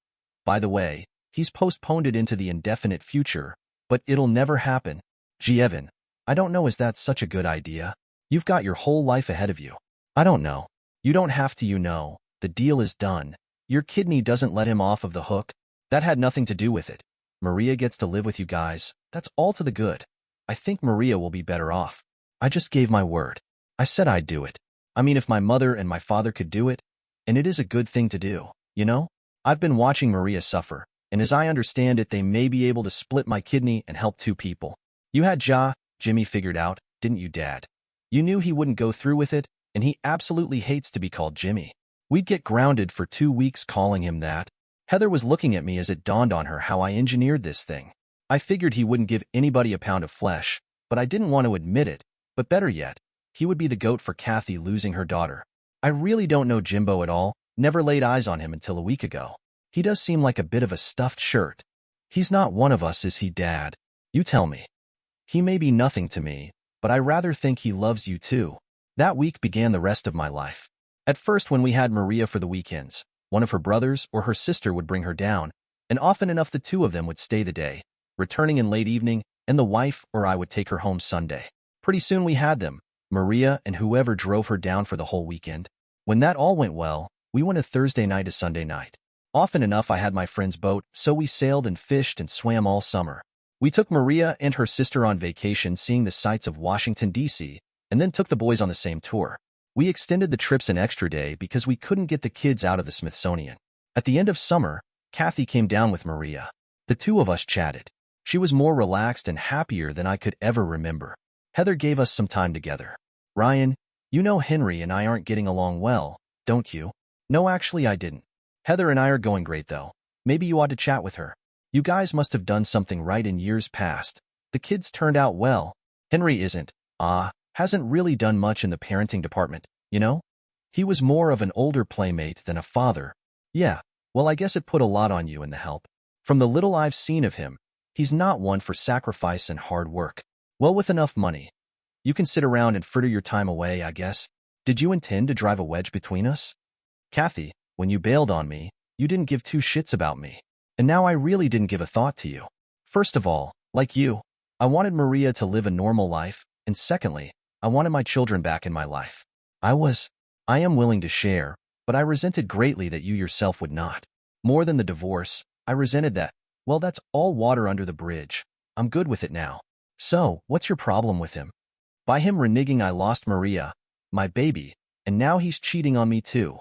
D: By the way, he's postponed it into the indefinite future, but it'll never happen. Gee, Evan, I don't know, is that such a good idea? You've got your whole life ahead of you. I don't know. You don't have to, you know. The deal is done. Your kidney doesn't let him off of the hook. That had nothing to do with it. Maria gets to live with you guys. That's all to the good. I think Maria will be better off. I just gave my word. I said I'd do it. I mean, if my mother and my father could do it, and it is a good thing to do, you know? I've been watching Maria suffer, and as I understand it, they may be able to split my kidney and help 2 people. You had Jimmy figured out, didn't you, Dad? You knew he wouldn't go through with it, and he absolutely hates to be called Jimmy. We'd get grounded for 2 weeks calling him that. Heather was looking at me as it dawned on her how I engineered this thing. I figured he wouldn't give anybody a pound of flesh, but I didn't want to admit it. But better yet, he would be the goat for Kathy losing her daughter. I really don't know Jimbo at all, never laid eyes on him until a week ago. He does seem like a bit of a stuffed shirt. He's not one of us, is he, Dad? You tell me. He may be nothing to me, but I rather think he loves you too. That week began the rest of my life. At first, when we had Maria for the weekends, one of her brothers or her sister would bring her down, and often enough the 2 of them would stay the day, returning in late evening, and the wife or I would take her home Sunday. Pretty soon we had them, Maria and whoever drove her down for the whole weekend. When that all went well, we went a Thursday night to Sunday night. Often enough I had my friend's boat, so we sailed and fished and swam all summer. We took Maria and her sister on vacation seeing the sights of Washington, D.C., and then took the boys on the same tour. We extended the trips an extra day because we couldn't get the kids out of the Smithsonian. At the end of summer, Kathy came down with Maria. The 2 of us chatted. She was more relaxed and happier than I could ever remember. Heather gave us some time together. Ryan, you know Henry and I aren't getting along well, don't you? No, actually I didn't. Heather and I are going great though. Maybe you ought to chat with her. You guys must have done something right in years past. The kids turned out well. Henry hasn't really done much in the parenting department, you know? He was more of an older playmate than a father. Yeah, well, I guess it put a lot on you in the help. From the little I've seen of him, he's not one for sacrifice and hard work. Well, with enough money, you can sit around and fritter your time away, I guess. Did you intend to drive a wedge between us? Kathy, when you bailed on me, you didn't give 2 shits about me. And now I really didn't give a thought to you. First of all, like you, I wanted Maria to live a normal life, and secondly, I wanted my children back in my life. I am willing to share, but I resented greatly that you yourself would not. More than the divorce, I resented that. Well, that's all water under the bridge. I'm good with it now. So, what's your problem with him? By him reneging, I lost Maria, my baby, and now he's cheating on me too.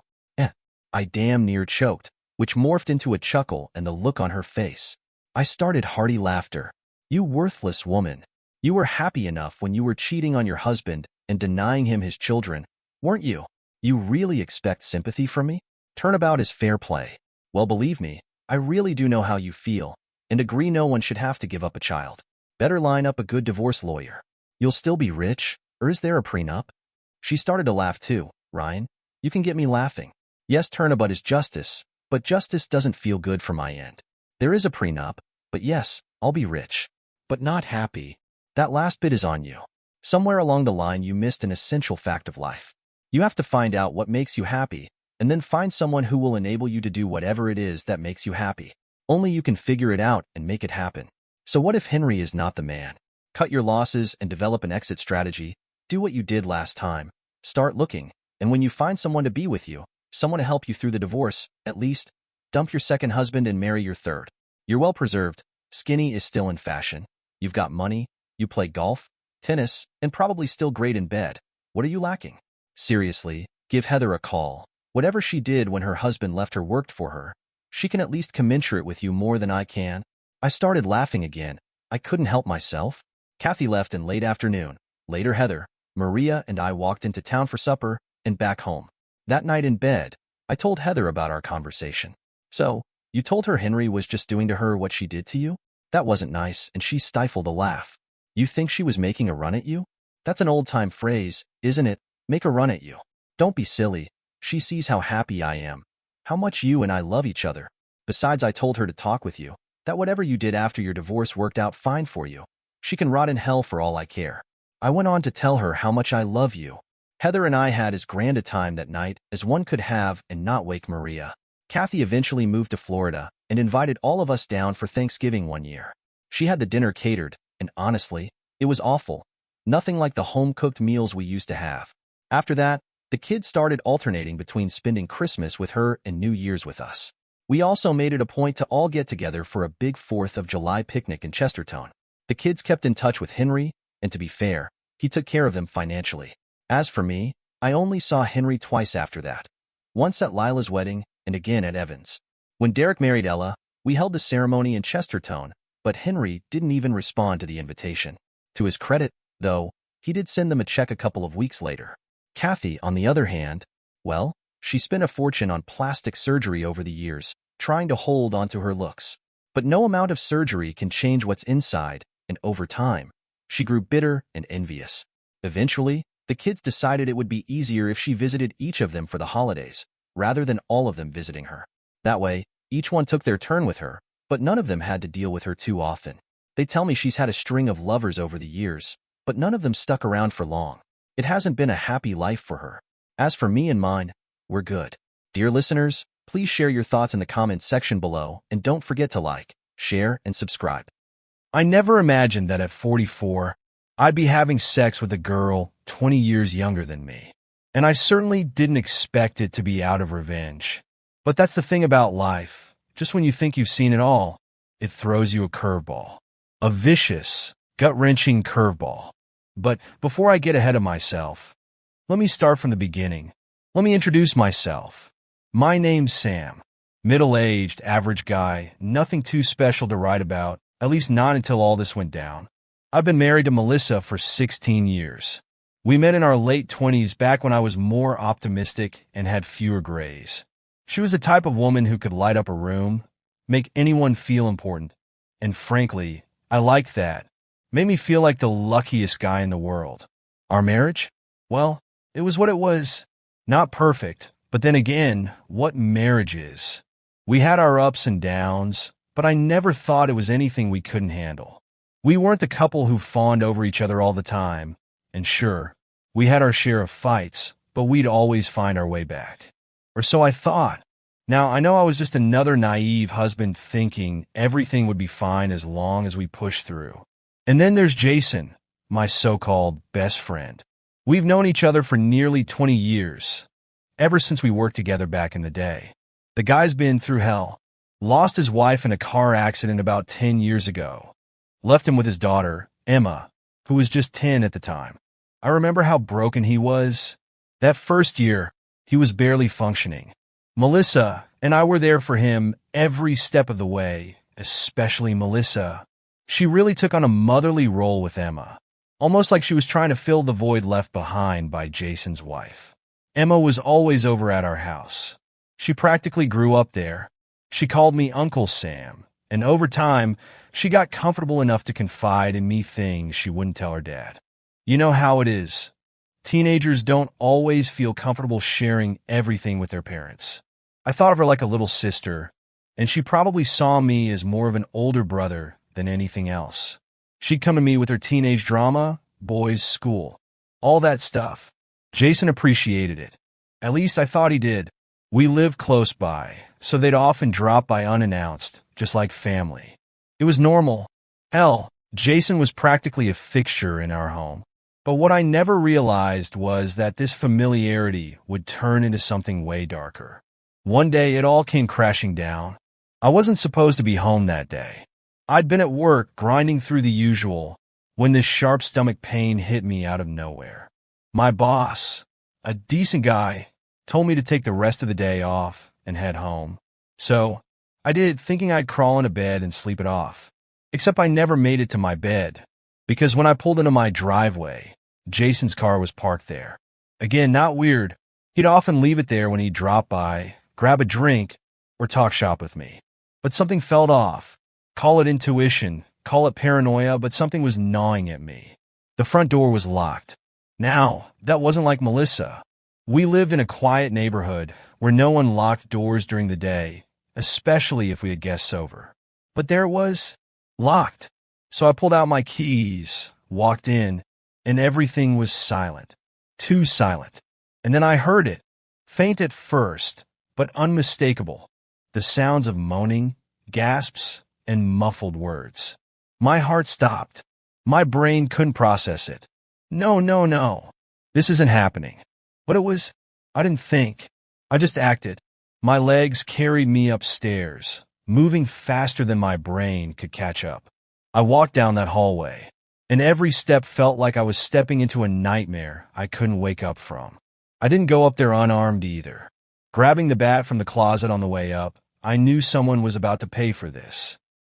D: I damn near choked, which morphed into a chuckle and the look on her face. I started hearty laughter. You worthless woman. You were happy enough when you were cheating on your husband and denying him his children, weren't you? You really expect sympathy from me? Turnabout is fair play. Well, believe me, I really do know how you feel, and agree no one should have to give up a child. Better line up a good divorce lawyer. You'll still be rich, or is there a prenup? She started to laugh too. Ryan, you can get me laughing. Yes, turnabout is justice, but justice doesn't feel good for my end. There is a prenup, but yes, I'll be rich. But not happy. That last bit is on you. Somewhere along the line you missed an essential fact of life. You have to find out what makes you happy, and then find someone who will enable you to do whatever it is that makes you happy. Only you can figure it out and make it happen. So what if Henry is not the man? Cut your losses and develop an exit strategy. Do what you did last time. Start looking, and when you find someone to be with you, someone to help you through the divorce, at least, dump your second husband and marry your third. You're well preserved. Skinny is still in fashion. You've got money. You play golf, tennis, and probably still great in bed. What are you lacking? Seriously, give Heather a call. Whatever she did when her husband left her worked for her. She can at least commensurate with you more than I can. I started laughing again. I couldn't help myself. Kathy left in late afternoon. Later, Heather, Maria, and I walked into town for supper and back home. That night in bed, I told Heather about our conversation. So, you told her Henry was just doing to her what she did to you? That wasn't nice, and she stifled a laugh. You think she was making a run at you? That's an old-time phrase, isn't it? Make a run at you. Don't be silly. She sees how happy I am, how much you and I love each other. Besides, I told her to talk with you, that whatever you did after your divorce worked out fine for you. She can rot in hell for all I care. I went on to tell her how much I love you. Heather and I had as grand a time that night as one could have and not wake Maria. Kathy eventually moved to Florida and invited all of us down for Thanksgiving one year. She had the dinner catered, and honestly, it was awful. Nothing like the home-cooked meals we used to have. After that, the kids started alternating between spending Christmas with her and New Year's with us. We also made it a point to all get together for a big 4th of July picnic in Chestertown. The kids kept in touch with Henry, and to be fair, he took care of them financially. As for me, I only saw Henry twice after that. Once at Lila's wedding, and again at Evan's. When Derek married Ella, we held the ceremony in Chestertown, but Henry didn't even respond to the invitation. To his credit, though, he did send them a check a couple of weeks later. Kathy, on the other hand, well, she spent a fortune on plastic surgery over the years, trying to hold onto her looks. But no amount of surgery can change what's inside, and over time, she grew bitter and envious. Eventually, the kids decided it would be easier if she visited each of them for the holidays, rather than all of them visiting her. That way, each one took their turn with her, but none of them had to deal with her too often. They tell me she's had a string of lovers over the years, but none of them stuck around for long. It hasn't been a happy life for her. As for me and mine, we're good. Dear listeners, please share your thoughts in the comments section below, and don't forget to like, share, and subscribe.
E: I never imagined that at 44, I'd be having sex with a girl 20 years younger than me. And I certainly didn't expect it to be out of revenge. But that's the thing about life. Just when you think you've seen it all, it throws you a curveball. A vicious, gut-wrenching curveball. But before I get ahead of myself, let me start from the beginning. Let me introduce myself. My name's Sam. Middle-aged, average guy, nothing too special to write about, at least not until all this went down. I've been married to Melissa for 16 years. We met in our late 20s back when I was more optimistic and had fewer grays. She was the type of woman who could light up a room, make anyone feel important, and frankly, I liked that. Made me feel like the luckiest guy in the world. Our marriage? Well, it was what it was. Not perfect, but then again, what marriage is. We had our ups and downs, but I never thought it was anything we couldn't handle. We weren't the couple who fawned over each other all the time, and sure, we had our share of fights, but we'd always find our way back. Or so I thought. Now, I know I was just another naive husband thinking everything would be fine as long as we pushed through. And then there's Jason, my so-called best friend. We've known each other for nearly 20 years, ever since we worked together back in the day. The guy's been through hell. Lost his wife in a car accident about 10 years ago. Left him with his daughter, Emma, who was just 10 at the time. I remember how broken he was. That first year, he was barely functioning. Melissa and I were there for him every step of the way, especially Melissa. She really took on a motherly role with Emma, almost like she was trying to fill the void left behind by Jason's wife. Emma was always over at our house. She practically grew up there. She called me Uncle Sam, and over time, she got comfortable enough to confide in me things she wouldn't tell her dad. You know how it is. Teenagers don't always feel comfortable sharing everything with their parents. I thought of her like a little sister, and she probably saw me as more of an older brother than anything else. She'd come to me with her teenage drama, boys' school, all that stuff. Jason appreciated it. At least I thought he did. We lived close by, so they'd often drop by unannounced, just like family. It was normal. Hell, Jason was practically a fixture in our home. But what I never realized was that this familiarity would turn into something way darker. One day, it all came crashing down. I wasn't supposed to be home that day. I'd been at work grinding through the usual when this sharp stomach pain hit me out of nowhere. My boss, a decent guy, told me to take the rest of the day off and head home. So I did, thinking I'd crawl into bed and sleep it off. Except I never made it to my bed, because when I pulled into my driveway, Jason's car was parked there. Again, not weird. He'd often leave it there when he'd drop by, grab a drink, or talk shop with me. But something felt off. Call it intuition, call it paranoia, but something was gnawing at me. The front door was locked. Now, that wasn't like Melissa. We lived in a quiet neighborhood where no one locked doors during the day, especially if we had guests over. But there it was, locked. So I pulled out my keys, walked in, and everything was silent. Too silent. And then I heard it, faint at first, but unmistakable. The sounds of moaning, gasps, and muffled words. My heart stopped. My brain couldn't process it. No, no, no. This isn't happening. But it was. I didn't think. I just acted. My legs carried me upstairs, moving faster than my brain could catch up. I walked down that hallway, and every step felt like I was stepping into a nightmare I couldn't wake up from. I didn't go up there unarmed either. Grabbing the bat from the closet on the way up, I knew someone was about to pay for this.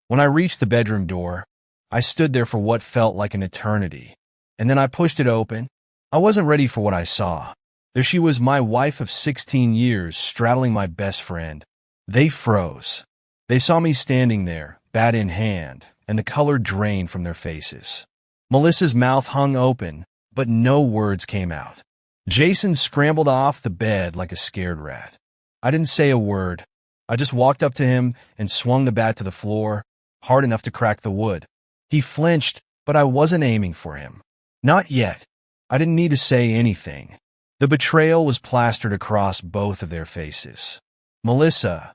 E: When I reached the bedroom door, I stood there for what felt like an eternity, and then I pushed it open. I wasn't ready for what I saw. There she was, my wife of 16 years, straddling my best friend. They froze. They saw me standing there, bat in hand, and the color drained from their faces. Melissa's mouth hung open, but no words came out. Jason scrambled off the bed like a scared rat. I didn't say a word. I just walked up to him and swung the bat to the floor, hard enough to crack the wood. He flinched, but I wasn't aiming for him. Not yet. I didn't need to say anything. The betrayal was plastered across both of their faces. Melissa,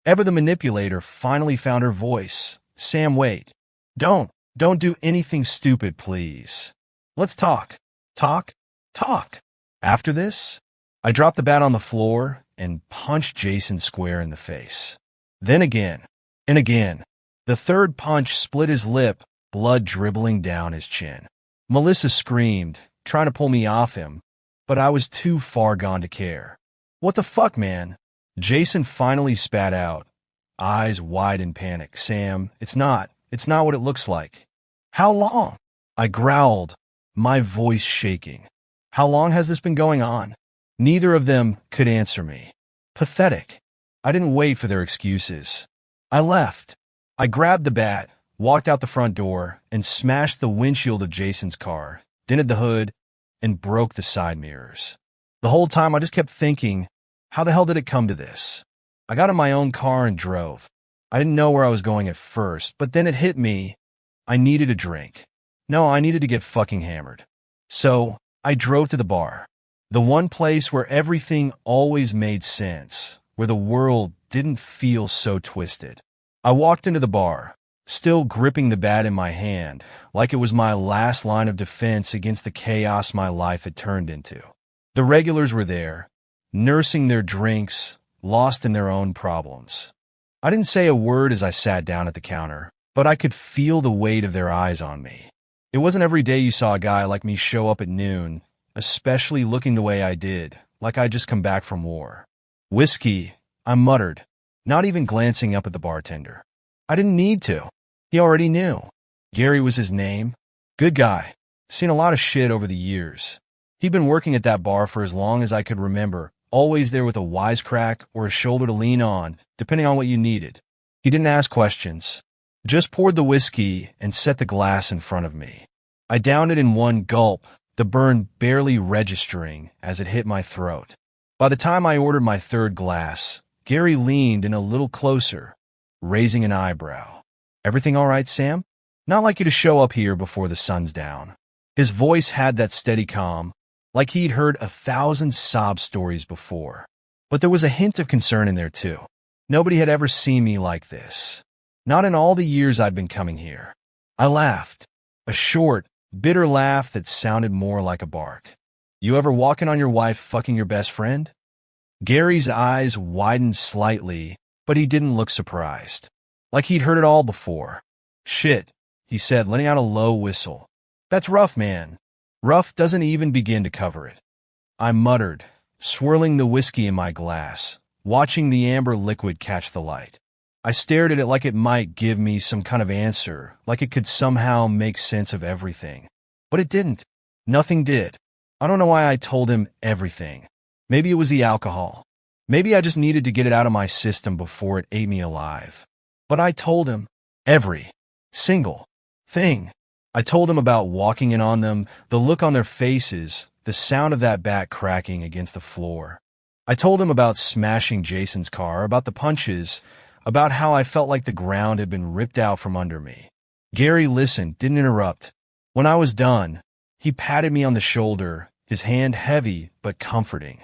E: ever the manipulator, finally found her voice. Sam, wait. Don't do anything stupid, please. Let's talk. Talk. After this, I dropped the bat on the floor and punched Jason square in the face. Then again, and again. The third punch split his lip, blood dribbling down his chin. Melissa screamed, trying to pull me off him, but I was too far gone to care. What the fuck, man? Jason finally spat out, eyes wide in panic. Sam, it's not what it looks like. How long? I growled, my voice shaking. How long has this been going on? Neither of them could answer me. Pathetic. I didn't wait for their excuses. I left. I grabbed the bat, walked out the front door, and smashed the windshield of Jason's car, dented the hood, and broke the side mirrors. The whole time I just kept thinking, how the hell did it come to this? I got in my own car and drove. I didn't know where I was going at first, but then it hit me. I needed a drink. No, I needed to get fucking hammered. So I drove to the bar. The one place where everything always made sense, where the world didn't feel so twisted. I walked into the bar, still gripping the bat in my hand, like it was my last line of defense against the chaos my life had turned into. The regulars were there, nursing their drinks, lost in their own problems. I didn't say a word as I sat down at the counter, but I could feel the weight of their eyes on me. It wasn't every day you saw a guy like me show up at noon, especially looking the way I did, like I'd just come back from war. Whiskey, I muttered, not even glancing up at the bartender. I didn't need to. He already knew. Gary was his name. Good guy. Seen a lot of shit over the years. He'd been working at that bar for as long as I could remember, always there with a wisecrack or a shoulder to lean on, depending on what you needed. He didn't ask questions. Just poured the whiskey and set the glass in front of me. I downed it in one gulp, the burn barely registering as it hit my throat. By the time I ordered my third glass, Gary leaned in a little closer, raising an eyebrow. "Everything all right, Sam? Not like you to show up here before the sun's down." His voice had that steady calm, like he'd heard 1,000 sob stories before. But there was a hint of concern in there, too. Nobody had ever seen me like this. Not in all the years I'd been coming here. I laughed. A short, bitter laugh that sounded more like a bark. "You ever walking on your wife fucking your best friend?" Gary's eyes widened slightly, but he didn't look surprised. Like he'd heard it all before. "Shit," he said, letting out a low whistle. "That's rough, man. Rough doesn't even begin to cover it." I muttered, swirling the whiskey in my glass, watching the amber liquid catch the light. I stared at it like it might give me some kind of answer, like it could somehow make sense of everything. But it didn't. Nothing did. I don't know why I told him everything. Maybe it was the alcohol. Maybe I just needed to get it out of my system before it ate me alive. But I told him every single thing. I told him about walking in on them, the look on their faces, the sound of that bat cracking against the floor. I told him about smashing Jason's car, about the punches, about how I felt like the ground had been ripped out from under me. Gary listened, didn't interrupt. When I was done, he patted me on the shoulder, his hand heavy but comforting.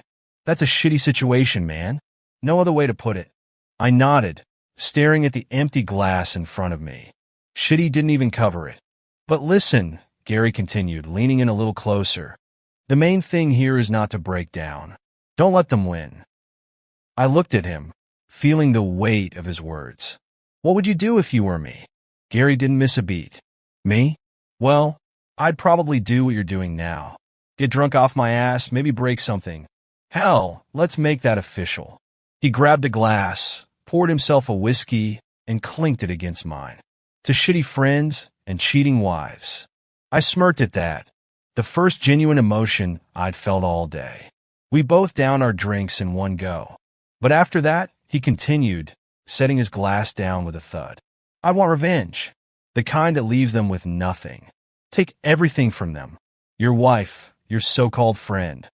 E: "That's a shitty situation, man. No other way to put it." I nodded, staring at the empty glass in front of me. Shitty didn't even cover it. "But listen," Gary continued, leaning in a little closer. "The main thing here is not to break down. Don't let them win." I looked at him, feeling the weight of his words. "What would you do if you were me?" Gary didn't miss a beat. "Me? Well, I'd probably do what you're doing now. Get drunk off my ass, maybe break something. Hell, let's make that official." He grabbed a glass, poured himself a whiskey, and clinked it against mine. "To shitty friends and cheating wives." I smirked at that, the first genuine emotion I'd felt all day. We both downed our drinks in one go. But after that, he continued, setting his glass down with a thud. "I want revenge. The kind that leaves them with nothing. Take everything from them. Your wife, your so-called friend.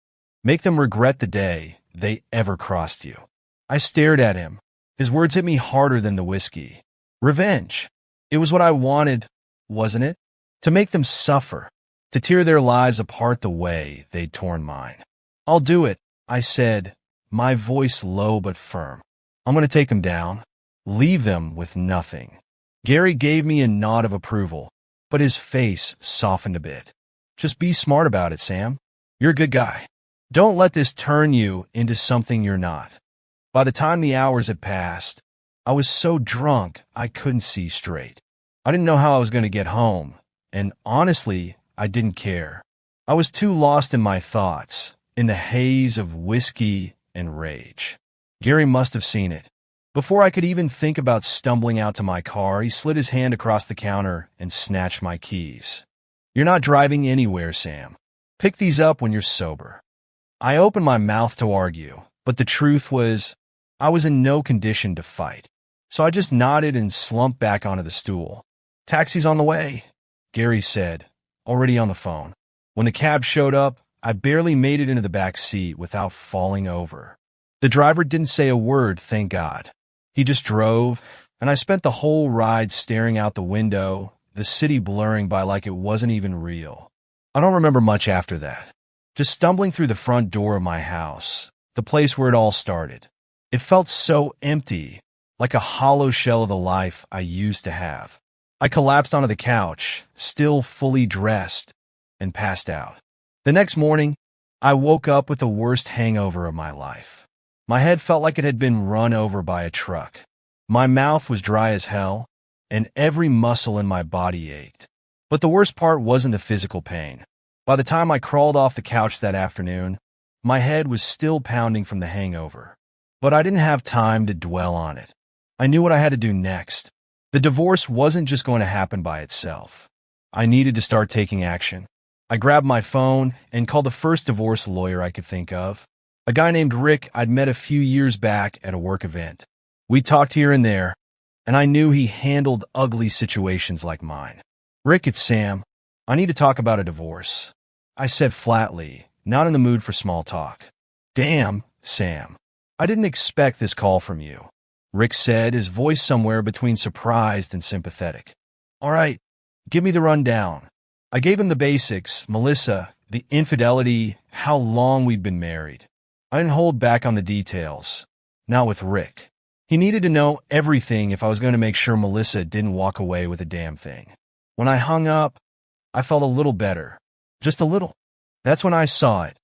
E: Make them regret the day they ever crossed you." I stared at him. His words hit me harder than the whiskey. Revenge. It was what I wanted, wasn't it? To make them suffer. To tear their lives apart the way they'd torn mine. "I'll do it," I said, my voice low but firm. "I'm going to take them down. Leave them with nothing." Gary gave me a nod of approval, but his face softened a bit. "Just be smart about it, Sam. You're a good guy. Don't let this turn you into something you're not." By the time the hours had passed, I was so drunk I couldn't see straight. I didn't know how I was going to get home, and honestly, I didn't care. I was too lost in my thoughts, in the haze of whiskey and rage. Gary must have seen it. Before I could even think about stumbling out to my car, he slid his hand across the counter and snatched my keys. "You're not driving anywhere, Sam. Pick these up when you're sober." I opened my mouth to argue, but the truth was, I was in no condition to fight. So I just nodded and slumped back onto the stool. "Taxi's on the way," Gary said, already on the phone. When the cab showed up, I barely made it into the back seat without falling over. The driver didn't say a word, thank God. He just drove, and I spent the whole ride staring out the window, the city blurring by like it wasn't even real. I don't remember much after that. Just stumbling through the front door of my house, the place where it all started. It felt so empty, like a hollow shell of the life I used to have. I collapsed onto the couch, still fully dressed, and passed out. The next morning, I woke up with the worst hangover of my life. My head felt like it had been run over by a truck. My mouth was dry as hell, and every muscle in my body ached. But the worst part wasn't the physical pain. By the time I crawled off the couch that afternoon, my head was still pounding from the hangover. But I didn't have time to dwell on it. I knew what I had to do next. The divorce wasn't just going to happen by itself. I needed to start taking action. I grabbed my phone and called the first divorce lawyer I could think of, a guy named Rick I'd met a few years back at a work event. We talked here and there, and I knew he handled ugly situations like mine. "Rick, it's Sam. I need to talk about a divorce," I said flatly, not in the mood for small talk. "Damn, Sam. I didn't expect this call from you," Rick said, his voice somewhere between surprised and sympathetic. "All right, give me the rundown." I gave him the basics: Melissa, the infidelity, how long we'd been married. I didn't hold back on the details. Not with Rick. He needed to know everything if I was going to make sure Melissa didn't walk away with a damn thing. When I hung up, I felt a little better. Just a little. That's when I saw it.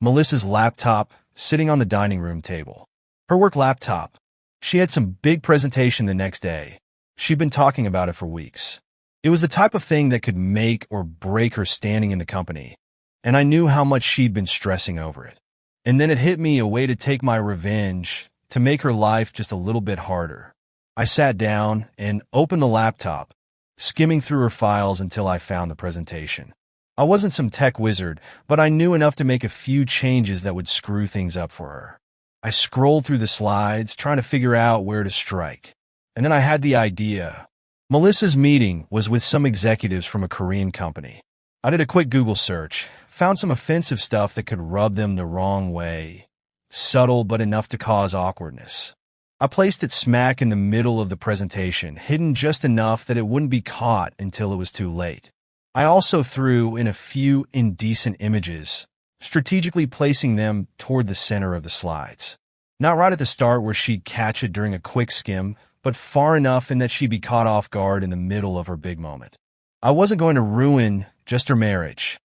E: Melissa's laptop sitting on the dining room table. Her work laptop. She had some big presentation the next day. She'd been talking about it for weeks. It was the type of thing that could make or break her standing in the company, and I knew how much she'd been stressing over it. And then it hit me, a way to take my revenge, to make her life just a little bit harder. I sat down and opened the laptop, skimming through her files until I found the presentation. I wasn't some tech wizard, but I knew enough to make a few changes that would screw things up for her. I scrolled through the slides, trying to figure out where to strike. And then I had the idea. Melissa's meeting was with some executives from a Korean company. I did a quick Google search, found some offensive stuff that could rub them the wrong way. Subtle, but enough to cause awkwardness. I placed it smack in the middle of the presentation, hidden just enough that it wouldn't be caught until it was too late. I also threw in a few indecent images, strategically placing them toward the center of the slides. Not right at the start where she'd catch it during a quick skim, but far enough in that she'd be caught off guard in the middle of her big moment. I wasn't going to ruin just her marriage.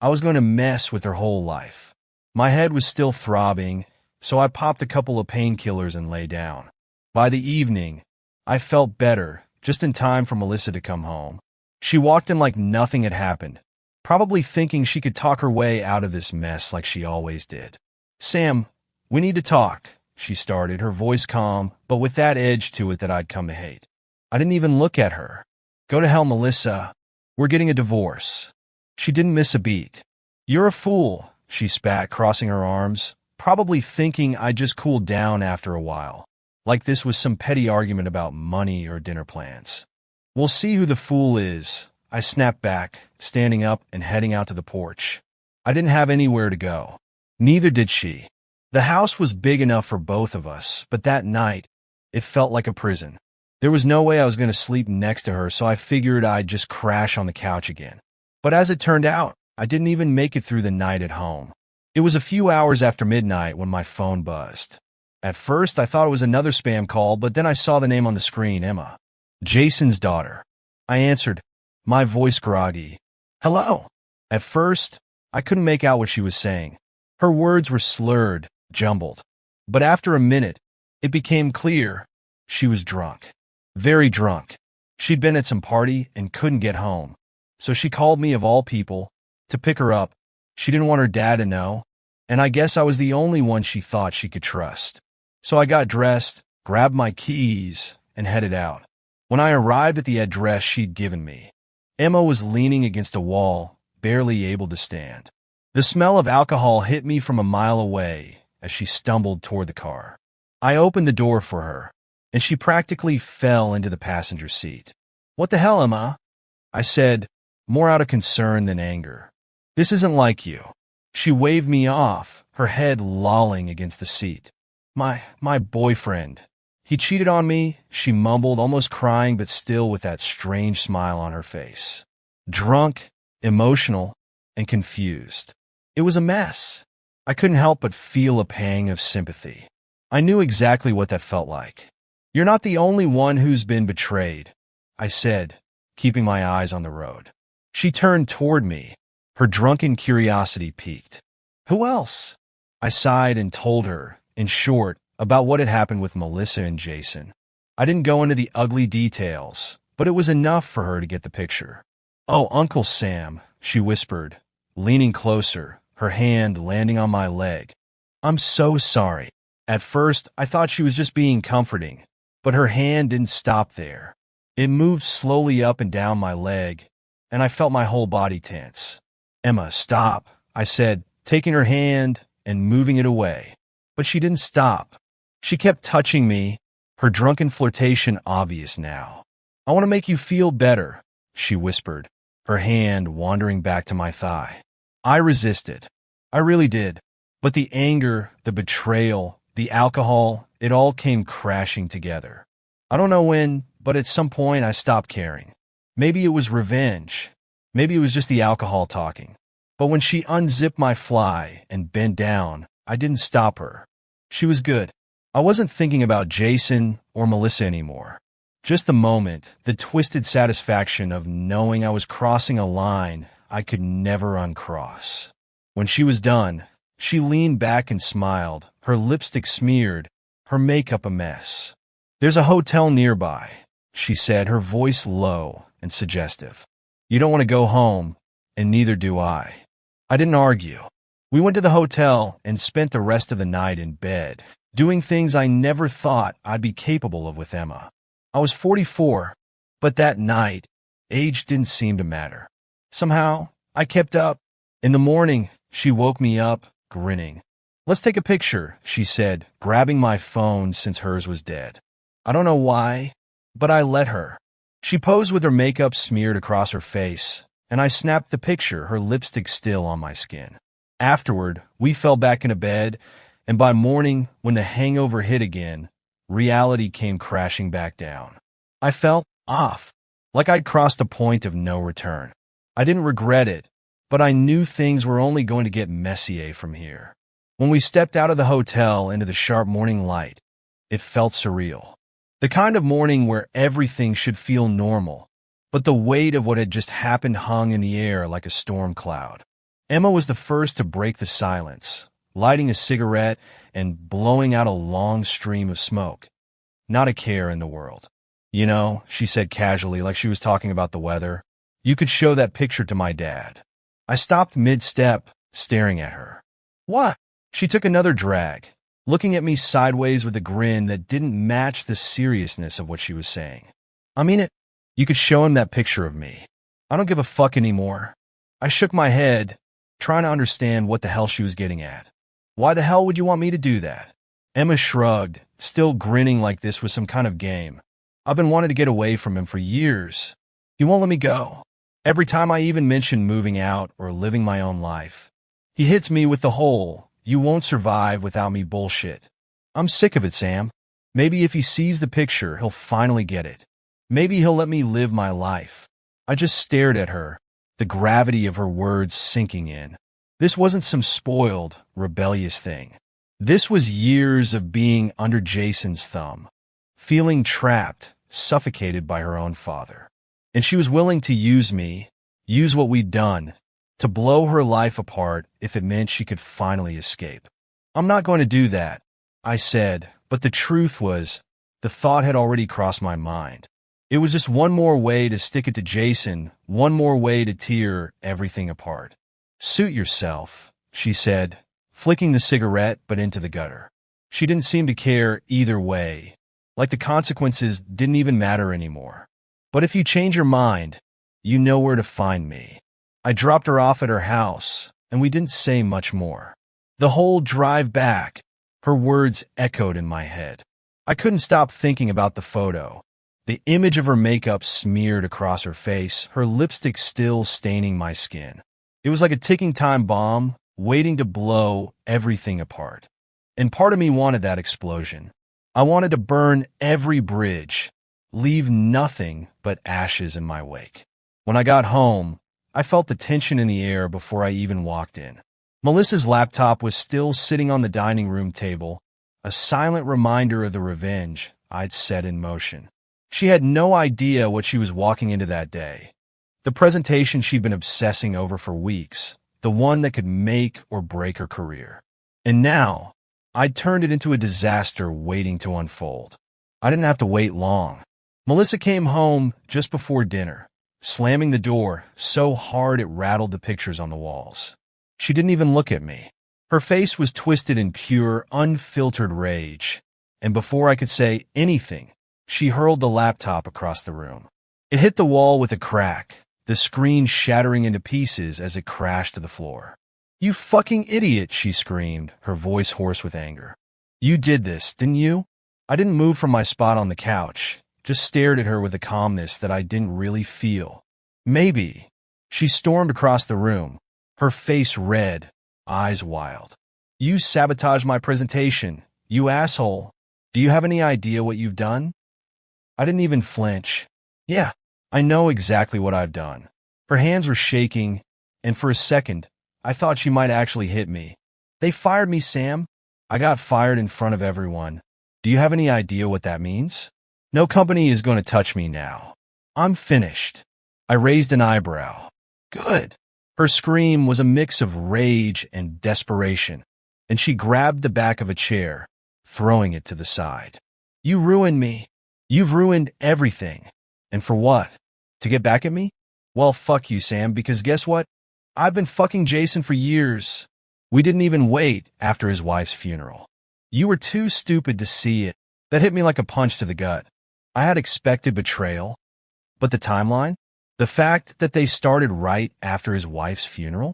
E: I was going to mess with her whole life. My head was still throbbing, so I popped a couple of painkillers and lay down. By the evening, I felt better, just in time for Melissa to come home. She walked in like nothing had happened, probably thinking she could talk her way out of this mess like she always did. "Sam, we need to talk," she started, her voice calm, but with that edge to it that I'd come to hate. I didn't even look at her. "Go to hell, Melissa. We're getting a divorce." She didn't miss a beat. "You're a fool," she spat, crossing her arms, probably thinking I'd just cooled down after a while, like this was some petty argument about money or dinner plans. "We'll see who the fool is," I snapped back, standing up and heading out to the porch. I didn't have anywhere to go. Neither did she. The house was big enough for both of us, but that night, it felt like a prison. There was no way I was going to sleep next to her, so I figured I'd just crash on the couch again. But as it turned out, I didn't even make it through the night at home. It was a few hours after midnight when my phone buzzed. At first, I thought it was another spam call, but then I saw the name on the screen, Emma. Jason's daughter. I answered, my voice groggy. "Hello." At first, I couldn't make out what she was saying. Her words were slurred, jumbled. But after a minute, it became clear. She was drunk. Very drunk. She'd been at some party and couldn't get home. So she called me, of all people, to pick her up. She didn't want her dad to know, and I guess I was the only one she thought she could trust. So I got dressed, grabbed my keys, and headed out. When I arrived at the address she'd given me, Emma was leaning against a wall, barely able to stand. The smell of alcohol hit me from a mile away as she stumbled toward the car. I opened the door for her, and she practically fell into the passenger seat. "What the hell, Emma?" I said, more out of concern than anger. "This isn't like you." She waved me off, her head lolling against the seat. My boyfriend. He cheated on me," she mumbled, almost crying, but still with that strange smile on her face. Drunk, emotional, and confused. It was a mess. I couldn't help but feel a pang of sympathy. I knew exactly what that felt like. "You're not the only one who's been betrayed," I said, keeping my eyes on the road. She turned toward me, her drunken curiosity piqued. "Who else?" I sighed and told her, in short, about what had happened with Melissa and Jason. I didn't go into the ugly details, but it was enough for her to get the picture. "Oh, Uncle Sam," she whispered, leaning closer, her hand landing on my leg. "I'm so sorry." At first, I thought she was just being comforting, but her hand didn't stop there. It moved slowly up and down my leg, and I felt my whole body tense. "Emma, stop," I said, taking her hand and moving it away. But she didn't stop. She kept touching me, her drunken flirtation obvious now. "I want to make you feel better," she whispered, her hand wandering back to my thigh. I resisted. I really did. But the anger, the betrayal, the alcohol, it all came crashing together. I don't know when, but at some point I stopped caring. Maybe it was revenge. Maybe it was just the alcohol talking. But when she unzipped my fly and bent down, I didn't stop her. She was good. I wasn't thinking about Jason or Melissa anymore. Just the moment, the twisted satisfaction of knowing I was crossing a line I could never uncross. When she was done, she leaned back and smiled, her lipstick smeared, her makeup a mess. "There's a hotel nearby," she said, her voice low and suggestive. "You don't want to go home, and neither do I." I didn't argue. We went to the hotel and spent the rest of the night in bed, doing things I never thought I'd be capable of with Emma. I was 44, but that night, age didn't seem to matter. Somehow, I kept up. In the morning, she woke me up, grinning. "Let's take a picture," she said, grabbing my phone since hers was dead. I don't know why, but I let her. She posed with her makeup smeared across her face, and I snapped the picture, her lipstick still on my skin. Afterward, we fell back into bed, and by morning, when the hangover hit again, reality came crashing back down. I felt off, like I'd crossed a point of no return. I didn't regret it, but I knew things were only going to get messier from here. When we stepped out of the hotel into the sharp morning light, it felt surreal. The kind of morning where everything should feel normal, but the weight of what had just happened hung in the air like a storm cloud. Emma was the first to break the silence, lighting a cigarette and blowing out a long stream of smoke. Not a care in the world. "You know," she said casually, like she was talking about the weather, "you could show that picture to my dad." I stopped mid-step, staring at her. "What?" She took another drag, looking at me sideways with a grin that didn't match the seriousness of what she was saying. "I mean it. You could show him that picture of me. I don't give a fuck anymore." I shook my head, trying to understand what the hell she was getting at. "Why the hell would you want me to do that?" Emma shrugged, still grinning like this was some kind of game. "I've been wanting to get away from him for years. He won't let me go. Every time I even mention moving out or living my own life, he hits me with the whole, 'you won't survive without me' bullshit. I'm sick of it, Sam. Maybe if he sees the picture, he'll finally get it. Maybe he'll let me live my life." I just stared at her, the gravity of her words sinking in. This wasn't some spoiled, rebellious thing. This was years of being under Jason's thumb, feeling trapped, suffocated by her own father. And she was willing to use me, use what we'd done, to blow her life apart if it meant she could finally escape. "I'm not going to do that," I said, but the truth was, the thought had already crossed my mind. It was just one more way to stick it to Jason, one more way to tear everything apart. "Suit yourself," she said, flicking the cigarette but into the gutter. She didn't seem to care either way, like the consequences didn't even matter anymore. "But if you change your mind, you know where to find me." I dropped her off at her house, and we didn't say much more. The whole drive back, her words echoed in my head. I couldn't stop thinking about the photo. The image of her makeup smeared across her face, her lipstick still staining my skin. It was like a ticking time bomb, waiting to blow everything apart. And part of me wanted that explosion. I wanted to burn every bridge, leave nothing but ashes in my wake. When I got home, I felt the tension in the air before I even walked in. Melissa's laptop was still sitting on the dining room table, a silent reminder of the revenge I'd set in motion. She had no idea what she was walking into that day. The presentation she'd been obsessing over for weeks, the one that could make or break her career. And now, I'd turned it into a disaster waiting to unfold. I didn't have to wait long. Melissa came home just before dinner, slamming the door so hard it rattled the pictures on the walls. She didn't even look at me. Her face was twisted in pure, unfiltered rage, and before I could say anything, She hurled the laptop across the room. It hit the wall with a crack, the screen shattering into pieces as it crashed to the floor. "You fucking idiot," she screamed, her voice hoarse with anger. "You did this, didn't you?" I didn't move from my spot on the couch, just stared at her with a calmness that I didn't really feel. "Maybe." She stormed across the room, her face red, eyes wild. "You sabotaged my presentation, you asshole. Do you have any idea what you've done?" I didn't even flinch. "Yeah, I know exactly what I've done." Her hands were shaking, and for a second, I thought she might actually hit me. "They fired me, Sam. I got fired in front of everyone. Do you have any idea what that means? No company is going to touch me now. I'm finished." I raised an eyebrow. "Good." Her scream was a mix of rage and desperation, and she grabbed the back of a chair, throwing it to the side. "You ruined me. You've ruined everything. And for what? To get back at me? Well, fuck you, Sam, because guess what? I've been fucking Jason for years. We didn't even wait after his wife's funeral. You were too stupid to see it." That hit me like a punch to the gut. I had expected betrayal. But the timeline? The fact that they started right after his wife's funeral?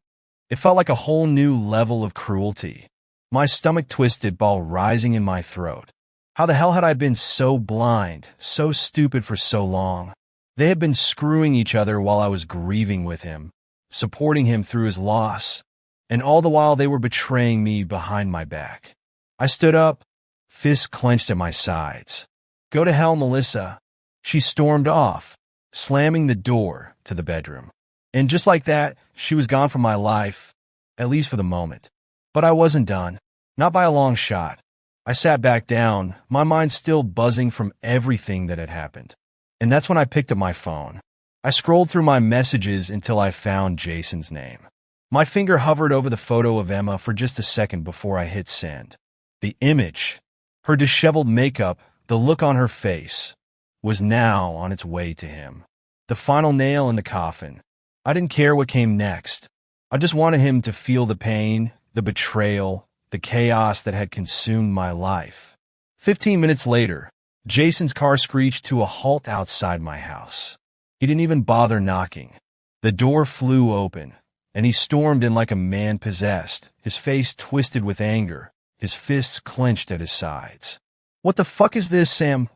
E: It felt like a whole new level of cruelty. My stomach twisted, ball rising in my throat. How the hell had I been so blind, so stupid for so long? They had been screwing each other while I was grieving with him, supporting him through his loss, and all the while they were betraying me behind my back. I stood up, fists clenched at my sides. "Go to hell, Melissa." She stormed off, slamming the door to the bedroom. And just like that, she was gone from my life, at least for the moment. But I wasn't done, not by a long shot. I sat back down, my mind still buzzing from everything that had happened. And that's when I picked up my phone. I scrolled through my messages until I found Jason's name. My finger hovered over the photo of Emma for just a second before I hit send. The image, her disheveled makeup, the look on her face, was now on its way to him. The final nail in the coffin. I didn't care what came next. I just wanted him to feel the pain, the betrayal, the chaos that had consumed my life. 15 minutes later, Jason's car screeched to a halt outside my house. He didn't even bother knocking. The door flew open, and he stormed in like a man possessed, his face twisted with anger, his fists clenched at his sides. "What the fuck is this, Sam?"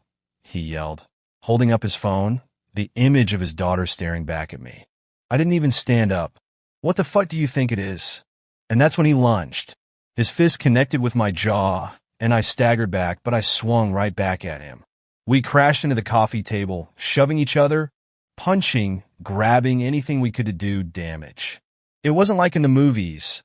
E: he yelled, holding up his phone, the image of his daughter staring back at me. I didn't even stand up. "What the fuck do you think it is?" And that's when he lunged. His fist connected with my jaw, and I staggered back, but I swung right back at him. We crashed into the coffee table, shoving each other, punching, grabbing anything we could to do damage. It wasn't like in the movies.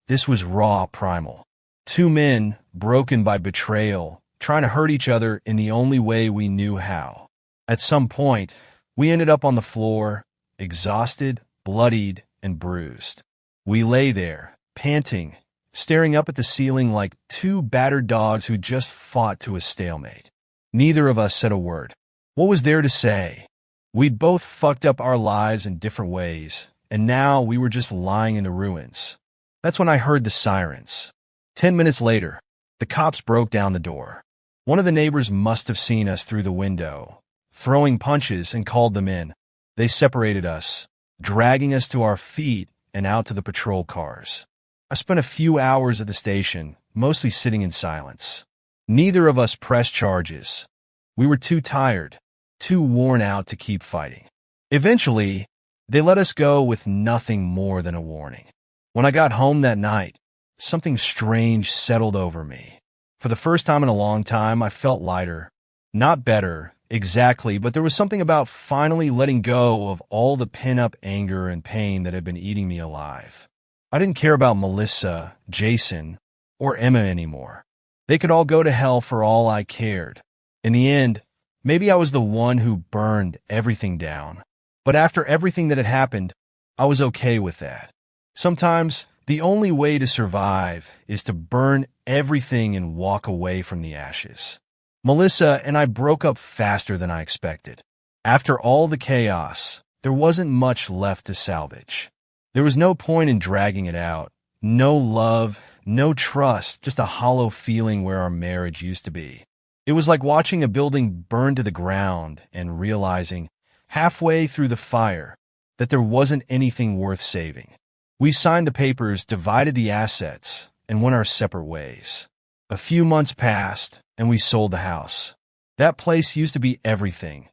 E: This was raw primal. Two men, broken by betrayal, trying to hurt each other in the only way we knew how. At some point, we ended up on the floor, exhausted, bloodied, and bruised. We lay there, panting, staring up at the ceiling like two battered dogs who just fought to a stalemate. Neither of us said a word. What was there to say? We'd both fucked up our lives in different ways, and now we were just lying in the ruins. That's when I heard the sirens. 10 minutes later, the cops broke down the door. One of the neighbors must have seen us through the window, throwing punches, and called them in. They separated us, dragging us to our feet and out to the patrol cars. I spent a few hours at the station, mostly sitting in silence. Neither of us pressed charges. We were too tired, too worn out to keep fighting. Eventually, they let us go with nothing more than a warning. When I got home that night, something strange settled over me. For the first time in a long time, I felt lighter. Not better, exactly, but there was something about finally letting go of all the pent-up anger and pain that had been eating me alive. I didn't care about Melissa, Jason, or Emma anymore. They could all go to hell for all I cared. In the end, maybe I was the one who burned everything down. But after everything that had happened, I was okay with that. Sometimes, the only way to survive is to burn everything and walk away from the ashes. Melissa and I broke up faster than I expected. After all the chaos, there wasn't much left to salvage. There was no point in dragging it out. No love, no trust, just a hollow feeling where our marriage used to be. It was like watching a building burn to the ground and realizing, halfway through the fire, that there wasn't anything worth saving. We signed the papers, divided the assets, and went our separate ways. A few months passed, and we sold the house. That place used to be everything.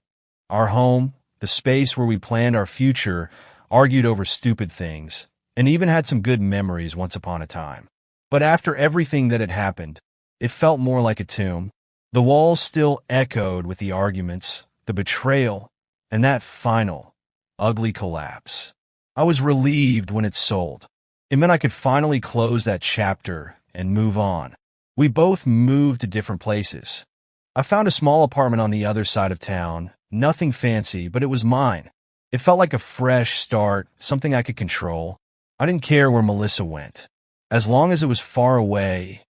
E: Our home, the space where we planned our future, argued over stupid things, and even had some good memories once upon a time. But after everything that had happened, it felt more like a tomb. The walls still echoed with the arguments, the betrayal, and that final, ugly collapse. I was relieved when it sold. It meant I could finally close that chapter and move on. We both moved to different places. I found a small apartment on the other side of town, nothing fancy, but it was mine. It felt like a fresh start, something I could control. I didn't care where Melissa went. As long as it was far away,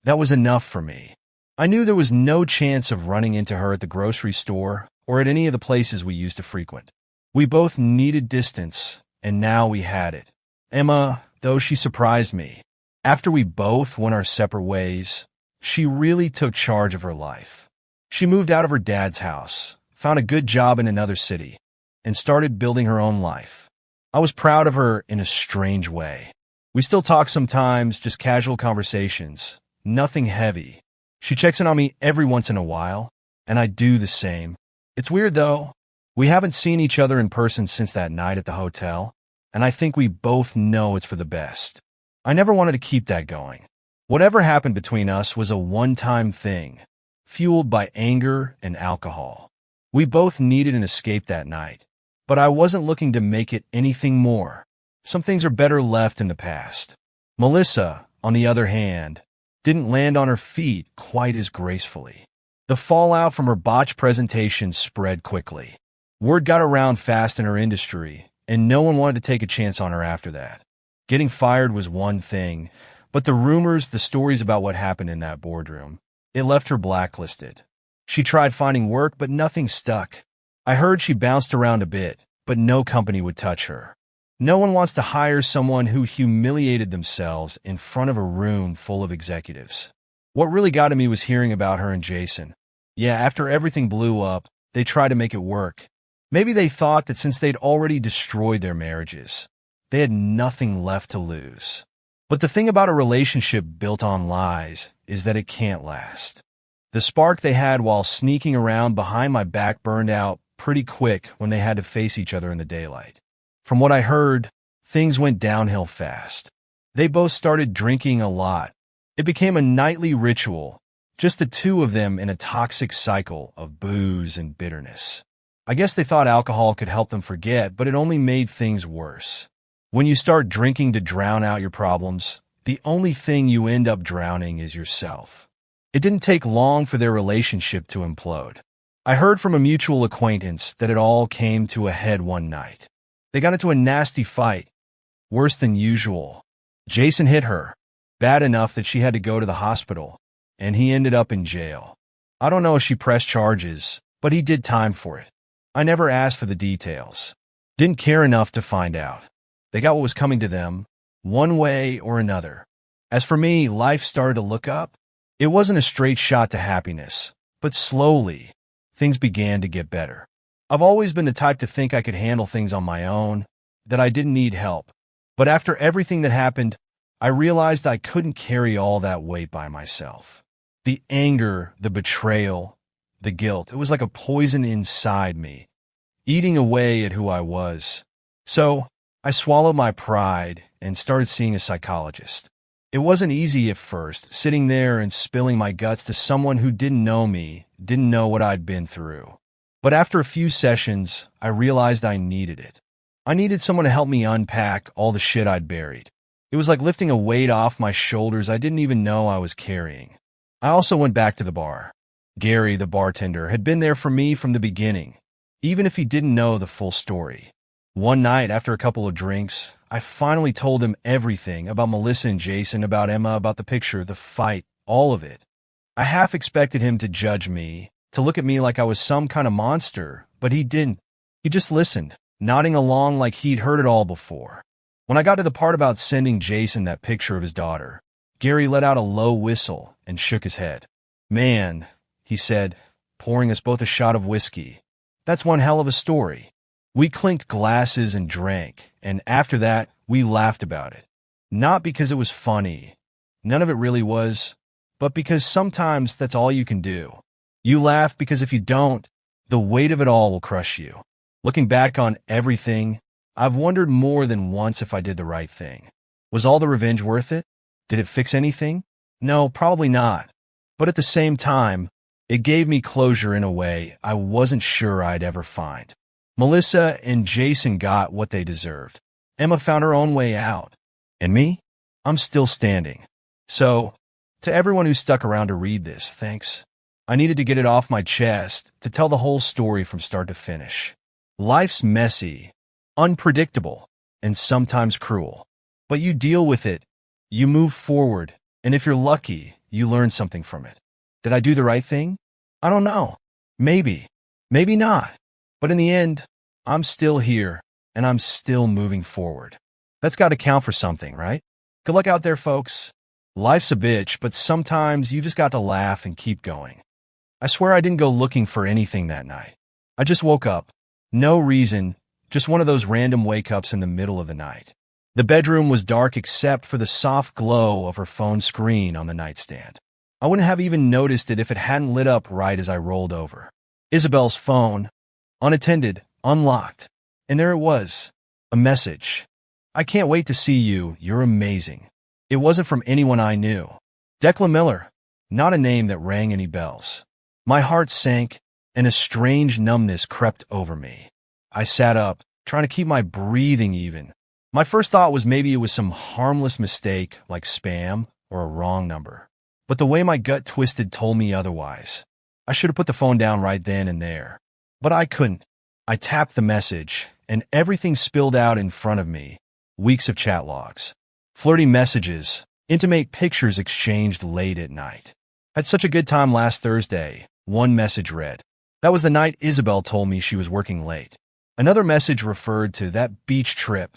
E: that was enough for me. I knew there was no chance of running into her at the grocery store or at any of the places we used to frequent. We both needed distance, and now we had it. Emma, though she surprised me, after we both went our separate ways, she really took charge of her life. She moved out of her dad's house, found a good job in another city, and started building her own life. I was proud of her in a strange way. We still talk sometimes, just casual conversations, nothing heavy. She checks in on me every once in a while, and I do the same. It's weird, though. We haven't seen each other in person since that night at the hotel, and I think we both know it's for the best. I never wanted to keep that going. Whatever happened between us was a one-time thing, fueled by anger and alcohol. We both needed an escape that night, but I wasn't looking to make it anything more. Some things are better left in the past. Melissa, on the other hand, didn't land on her feet quite as gracefully. The fallout from her botched presentation spread quickly. Word got around fast in her industry, and no one wanted to take a chance on her after that. Getting fired was one thing, but the rumors, the stories about what happened in that boardroom, it left her blacklisted. She tried finding work, but nothing stuck. I heard she bounced around a bit, but no company would touch her. No one wants to hire someone who humiliated themselves in front of a room full of executives. What really got to me was hearing about her and Jason. Yeah, after everything blew up, they tried to make it work. Maybe they thought that since they'd already destroyed their marriages, they had nothing left to lose. But the thing about a relationship built on lies is that it can't last. The spark they had while sneaking around behind my back burned out pretty quick when they had to face each other in the daylight. From what I heard, things went downhill fast. They both started drinking a lot. It became a nightly ritual, just the two of them in a toxic cycle of booze and bitterness. I guess they thought alcohol could help them forget, but it only made things worse. When you start drinking to drown out your problems, the only thing you end up drowning is yourself. It didn't take long for their relationship to implode. I heard from a mutual acquaintance that it all came to a head one night. They got into a nasty fight, worse than usual. Jason hit her, bad enough that she had to go to the hospital, and he ended up in jail. I don't know if she pressed charges, but he did time for it. I never asked for the details. Didn't care enough to find out. They got what was coming to them, one way or another. As for me, life started to look up. It wasn't a straight shot to happiness, but slowly, things began to get better. I've always been the type to think I could handle things on my own, that I didn't need help. But after everything that happened, I realized I couldn't carry all that weight by myself. The anger, the betrayal, the guilt, it was like a poison inside me, eating away at who I was. So I swallowed my pride and started seeing a psychologist. It wasn't easy at first, sitting there and spilling my guts to someone who didn't know me, didn't know what I'd been through. But after a few sessions, I realized I needed it. I needed someone to help me unpack all the shit I'd buried. It was like lifting a weight off my shoulders I didn't even know I was carrying. I also went back to the bar. Gary, the bartender, had been there for me from the beginning, even if he didn't know the full story. One night, after a couple of drinks, I finally told him everything about Melissa and Jason, about Emma, about the picture, the fight, all of it. I half expected him to judge me, to look at me like I was some kind of monster, but he didn't. He just listened, nodding along like he'd heard it all before. When I got to the part about sending Jason that picture of his daughter, Gary let out a low whistle and shook his head. Man, he said, pouring us both a shot of whiskey. "That's one hell of a story." We clinked glasses and drank, and after that, we laughed about it. Not because it was funny. None of it really was, but because sometimes that's all you can do. You laugh because if you don't, the weight of it all will crush you. Looking back on everything, I've wondered more than once if I did the right thing. Was all the revenge worth it? Did it fix anything? No, probably not. But at the same time, it gave me closure in a way I wasn't sure I'd ever find. Melissa and Jason got what they deserved. Emma found her own way out. And me? I'm still standing. So, to everyone who stuck around to read this, thanks. I needed to get it off my chest to tell the whole story from start to finish. Life's messy, unpredictable, and sometimes cruel. But you deal with it, you move forward, and if you're lucky, you learn something from it. Did I do the right thing? I don't know. Maybe. Maybe not. But in the end, I'm still here, and I'm still moving forward. That's got to count for something, right? Good luck out there, folks. Life's a bitch, but sometimes you just got to laugh and keep going. I swear I didn't go looking for anything that night. I just woke up. No reason, just one of those random wake-ups in the middle of the night. The bedroom was dark except for the soft glow of her phone screen on the nightstand. I wouldn't have even noticed it if it hadn't lit up right as I rolled over. Isabel's phone, unattended, unlocked. And there it was, a message. "I can't wait to see you, you're amazing." It wasn't from anyone I knew. Declan Miller, not a name that rang any bells. My heart sank, and a strange numbness crept over me. I sat up, trying to keep my breathing even. My first thought was maybe it was some harmless mistake, like spam or a wrong number. But the way my gut twisted told me otherwise. I should have put the phone down right then and there. But I couldn't. I tapped the message, and everything spilled out in front of me. Weeks of chat logs. Flirty messages, intimate pictures exchanged late at night. "Had such a good time last Thursday," one message read. That was the night Isabel told me she was working late. Another message referred to that beach trip.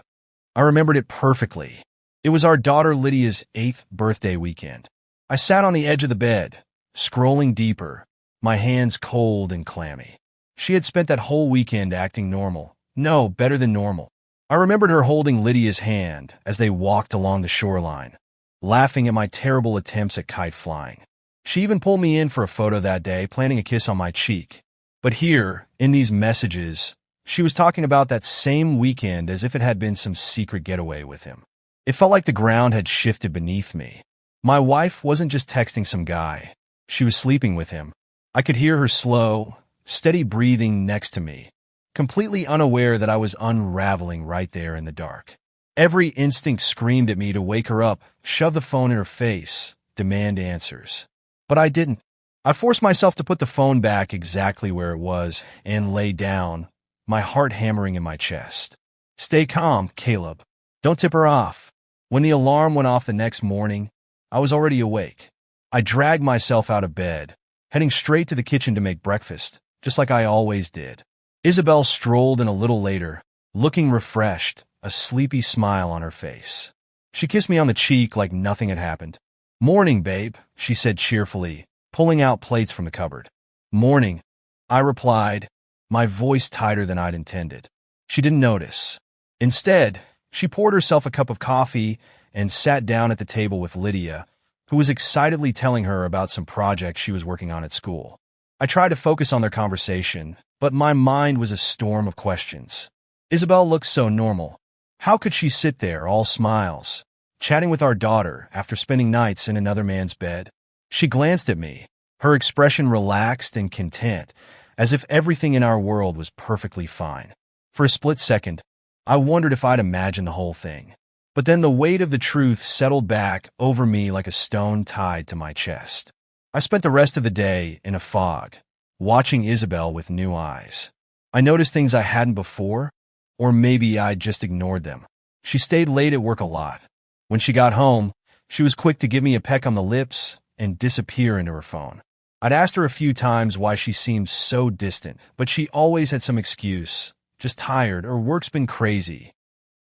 E: I remembered it perfectly. It was our daughter Lydia's 8th birthday weekend. I sat on the edge of the bed, scrolling deeper, my hands cold and clammy. She had spent that whole weekend acting normal. No, better than normal. I remembered her holding Lydia's hand as they walked along the shoreline, laughing at my terrible attempts at kite flying. She even pulled me in for a photo that day, planting a kiss on my cheek. But here, in these messages, she was talking about that same weekend as if it had been some secret getaway with him. It felt like the ground had shifted beneath me. My wife wasn't just texting some guy. She was sleeping with him. I could hear her slow, steady breathing next to me, completely unaware that I was unraveling right there in the dark. Every instinct screamed at me to wake her up, shove the phone in her face, demand answers. But I didn't. I forced myself to put the phone back exactly where it was and lay down, my heart hammering in my chest. "Stay calm, Caleb. Don't tip her off." When the alarm went off the next morning, I was already awake. I dragged myself out of bed, heading straight to the kitchen to make breakfast, just like I always did. Isabel strolled in a little later, looking refreshed, a sleepy smile on her face. She kissed me on the cheek like nothing had happened. "Morning, babe," she said cheerfully, pulling out plates from the cupboard. "Morning," I replied, my voice tighter than I'd intended. She didn't notice. Instead, she poured herself a cup of coffee and sat down at the table with Lydia, who was excitedly telling her about some projects she was working on at school. I tried to focus on their conversation, but my mind was a storm of questions. Isabel looked so normal. How could she sit there, all smiles, chatting with our daughter after spending nights in another man's bed? She glanced at me, her expression relaxed and content, as if everything in our world was perfectly fine. For a split second, I wondered if I'd imagined the whole thing. But then the weight of the truth settled back over me like a stone tied to my chest. I spent the rest of the day in a fog, watching Isabel with new eyes. I noticed things I hadn't before, or maybe I'd just ignored them. She stayed late at work a lot. When she got home, she was quick to give me a peck on the lips and disappear into her phone. I'd asked her a few times why she seemed so distant, but she always had some excuse, just tired or work's been crazy.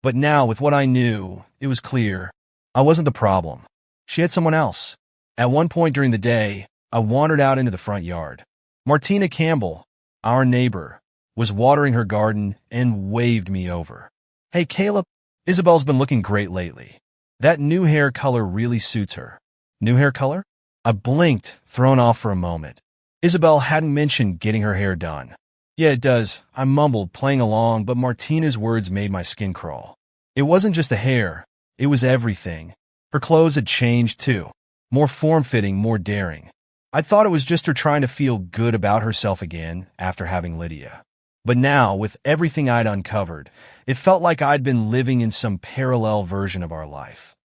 E: But now, with what I knew, it was clear I wasn't the problem. She had someone else. At one point during the day, I wandered out into the front yard. Martina Campbell, our neighbor, was watering her garden and waved me over. "Hey, Caleb, Isabel's been looking great lately. That new hair color really suits her." New hair color? I blinked, thrown off for a moment. Isabel hadn't mentioned getting her hair done. "Yeah, it does," I mumbled, playing along, but Martina's words made my skin crawl. It wasn't just the hair, it was everything. Her clothes had changed too. More form-fitting, more daring. I thought it was just her trying to feel good about herself again after having Lydia. But now, with everything I'd uncovered, it felt like I'd been living in some parallel version of our life.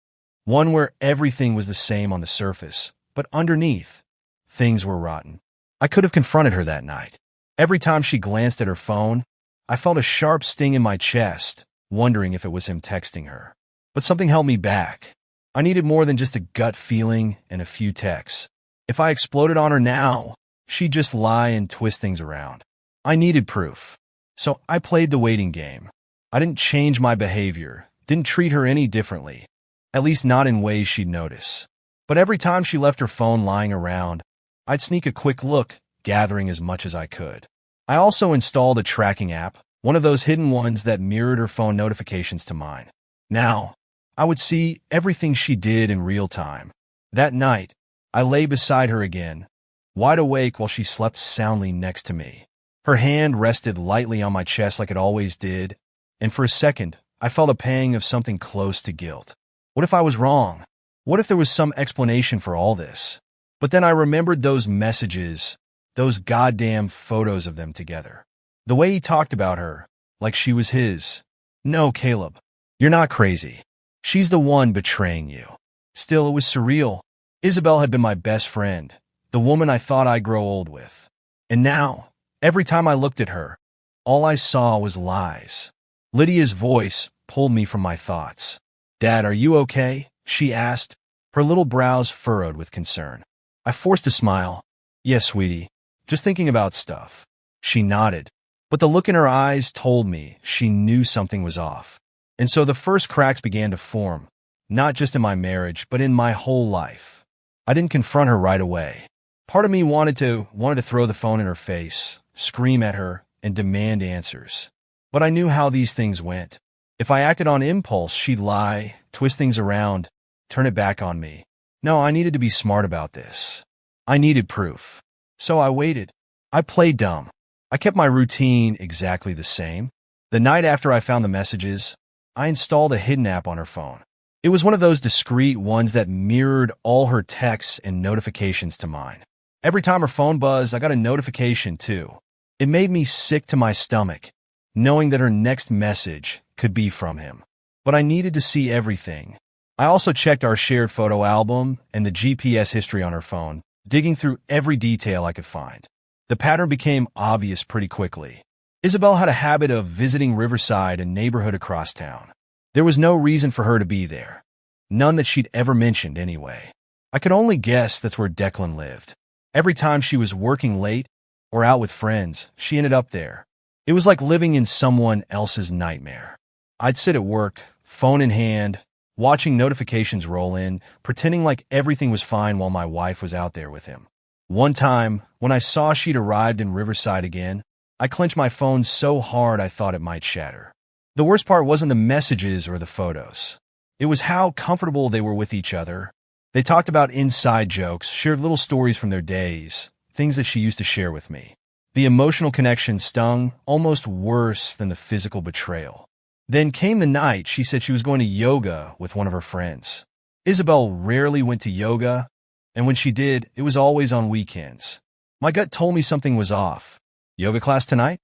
E: One where everything was the same on the surface, but underneath, things were rotten. I could have confronted her that night. Every time she glanced at her phone, I felt a sharp sting in my chest, wondering if it was him texting her. But something held me back. I needed more than just a gut feeling and a few texts. If I exploded on her now, she'd just lie and twist things around. I needed proof. So I played the waiting game. I didn't change my behavior, didn't treat her any differently, at least not in ways she'd notice. But every time she left her phone lying around, I'd sneak a quick look, gathering as much as I could. I also installed a tracking app, one of those hidden ones that mirrored her phone notifications to mine. Now, I would see everything she did in real time. That night, I lay beside her again, wide awake while she slept soundly next to me. Her hand rested lightly on my chest like it always did, and for a second, I felt a pang of something close to guilt. What if I was wrong? What if there was some explanation for all this? But then I remembered those messages, those goddamn photos of them together. The way he talked about her, like she was his. "No, Caleb, you're not crazy. She's the one betraying you." Still, it was surreal. Isabel had been my best friend, the woman I thought I'd grow old with. And now, every time I looked at her, all I saw was lies. Lydia's voice pulled me from my thoughts. "Dad, are you okay?" she asked, her little brows furrowed with concern. I forced a smile. "Yes, sweetie, just thinking about stuff." She nodded, but the look in her eyes told me she knew something was off. And so the first cracks began to form, not just in my marriage, but in my whole life. I didn't confront her right away. Part of me wanted to throw the phone in her face, scream at her, and demand answers. But I knew how these things went. If I acted on impulse, she'd lie, twist things around, turn it back on me. No, I needed to be smart about this. I needed proof. So I waited. I played dumb. I kept my routine exactly the same. The night after I found the messages, I installed a hidden app on her phone. It was one of those discreet ones that mirrored all her texts and notifications to mine. Every time her phone buzzed, I got a notification too. It made me sick to my stomach, knowing that her next message could be from him. But I needed to see everything. I also checked our shared photo album and the GPS history on her phone, digging through every detail I could find. The pattern became obvious pretty quickly. Isabel had a habit of visiting Riverside, a neighborhood across town. There was no reason for her to be there. None that she'd ever mentioned anyway. I could only guess that's where Declan lived. Every time she was working late or out with friends, she ended up there. It was like living in someone else's nightmare. I'd sit at work, phone in hand, watching notifications roll in, pretending like everything was fine while my wife was out there with him. One time, when I saw she'd arrived in Riverside again, I clenched my phone so hard I thought it might shatter. The worst part wasn't the messages or the photos. It was how comfortable they were with each other. They talked about inside jokes, shared little stories from their days, things that she used to share with me. The emotional connection stung almost worse than the physical betrayal. Then came the night she said she was going to yoga with one of her friends. Isabel rarely went to yoga, and when she did, it was always on weekends. My gut told me something was off. "Yoga class tonight?"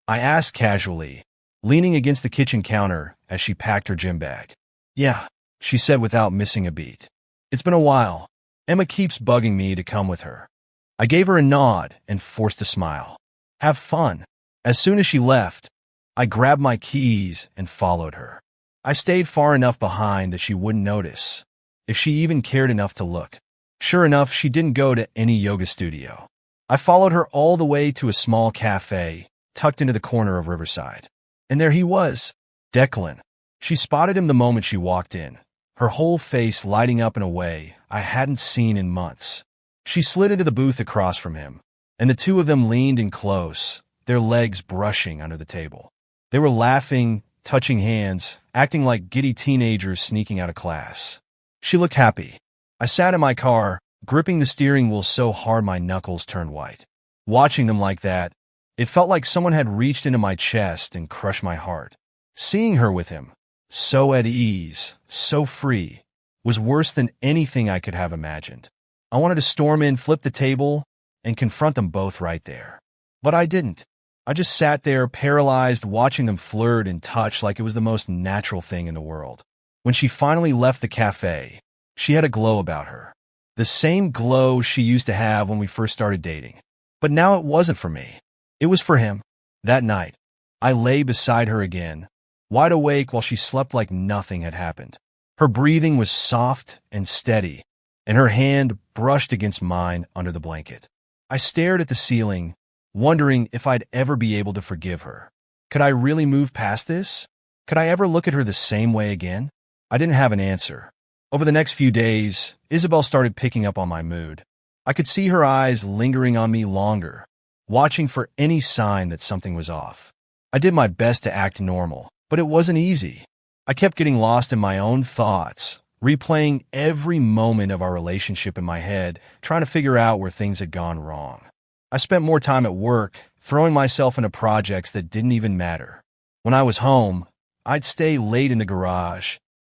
E: I asked casually, leaning against the kitchen counter as she packed her gym bag. "Yeah," she said without missing a beat. "It's been a while. Emma keeps bugging me to come with her." I gave her a nod and forced a smile. "Have fun." As soon as she left, I grabbed my keys and followed her. I stayed far enough behind that she wouldn't notice, if she even cared enough to look. Sure enough, she didn't go to any yoga studio. I followed her all the way to a small cafe tucked into the corner of Riverside. And there he was, Declan. She spotted him the moment she walked in, her whole face lighting up in a way I hadn't seen in months. She slid into the booth across from him, and the two of them leaned in close, their legs brushing under the table. They were laughing, touching hands, acting like giddy teenagers sneaking out of class. She looked happy. I sat in my car, gripping the steering wheel so hard my knuckles turned white. Watching them like that, it felt like someone had reached into my chest and crushed my heart. Seeing her with him, so at ease, so free, was worse than anything I could have imagined. I wanted to storm in, flip the table, and confront them both right there. But I didn't. I just sat there, paralyzed, watching them flirt and touch like it was the most natural thing in the world. When she finally left the cafe, she had a glow about her. The same glow she used to have when we first started dating. But now it wasn't for me. It was for him. That night, I lay beside her again, wide awake while she slept like nothing had happened. Her breathing was soft and steady, and her hand brushed against mine under the blanket. I stared at the ceiling, wondering if I'd ever be able to forgive her. Could I really move past this? Could I ever look at her the same way again? I didn't have an answer. Over the next few days, Isabel started picking up on my mood. I could see her eyes lingering on me longer, watching for any sign that something was off. I did my best to act normal, but it wasn't easy. I kept getting lost in my own thoughts, replaying every moment of our relationship in my head, trying to figure out where things had gone wrong. I spent more time at work, throwing myself into projects that didn't even matter. When I was home, I'd stay late in the garage,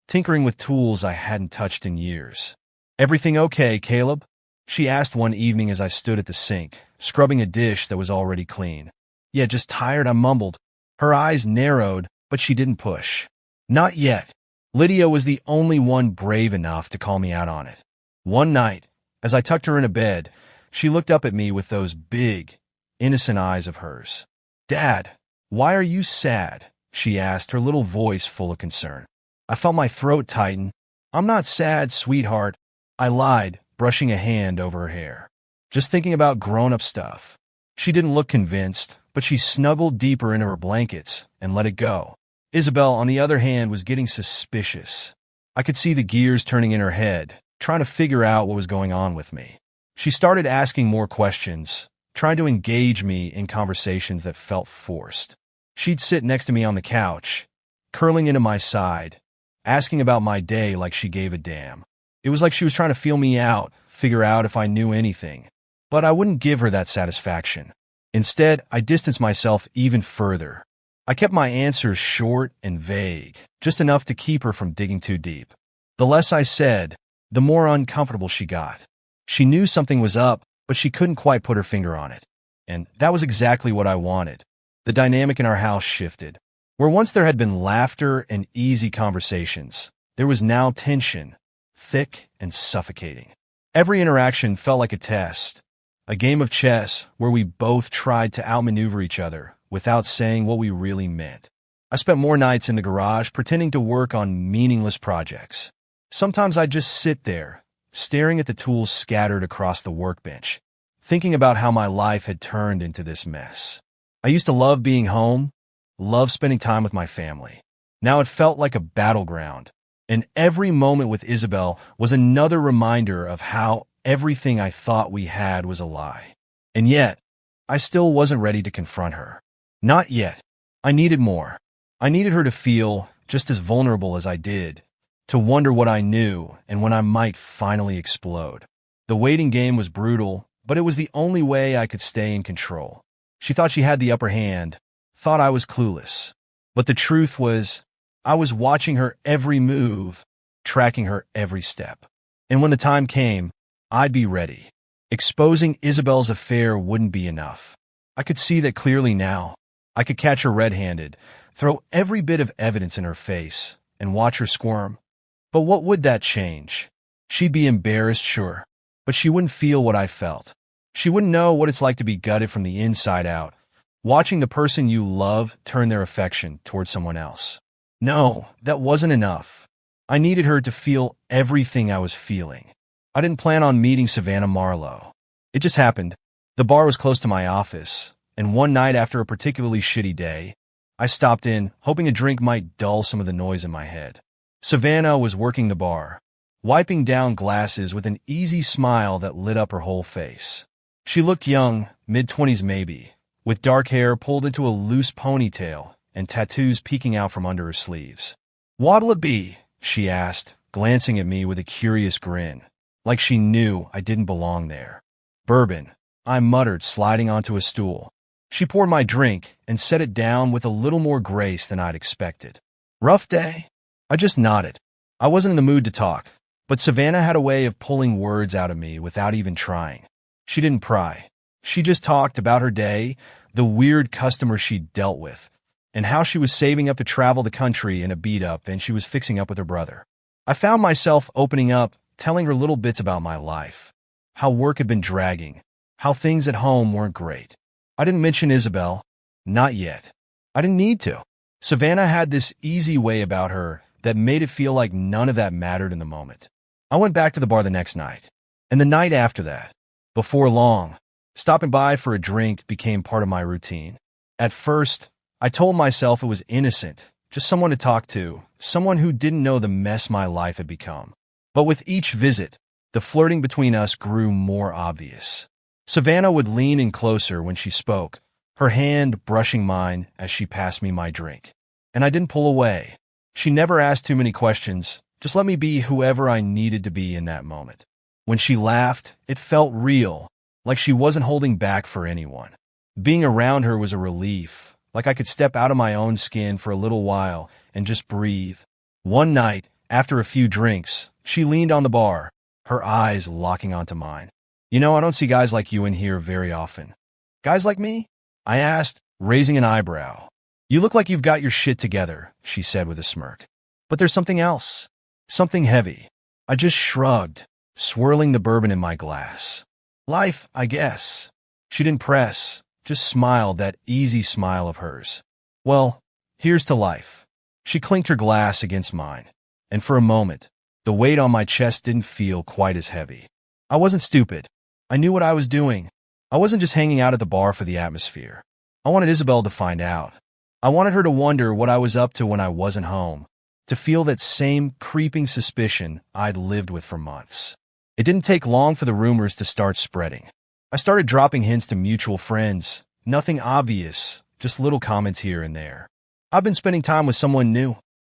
E: tinkering with tools I hadn't touched in years. "Everything okay, Caleb?" she asked one evening as I stood at the sink, scrubbing a dish that was already clean. "Yeah, just tired," I mumbled. Her eyes narrowed, but she didn't push. "Not yet." Lydia was the only one brave enough to call me out on it. One night, as I tucked her in a bed, she looked up at me with those big, innocent eyes of hers. "Dad, why are you sad?" she asked, her little voice full of concern. I felt my throat tighten. "I'm not sad, sweetheart," I lied, brushing a hand over her hair. "Just thinking about grown-up stuff." She didn't look convinced, but she snuggled deeper into her blankets and let it go. Isabel, on the other hand, was getting suspicious. I could see the gears turning in her head, trying to figure out what was going on with me. She started asking more questions, trying to engage me in conversations that felt forced. She'd sit next to me on the couch, curling into my side, asking about my day like she gave a damn. It was like she was trying to feel me out, figure out if I knew anything. But I wouldn't give her that satisfaction. Instead, I distanced myself even further. I kept my answers short and vague, just enough to keep her from digging too deep. The less I said, the more uncomfortable she got. She knew something was up, but she couldn't quite put her finger on it. And that was exactly what I wanted. The dynamic in our house shifted. Where once there had been laughter and easy conversations, there was now tension, thick and suffocating. Every interaction felt like a test, a game of chess where we both tried to outmaneuver each other without saying what we really meant. I spent more nights in the garage pretending to work on meaningless projects. Sometimes I'd just sit there, staring at the tools scattered across the workbench, thinking about how my life had turned into this mess. I used to love being home, love spending time with my family. Now it felt like a battleground, and every moment with Isabel was another reminder of how everything I thought we had was a lie. And yet, I still wasn't ready to confront her. Not yet. I needed more. I needed her to feel just as vulnerable as I did, to wonder what I knew and when I might finally explode. The waiting game was brutal, but it was the only way I could stay in control. She thought she had the upper hand, thought I was clueless. But the truth was, I was watching her every move, tracking her every step. And when the time came, I'd be ready. Exposing Isabel's affair wouldn't be enough. I could see that clearly now. I could catch her red-handed, throw every bit of evidence in her face, and watch her squirm. But what would that change? She'd be embarrassed, sure, but she wouldn't feel what I felt. She wouldn't know what it's like to be gutted from the inside out, watching the person you love turn their affection towards someone else. No, that wasn't enough. I needed her to feel everything I was feeling. I didn't plan on meeting Savannah Marlowe. It just happened. The bar was close to my office, and one night after a particularly shitty day, I stopped in, hoping a drink might dull some of the noise in my head. Savannah was working the bar, wiping down glasses with an easy smile that lit up her whole face. She looked young, mid-20s maybe, with dark hair pulled into a loose ponytail and tattoos peeking out from under her sleeves. "What'll it be?" she asked, glancing at me with a curious grin, like she knew I didn't belong there. "Bourbon," I muttered, sliding onto a stool. She poured my drink and set it down with a little more grace than I'd expected. "Rough day?" I just nodded. I wasn't in the mood to talk, but Savannah had a way of pulling words out of me without even trying. She didn't pry. She just talked about her day, the weird customers she'd dealt with, and how she was saving up to travel the country in a beat-up and she was fixing up with her brother. I found myself opening up, telling her little bits about my life, how work had been dragging, how things at home weren't great. I didn't mention Isabel. Not yet. I didn't need to. Savannah had this easy way about her that made it feel like none of that mattered in the moment. I went back to the bar the next night, and the night after that. Before long, stopping by for a drink became part of my routine. At first, I told myself it was innocent, just someone to talk to, someone who didn't know the mess my life had become. But with each visit, the flirting between us grew more obvious. Savannah would lean in closer when she spoke, her hand brushing mine as she passed me my drink. And I didn't pull away. She never asked too many questions, just let me be whoever I needed to be in that moment. When she laughed, it felt real, like she wasn't holding back for anyone. Being around her was a relief, like I could step out of my own skin for a little while and just breathe. One night, after a few drinks, she leaned on the bar, her eyes locking onto mine. "You know, I don't see guys like you in here very often." "Guys like me?" I asked, raising an eyebrow. "You look like you've got your shit together," she said with a smirk. "But there's something else. Something heavy." I just shrugged, swirling the bourbon in my glass. "Life, I guess." She didn't press, just smiled that easy smile of hers. "Well, here's to life." She clinked her glass against mine, and for a moment, the weight on my chest didn't feel quite as heavy. I wasn't stupid. I knew what I was doing. I wasn't just hanging out at the bar for the atmosphere. I wanted Isabel to find out. I wanted her to wonder what I was up to when I wasn't home, to feel that same creeping suspicion I'd lived with for months. It didn't take long for the rumors to start spreading. I started dropping hints to mutual friends, nothing obvious, just little comments here and there. "I've been spending time with someone new,"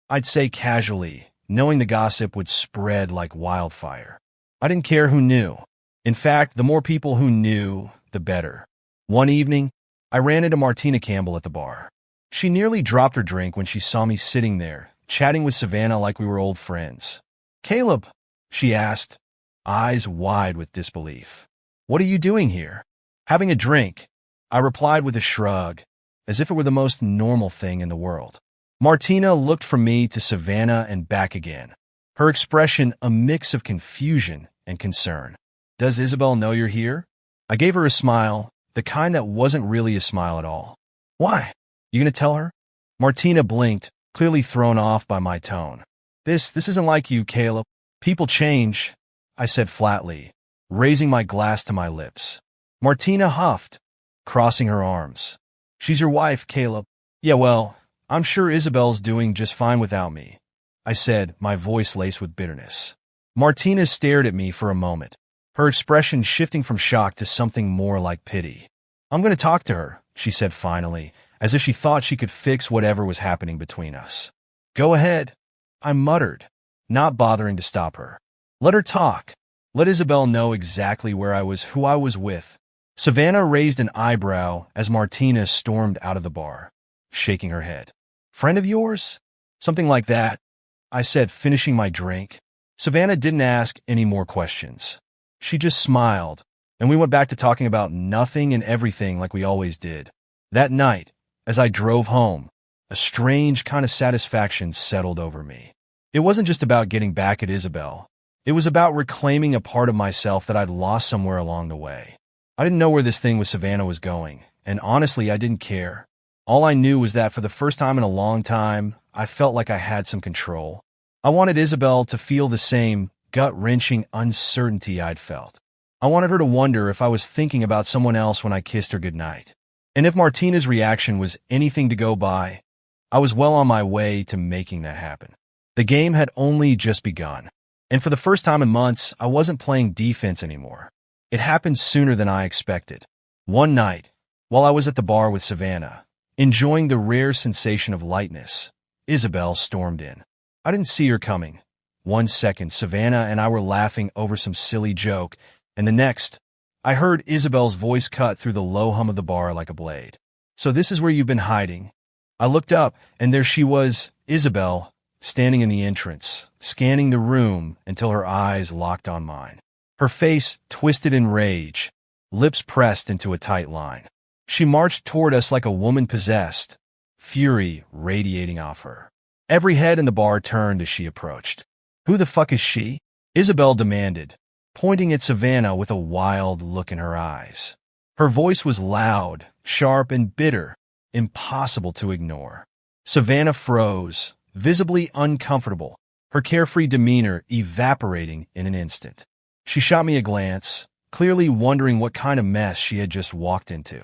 E: I'd say casually, knowing the gossip would spread like wildfire. I didn't care who knew. In fact, the more people who knew, the better. One evening, I ran into Martina Campbell at the bar. She nearly dropped her drink when she saw me sitting there, chatting with Savannah like we were old friends. "Caleb," she asked, eyes wide with disbelief. "What are you doing here?" "Having a drink," I replied with a shrug, as if it were the most normal thing in the world. Martina looked from me to Savannah and back again, her expression a mix of confusion and concern. "Does Isabel know you're here?" I gave her a smile, the kind that wasn't really a smile at all. "Why? You gonna tell her?" Martina blinked, clearly thrown off by my tone. This isn't like you, Caleb. People change," I said flatly, raising my glass to my lips. Martina huffed, crossing her arms. "She's your wife, Caleb." "Yeah, well, I'm sure Isabel's doing just fine without me," I said, my voice laced with bitterness. Martina stared at me for a moment, her expression shifting from shock to something more like pity. "I'm going to talk to her," she said finally, as if she thought she could fix whatever was happening between us. "Go ahead," I muttered, not bothering to stop her. "Let her talk. Let Isabel know exactly where I was, who I was with." Savannah raised an eyebrow as Martina stormed out of the bar, shaking her head. "Friend of yours?" "Something like that," I said, finishing my drink. Savannah didn't ask any more questions. She just smiled, and we went back to talking about nothing and everything like we always did. That night, as I drove home, a strange kind of satisfaction settled over me. It wasn't just about getting back at Isabel. It was about reclaiming a part of myself that I'd lost somewhere along the way. I didn't know where this thing with Savannah was going, and honestly, I didn't care. All I knew was that for the first time in a long time, I felt like I had some control. I wanted Isabel to feel the same gut-wrenching uncertainty I'd felt. I wanted her to wonder if I was thinking about someone else when I kissed her goodnight. And if Martina's reaction was anything to go by, I was well on my way to making that happen. The game had only just begun. And for the first time in months, I wasn't playing defense anymore. It happened sooner than I expected. One night, while I was at the bar with Savannah, enjoying the rare sensation of lightness, Isabel stormed in. I didn't see her coming. 1 second, Savannah and I were laughing over some silly joke, and the next, I heard Isabel's voice cut through the low hum of the bar like a blade. "So this is where you've been hiding." I looked up, and there she was, Isabel, standing in the entrance, scanning the room until her eyes locked on mine. Her face twisted in rage, lips pressed into a tight line. She marched toward us like a woman possessed, fury radiating off her. Every head in the bar turned as she approached. "Who the fuck is she?" Isabel demanded, pointing at Savannah with a wild look in her eyes. Her voice was loud, sharp, and bitter, impossible to ignore. Savannah froze, visibly uncomfortable, her carefree demeanor evaporating in an instant. She shot me a glance, clearly wondering what kind of mess she had just walked into.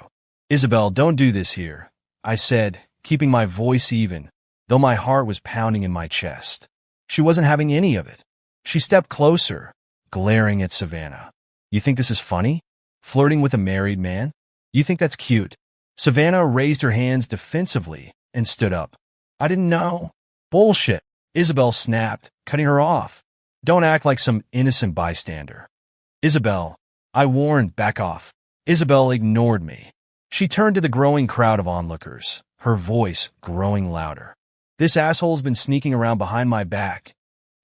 E: "Isabel, don't do this here," I said, keeping my voice even, though my heart was pounding in my chest. She wasn't having any of it. She stepped closer, glaring at Savannah. "You think this is funny? Flirting with a married man? You think that's cute?" Savannah raised her hands defensively and stood up. "I didn't know." "Bullshit," Isabel snapped, cutting her off. "Don't act like some innocent bystander." "Isabel," I warned, "back off." Isabel ignored me. She turned to the growing crowd of onlookers, her voice growing louder. "This asshole's been sneaking around behind my back,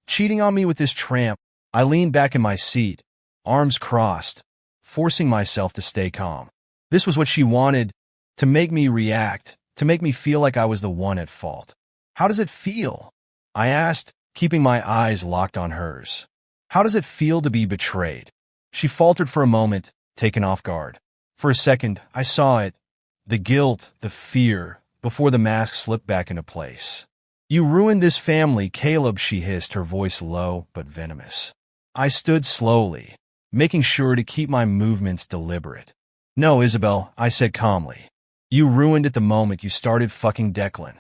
E: cheating on me with this tramp." I leaned back in my seat, arms crossed, forcing myself to stay calm. This was what she wanted, to make me react, to make me feel like I was the one at fault. "How does it feel?" I asked, keeping my eyes locked on hers. "How does it feel to be betrayed?" She faltered for a moment, taken off guard. For a second, I saw it, the guilt, the fear, before the mask slipped back into place. "You ruined this family, Caleb," she hissed, her voice low but venomous. I stood slowly, making sure to keep my movements deliberate. "No, Isabel," I said calmly. "You ruined it the moment you started fucking Declan."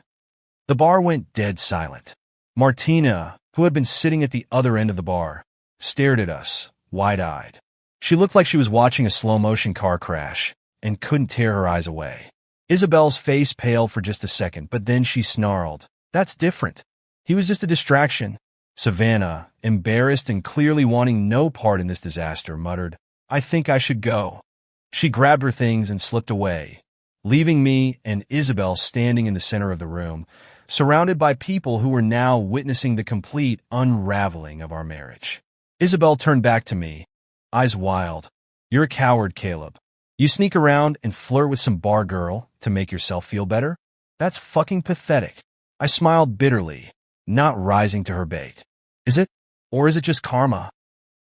E: The bar went dead silent. Martina, who had been sitting at the other end of the bar, stared at us, wide-eyed. She looked like she was watching a slow-motion car crash and couldn't tear her eyes away. Isabel's face paled for just a second, but then she snarled, "That's different. He was just a distraction." Savannah, embarrassed and clearly wanting no part in this disaster, muttered, "I think I should go." She grabbed her things and slipped away, leaving me and Isabel standing in the center of the room, surrounded by people who were now witnessing the complete unraveling of our marriage. Isabel turned back to me, eyes wild. "You're a coward, Caleb. You sneak around and flirt with some bar girl to make yourself feel better? That's fucking pathetic." I smiled bitterly, not rising to her bait. "Is it? Or is it just karma?"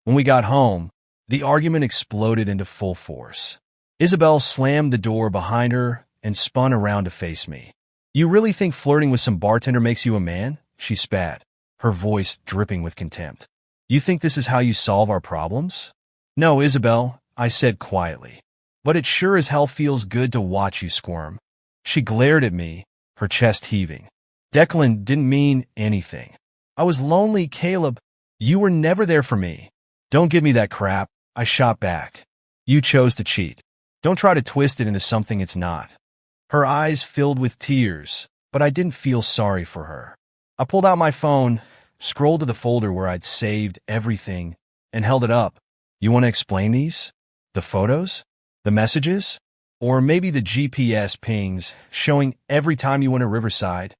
E: When we got home, the argument exploded into full force. Isabel slammed the door behind her and spun around to face me. "You really think flirting with some bartender makes you a man?" she spat, her voice dripping with contempt. "You think this is how you solve our problems?" "No, Isabel," I said quietly. "But it sure as hell feels good to watch you squirm." She glared at me, her chest heaving. "Declan didn't mean anything. I was lonely, Caleb. You were never there for me." "Don't give me that crap," I shot back. "You chose to cheat. Don't try to twist it into something it's not." Her eyes filled with tears, but I didn't feel sorry for her. I pulled out my phone, scrolled to the folder where I'd saved everything, and held it up. "You want to explain these? The photos? The messages? Or maybe the GPS pings showing every time you went to Riverside?"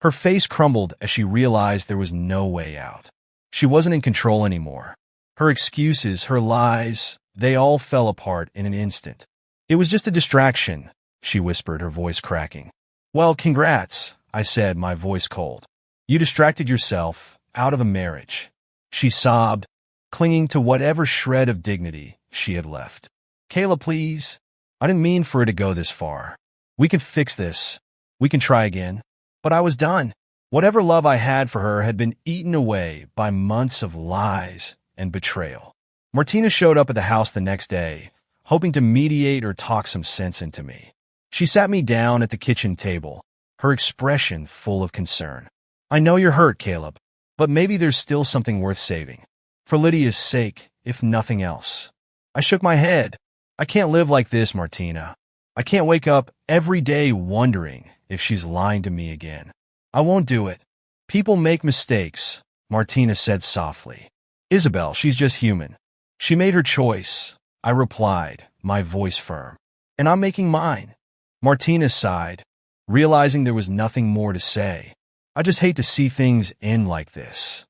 E: Her face crumbled as she realized there was no way out. She wasn't in control anymore. Her excuses, her lies, they all fell apart in an instant. "It was just a distraction," she whispered, her voice cracking. "Well, congrats," I said, my voice cold. "You distracted yourself out of a marriage." She sobbed, clinging to whatever shred of dignity she had left. "Kayla, please. I didn't mean for it to go this far. We can fix this. We can try again." But I was done. Whatever love I had for her had been eaten away by months of lies and betrayal. Martina showed up at the house the next day, hoping to mediate or talk some sense into me. She sat me down at the kitchen table, her expression full of concern. "I know you're hurt, Caleb. But maybe there's still something worth saving. For Lydia's sake, if nothing else. I shook my head. I can't live like this, Martina. I can't wake up every day wondering if she's lying to me again. I won't do it. People make mistakes, Martina said softly. Isabel, she's just human. She made her choice, I replied, my voice firm. And I'm making mine. Martina sighed, realizing there was nothing more to say. I just hate to see things end like this.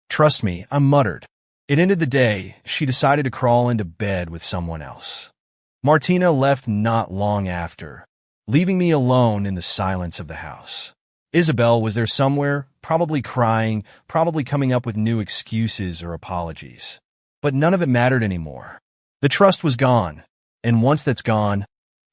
E: Trust me, I muttered. It ended the day she decided to crawl into bed with someone else. Martina left not long after, leaving me alone in the silence of the house. Isabel was there somewhere, probably crying, probably coming up with new excuses or apologies. But none of it mattered anymore. The trust was gone, and once that's gone,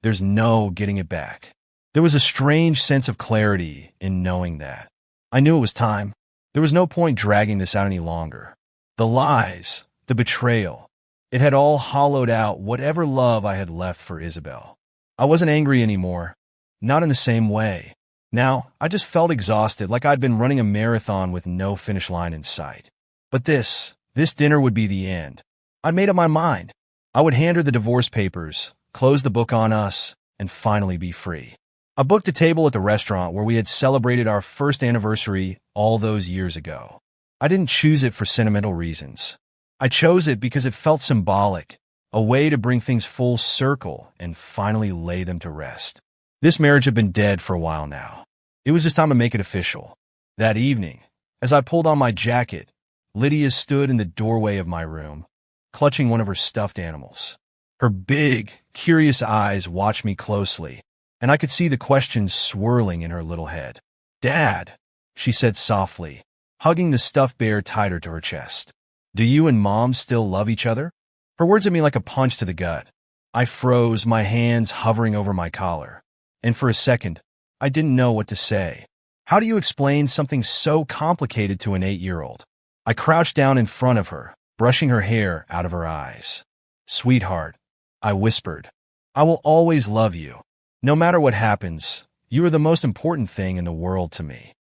E: there's no getting it back. There was a strange sense of clarity in knowing that. I knew it was time. There was no point dragging this out any longer. The lies, the betrayal, it had all hollowed out whatever love I had left for Isabel. I wasn't angry anymore, not in the same way. Now, I just felt exhausted, like I'd been running a marathon with no finish line in sight. But this dinner would be the end. I'd made up my mind. I would hand her the divorce papers, close the book on us, and finally be free. I booked a table at the restaurant where we had celebrated our first anniversary all those years ago. I didn't choose it for sentimental reasons. I chose it because it felt symbolic, a way to bring things full circle and finally lay them to rest. This marriage had been dead for a while now. It was just time to make it official. That evening, as I pulled on my jacket, Lydia stood in the doorway of my room, clutching one of her stuffed animals. Her big, curious eyes watched me closely, and I could see the questions swirling in her little head. "Dad," she said softly, hugging the stuffed bear tighter to her chest. "Do you and Mom still love each other?" Her words hit me like a punch to the gut. I froze, my hands hovering over my collar. And for a second, I didn't know what to say. How do you explain something so complicated to an 8-year-old? I crouched down in front of her, brushing her hair out of her eyes. "Sweetheart," I whispered, "I will always love you. No matter what happens, you are the most important thing in the world to me."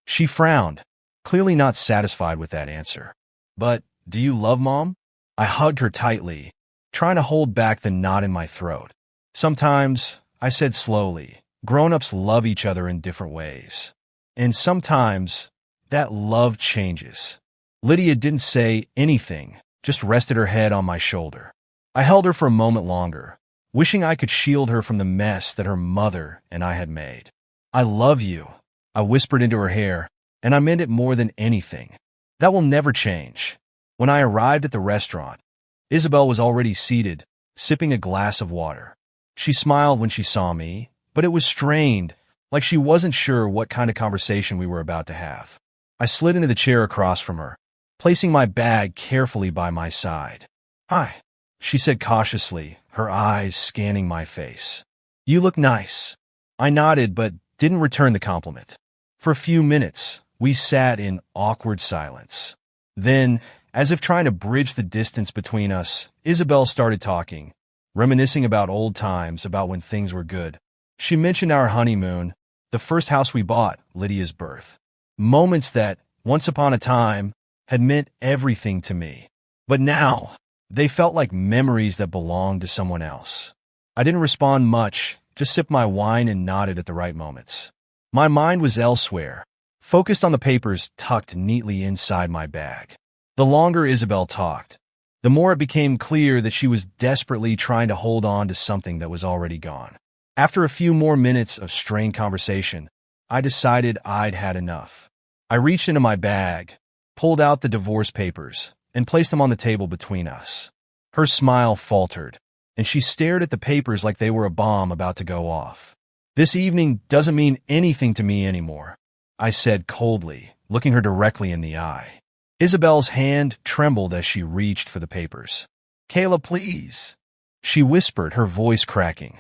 E: She frowned, clearly not satisfied with that answer. "But do you love Mom?" I hugged her tightly, trying to hold back the knot in my throat. "Sometimes," I said slowly, "grown-ups love each other in different ways. And sometimes that love changes." Lydia didn't say anything, just rested her head on my shoulder. I held her for a moment longer, wishing I could shield her from the mess that her mother and I had made. "I love you," I whispered into her hair, and I meant it more than anything. That will never change. When I arrived at the restaurant, Isabel was already seated, sipping a glass of water. She smiled when she saw me, but it was strained, like she wasn't sure what kind of conversation we were about to have. I slid into the chair across from her, placing my bag carefully by my side. "Hi," she said cautiously, her eyes scanning my face. "You look nice." I nodded but didn't return the compliment. For a few minutes, we sat in awkward silence. Then, as if trying to bridge the distance between us, Isabel started talking, reminiscing about old times, about when things were good. She mentioned our honeymoon, the first house we bought, Lydia's birth. Moments that, once upon a time, had meant everything to me. But now, they felt like memories that belonged to someone else. I didn't respond much, just sipped my wine and nodded at the right moments. My mind was elsewhere, focused on the papers tucked neatly inside my bag. The longer Isabel talked, the more it became clear that she was desperately trying to hold on to something that was already gone. After a few more minutes of strained conversation, I decided I'd had enough. I reached into my bag, pulled out the divorce papers, and placed them on the table between us. Her smile faltered, and she stared at the papers like they were a bomb about to go off. "This evening doesn't mean anything to me anymore," I said coldly, looking her directly in the eye. Isabel's hand trembled as she reached for the papers. "Kayla, please," she whispered, her voice cracking.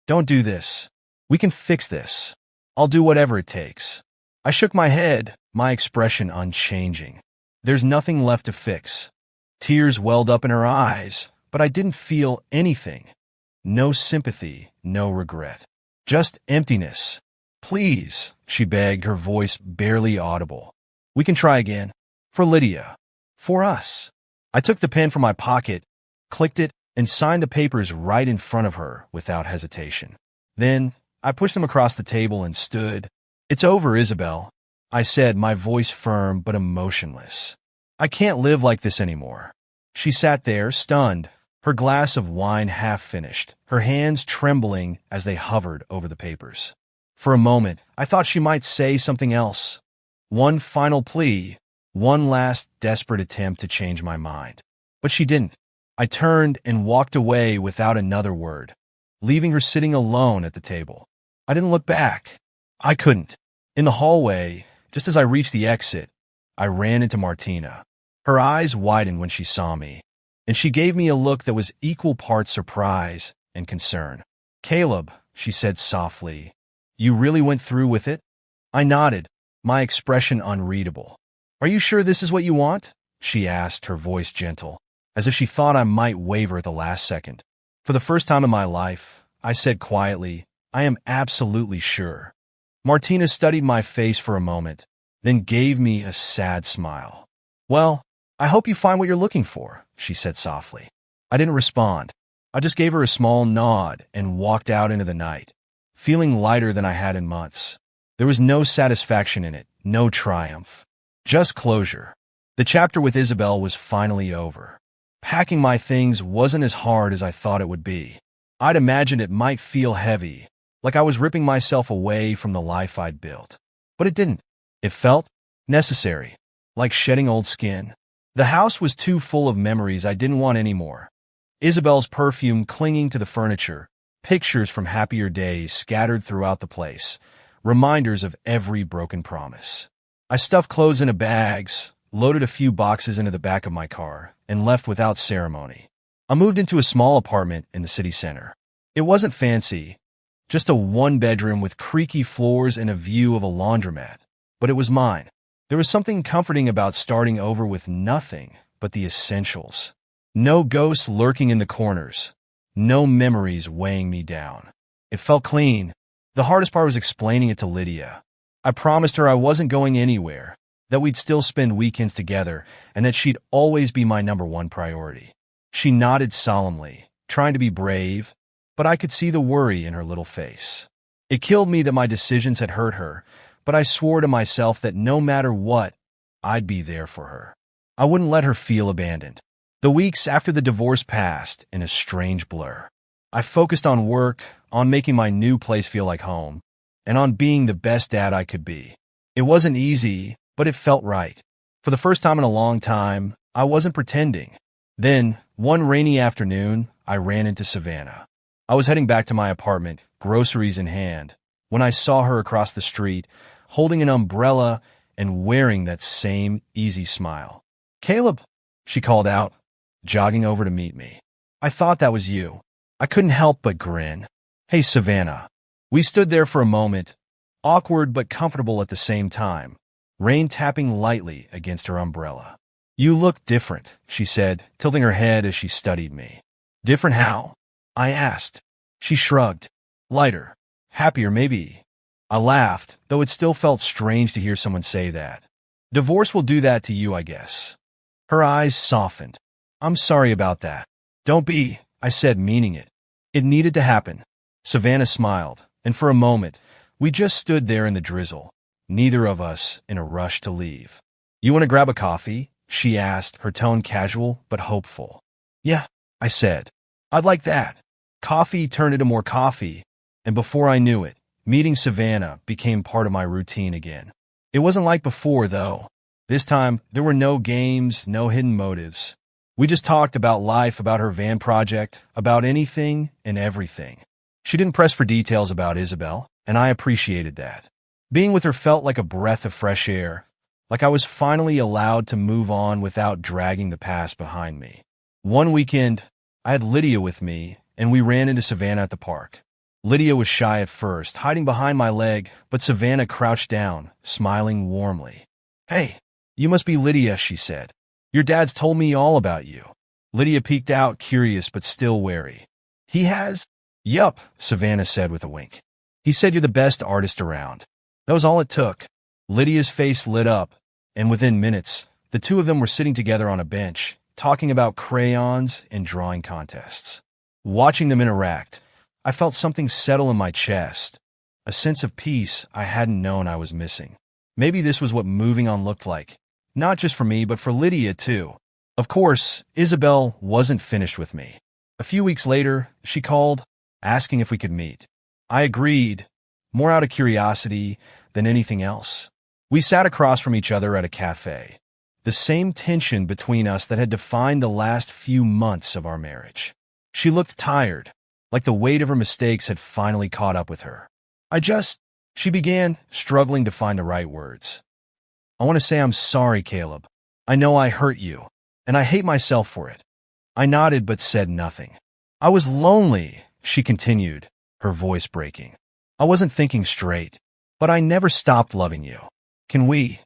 E: "Don't do this. We can fix this. I'll do whatever it takes." I shook my head, my expression unchanging. "There's nothing left to fix." Tears welled up in her eyes, but I didn't feel anything. No sympathy, no regret. Just emptiness. "Please," she begged, her voice barely audible. We can try again. For Lydia. For us. I took the pen from my pocket, clicked it, and signed the papers right in front of her without hesitation. Then, I pushed them across the table and stood. It's over, Isabel, I said, my voice firm but emotionless. I can't live like this anymore. She sat there, stunned, her glass of wine half finished, her hands trembling as they hovered over the papers. For a moment, I thought she might say something else. One final plea, one last desperate attempt to change my mind. But she didn't. I turned and walked away without another word, leaving her sitting alone at the table. I didn't look back. I couldn't. In the hallway, just as I reached the exit, I ran into Martina. Her eyes widened when she saw me, and she gave me a look that was equal parts surprise and concern. "Caleb," she said softly, "you really went through with it?" I nodded, my expression unreadable. "Are you sure this is what you want?" she asked, her voice gentle, as if she thought I might waver at the last second. For the first time in my life, I said quietly, "I am absolutely sure." Martina studied my face for a moment, then gave me a sad smile. "Well, I hope you find what you're looking for," she said softly. I didn't respond. I just gave her a small nod and walked out into the night, feeling lighter than I had in months. There was no satisfaction in it, no triumph, just closure. The chapter with Isabel was finally over. Packing my things wasn't as hard as I thought it would be. I'd imagined it might feel heavy, like I was ripping myself away from the life I'd built. But it didn't. It felt necessary, like shedding old skin. The house was too full of memories I didn't want anymore. Isabel's perfume clinging to the furniture, pictures from happier days scattered throughout the place, reminders of every broken promise. I stuffed clothes into bags, loaded a few boxes into the back of my car, and left without ceremony. I moved into a small apartment in the city center. It wasn't fancy, just a one-bedroom with creaky floors and a view of a laundromat, but it was mine. There was something comforting about starting over with nothing but the essentials. No ghosts lurking in the corners, no memories weighing me down. It felt clean. The hardest part was explaining it to Lydia. I promised her I wasn't going anywhere, that we'd still spend weekends together, and that she'd always be my #1 priority. She nodded solemnly, trying to be brave, but I could see the worry in her little face. It killed me that my decisions had hurt her, but I swore to myself that no matter what, I'd be there for her. I wouldn't let her feel abandoned. The weeks after the divorce passed in a strange blur. I focused on work, on making my new place feel like home, and on being the best dad I could be. It wasn't easy, but it felt right. For the first time in a long time, I wasn't pretending. Then, one rainy afternoon, I ran into Savannah. I was heading back to my apartment, groceries in hand, when I saw her across the street, holding an umbrella and wearing that same easy smile. "Caleb," she called out, jogging over to meet me. "I thought that was you." I couldn't help but grin. "Hey, Savannah." We stood there for a moment, awkward but comfortable at the same time, rain tapping lightly against her umbrella. "You look different," she said, tilting her head as she studied me. "Different how?" I asked. She shrugged. "Lighter. Happier, maybe." I laughed, though it still felt strange to hear someone say that. "Divorce will do that to you, I guess." Her eyes softened. "I'm sorry about that." "Don't be," I said, meaning it. It needed to happen. Savannah smiled, and for a moment, we just stood there in the drizzle, neither of us in a rush to leave. "You want to grab a coffee?" she asked, her tone casual but hopeful. "Yeah," I said. "I'd like that." Coffee turned into more coffee, and before I knew it, meeting Savannah became part of my routine again. It wasn't like before, though. This time, there were no games, no hidden motives. We just talked about life, about her van project, about anything and everything. She didn't press for details about Isabel, and I appreciated that. Being with her felt like a breath of fresh air, like I was finally allowed to move on without dragging the past behind me. One weekend, I had Lydia with me, and we ran into Savannah at the park. Lydia was shy at first, hiding behind my leg, but Savannah crouched down, smiling warmly. "Hey, you must be Lydia," she said. "Your dad's told me all about you." Lydia peeked out, curious but still wary. "He has?" "Yup," Savannah said with a wink. "He said you're the best artist around." That was all it took. Lydia's face lit up, and within minutes, the two of them were sitting together on a bench, talking about crayons and drawing contests. Watching them interact, I felt something settle in my chest, a sense of peace I hadn't known I was missing. Maybe this was what moving on looked like, not just for me, but for Lydia too. Of course, Isabel wasn't finished with me. A few weeks later, she called, asking if we could meet. I agreed, more out of curiosity than anything else. We sat across from each other at a cafe. The same tension between us that had defined the last few months of our marriage. She looked tired, like the weight of her mistakes had finally caught up with her. She began, struggling to find the right words. I want to say I'm sorry, Caleb. I know I hurt you, and I hate myself for it. I nodded but said nothing. I was lonely, she continued, her voice breaking. I wasn't thinking straight, but I never stopped loving you. Can we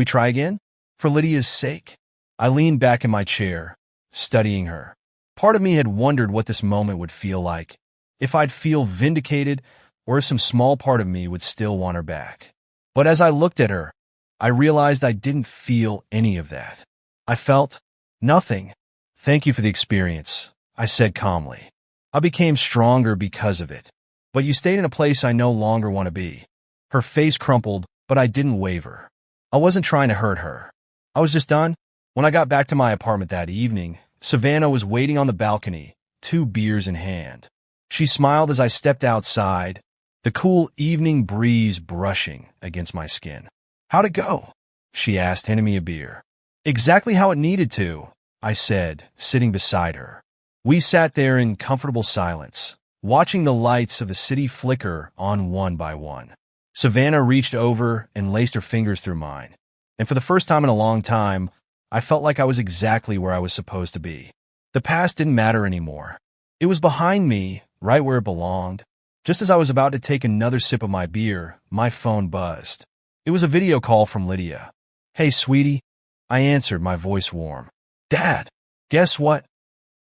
E: try again? For Lydia's sake? I leaned back in my chair, studying her. Part of me had wondered what this moment would feel like, if I'd feel vindicated or if some small part of me would still want her back. But as I looked at her, I realized I didn't feel any of that. I felt nothing. Thank you for the experience, I said calmly. I became stronger because of it. But you stayed in a place I no longer want to be. Her face crumpled, but I didn't waver. I wasn't trying to hurt her. I was just done. When I got back to my apartment that evening, Savannah was waiting on the balcony, 2 beers in hand. She smiled as I stepped outside, the cool evening breeze brushing against my skin. How'd it go? She asked, handing me a beer. Exactly how it needed to, I said, sitting beside her. We sat there in comfortable silence, watching the lights of the city flicker on one by one. Savannah reached over and laced her fingers through mine, and for the first time in a long time, I felt like I was exactly where I was supposed to be. The past didn't matter anymore. It was behind me, right where it belonged. Just as I was about to take another sip of my beer, my phone buzzed. It was a video call from Lydia. Hey, sweetie. I answered, my voice warm. Dad, guess what?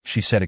E: She said.